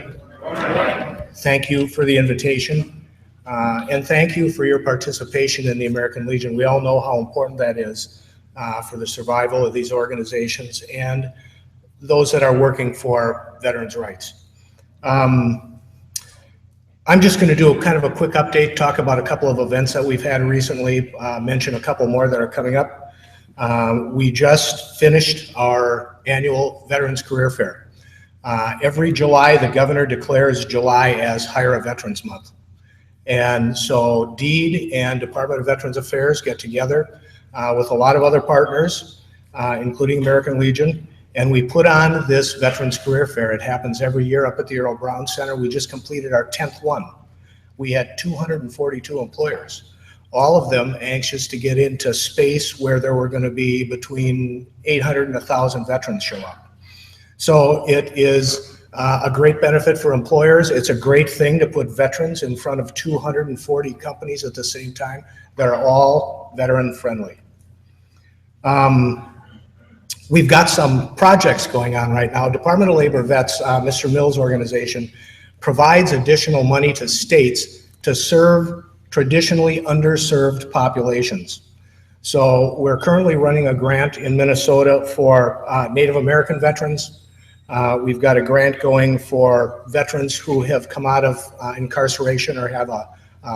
Thank you for the invitation, and thank you for your participation in the American Legion. We all know how important that is for the survival of these organizations and those that are working for veterans' rights. I'm just going to do kind of a quick update, talk about a couple of events that we've had recently, mention a couple more that are coming up. We just finished our annual Veterans Career Fair. Every July, the governor declares July as Hire a Veterans Month. And so DEED and Department of Veterans Affairs get together with a lot of other partners, including American Legion, and we put on this Veterans Career Fair. It happens every year up at the Earl Brown Center. We just completed our 10th one. We had 242 employers, all of them anxious to get into space where there were going to be between 800 and 1,000 veterans show up. So it is a great benefit for employers. It's a great thing to put veterans in front of 240 companies at the same time that are all veteran friendly. We've got some projects going on right now. Department of Labor Vets, Mr. Mills' organization, provides additional money to states to serve traditionally underserved populations. So we're currently running a grant in Minnesota for Native American veterans. We've got a grant going for veterans who have come out of incarceration or have a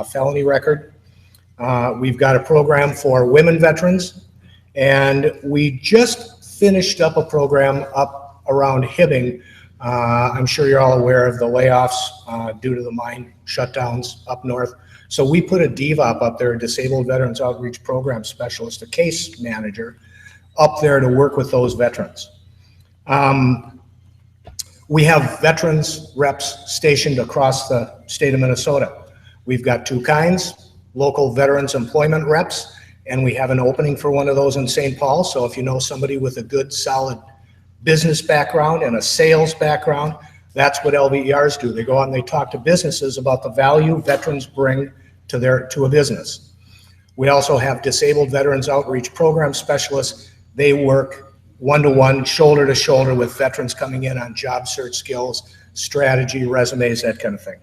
felony record. We've got a program for women veterans, and we just finished up a program up around Hibbing. I'm sure you're all aware of the layoffs due to the mine shutdowns up north. So we put a DVOP up there, a Disabled Veterans Outreach Program Specialist, a case manager, up there to work with those veterans. We have veterans reps stationed across the state of Minnesota. We've got two kinds, local veterans employment reps, and we have an opening for one of those in St. Paul. So if you know somebody with a good, solid business background and a sales background, that's what LVERs do. They go out and they talk to businesses about the value veterans bring to a business. We also have Disabled Veterans Outreach Program Specialists. They work one-to-one, shoulder-to-shoulder with veterans coming in on job search skills, strategy, resumes, that kind of thing.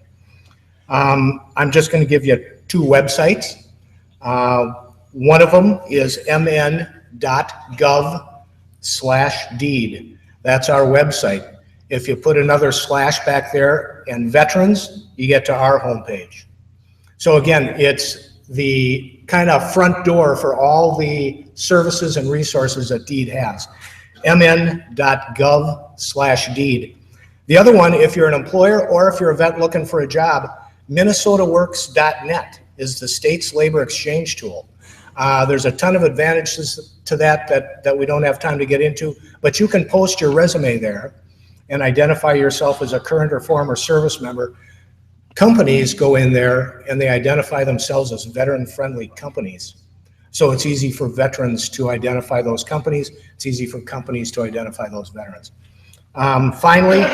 I'm just going to give you two websites. One of them is mn.gov/deed. That's our website. If you put another slash back there and veterans, you get to our homepage. So again, it's the kind of front door for all the services and resources that DEED has. mn.gov/deed. The other one, if you're an employer or if you're a vet looking for a job, minnesotaworks.net is the state's labor exchange tool. There's a ton of advantages to that we don't have time to get into, but you can post your resume there and identify yourself as a current or former service member. Companies go in there and they identify themselves as veteran-friendly companies. So it's easy for veterans to identify those companies. It's easy for companies to identify those veterans. Finally,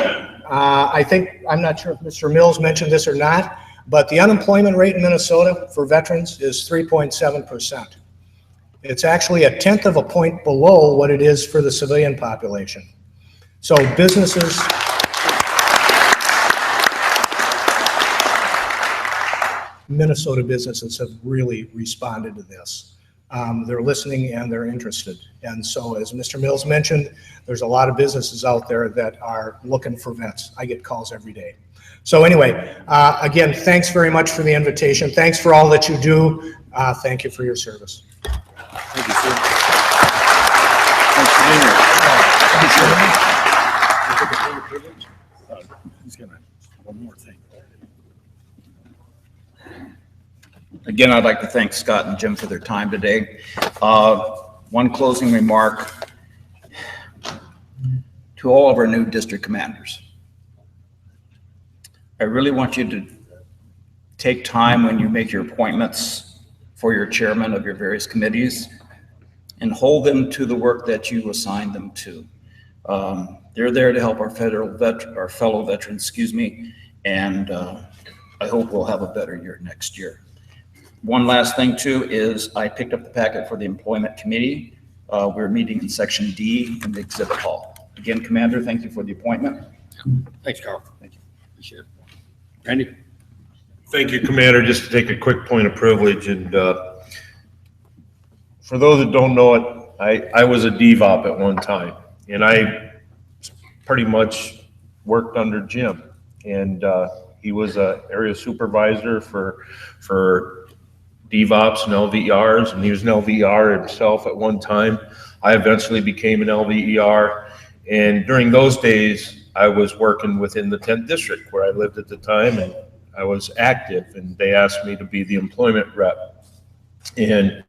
I'm not sure if Mr. Mills mentioned this or not, but the unemployment rate in Minnesota for veterans is 3.7%. It's actually a tenth of a point below what it is for the civilian population. So businesses, Minnesota businesses have really responded to this. they're listening and they're interested. And so, as Mr. Mills mentioned, there's a lot of businesses out there that are looking for vets. I get calls every day. So anyway, again, thanks very much for the invitation. Thanks for all that you do. Thank you for your service. Thank you, sir. Thanks for being here. He's gonna, one more thing. Again, I'd like to thank Scott and Jim for their time today. One closing remark to all of our new district commanders. I really want you to take time when you make your appointments for your chairman of your various committees and hold them to the work that you assign them to. They're there to help our fellow veterans, and I hope we'll have a better year next year. One last thing too is I picked up the packet for the employment committee. We're meeting in section D in the exhibit hall. Again, Commander, thank you for the appointment. Thanks, Carl. Thank you. Appreciate it. Randy? Thank you, Commander. Just to take a quick point of privilege, and for those that don't know it, I was a DVOP at one time, and I pretty much worked under Jim, and he was an area supervisor for DVOPs and LVERs, and he was an LVER himself at one time. I eventually became an LVER, and during those days, I was working within the 10th district where I lived at the time, and I was active, and they asked me to be the employment rep. And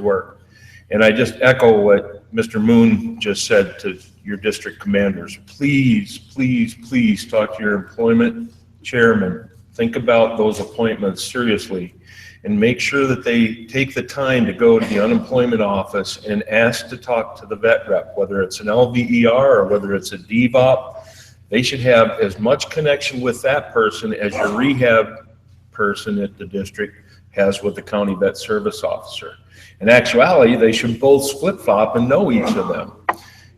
work. And I just echo what Mr. Moon just said to your district commanders. Please, please, please talk to your employment chairman. Think about those appointments seriously and make sure that they take the time to go to the unemployment office and ask to talk to the vet rep, whether it's an LVER or whether it's a DVOP. They should have as much connection with that person as your rehab person at the district has with the county vet service officer. In actuality, they should both flip-flop and know each of them.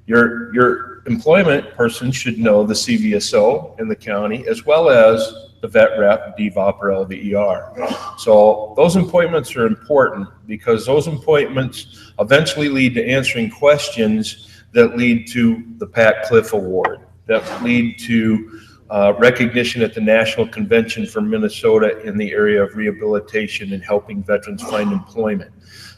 Your employment person should know the CVSO in the county as well as the vet rep, DVOP, or LVER. So those appointments are important because those appointments eventually lead to answering questions that lead to the Pat Cliff Award, that lead to recognition at the National Convention for Minnesota in the area of rehabilitation and helping veterans find employment.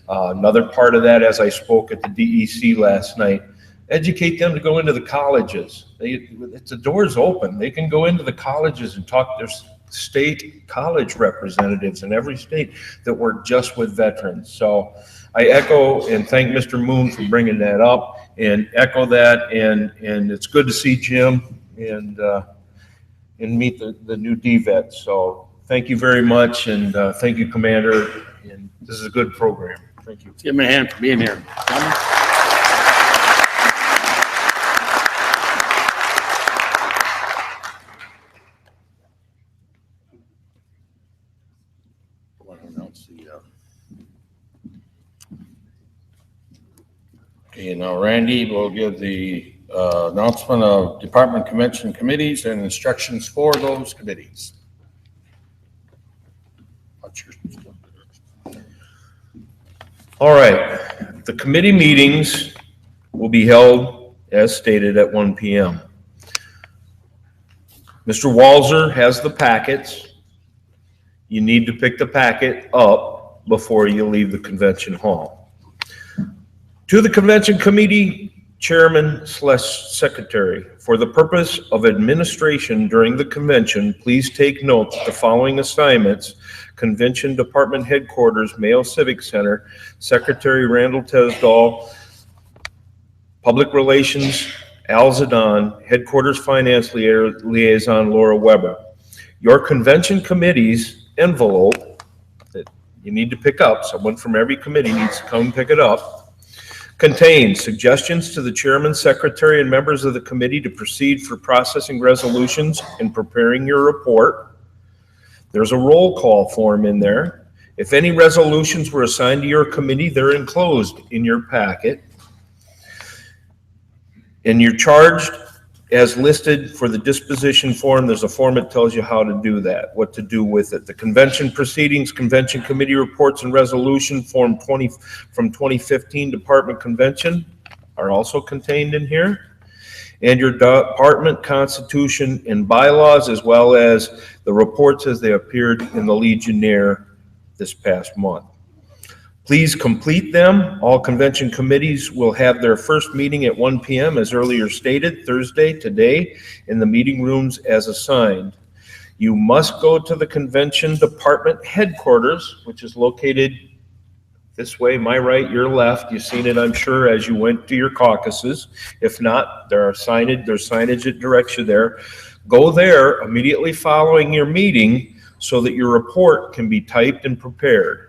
Another part of that, as I spoke at the DEC last night, educate them to go into the colleges. The door's open. They can go into the colleges and talk to their state college representatives in every state that work just with veterans. So I echo and thank Mr. Moon for bringing that up and echo that. And it's good to see Jim and meet the new DVET. So thank you very much. And thank you, Commander. And this is a good program. Thank you. Give him a hand for being here. Okay, now Randy will give the announcement of department convention committees and instructions for those committees. All right, the committee meetings will be held as stated at 1 p.m. Mr. Walzer has the packets. You need to pick the packet up before you leave the convention hall. To the convention committee chairman/secretary, for the purpose of administration during the convention, please take note that the following assignments: Convention Department Headquarters, Mayo Civic Center, Secretary Randall Tesdall, Public Relations Al Zidane, Headquarters Finance Liaison Laura Weber. Your convention committee's envelope that you need to pick up, someone from every committee needs to come pick it up, contains suggestions to the chairman, secretary, and members of the committee to proceed for processing resolutions and preparing your report. There's a roll call form in there. If any resolutions were assigned to your committee, they're enclosed in your packet. And you're charged as listed for the disposition form. There's a form that tells you how to do that, what to do with it. The convention proceedings, convention committee reports and resolution form 20 from 2015 department convention are also contained in here. And your department constitution and bylaws, as well as the reports as they appeared in the Legionnaire this past month. Please complete them. All convention committees will have their first meeting at 1 p.m. as earlier stated, Thursday, today, in the meeting rooms as assigned. You must go to the convention department headquarters, which is located this way, my right, your left. You've seen it, I'm sure, as you went to your caucuses. If not, there's signage that directs you there. Go there immediately following your meeting so that your report can be typed and prepared.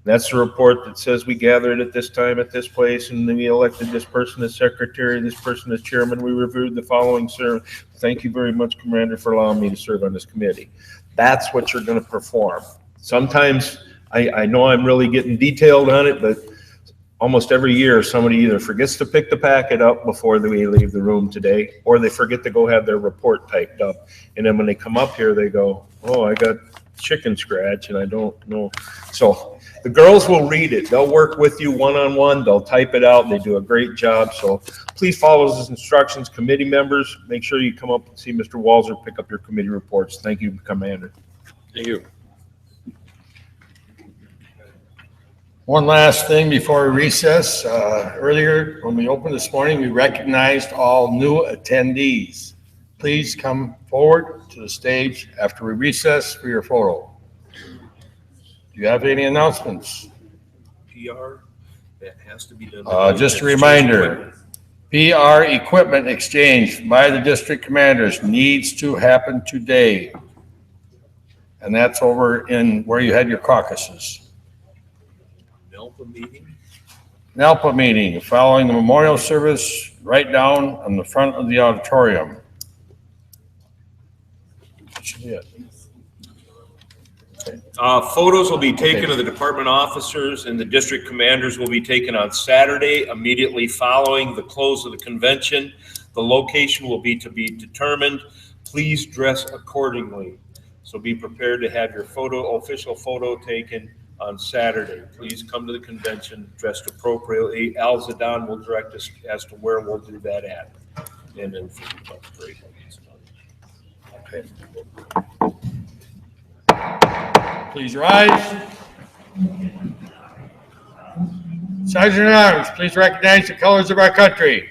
That's the report that says we gathered at this time at this place, and then we elected this person as secretary, this person as chairman. We reviewed the following, sir. Thank you very much, Commander, for allowing me to serve on this committee. That's what you're going to perform. Sometimes I know I'm really getting detailed on it, but almost every year somebody either forgets to pick the packet up before they leave the room today, or they forget to go have their report typed up. And then when they come up here, they go, oh, I got chicken scratch and I don't know. So the girls will read it. They'll work with you one-on-one. They'll type it out. They do a great job. So please follow those instructions. Committee members, make sure you come up and see Mr. Walzer, pick up your committee reports. Thank you, Commander. Thank you. One last thing before we recess. Earlier, when we opened this morning, we recognized all new attendees. Please come forward to the stage after we recess for your photo. Do you have any announcements? PR, that has to be done. Just a reminder, PR equipment exchange by the district commanders needs to happen today. And that's over in where you had your caucuses. NELPA meeting. NELPA meeting, following the memorial service, right down on the front of the auditorium. That should be it. Photos will be taken of the department officers and the district commanders will be taken on Saturday, immediately following the close of the convention. The location will be to be determined. Please dress accordingly. So be prepared to have your official photo taken on Saturday. Please come to the convention dressed appropriately. Al Zidane will direct us as to where we'll do that at. And then okay. Please rise. Sergeant at Arms, please recognize the colors of our country.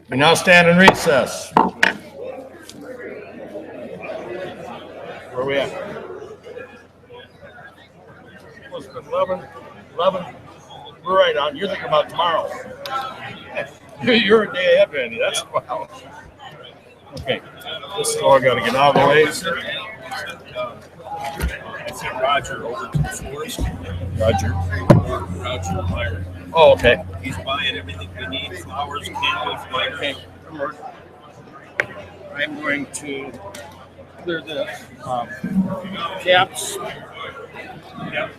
We now stand in recess. Where are we at? It's 11. We're right on. You're thinking about tomorrow. You're a day ahead, Randy. That's wow. Okay. This is all I got to get out of the way. I sent Roger over to the florist. Roger Meyer. Oh, okay. He's buying everything we need, flowers, candles, lighters. I'm going to clear the caps. Yep.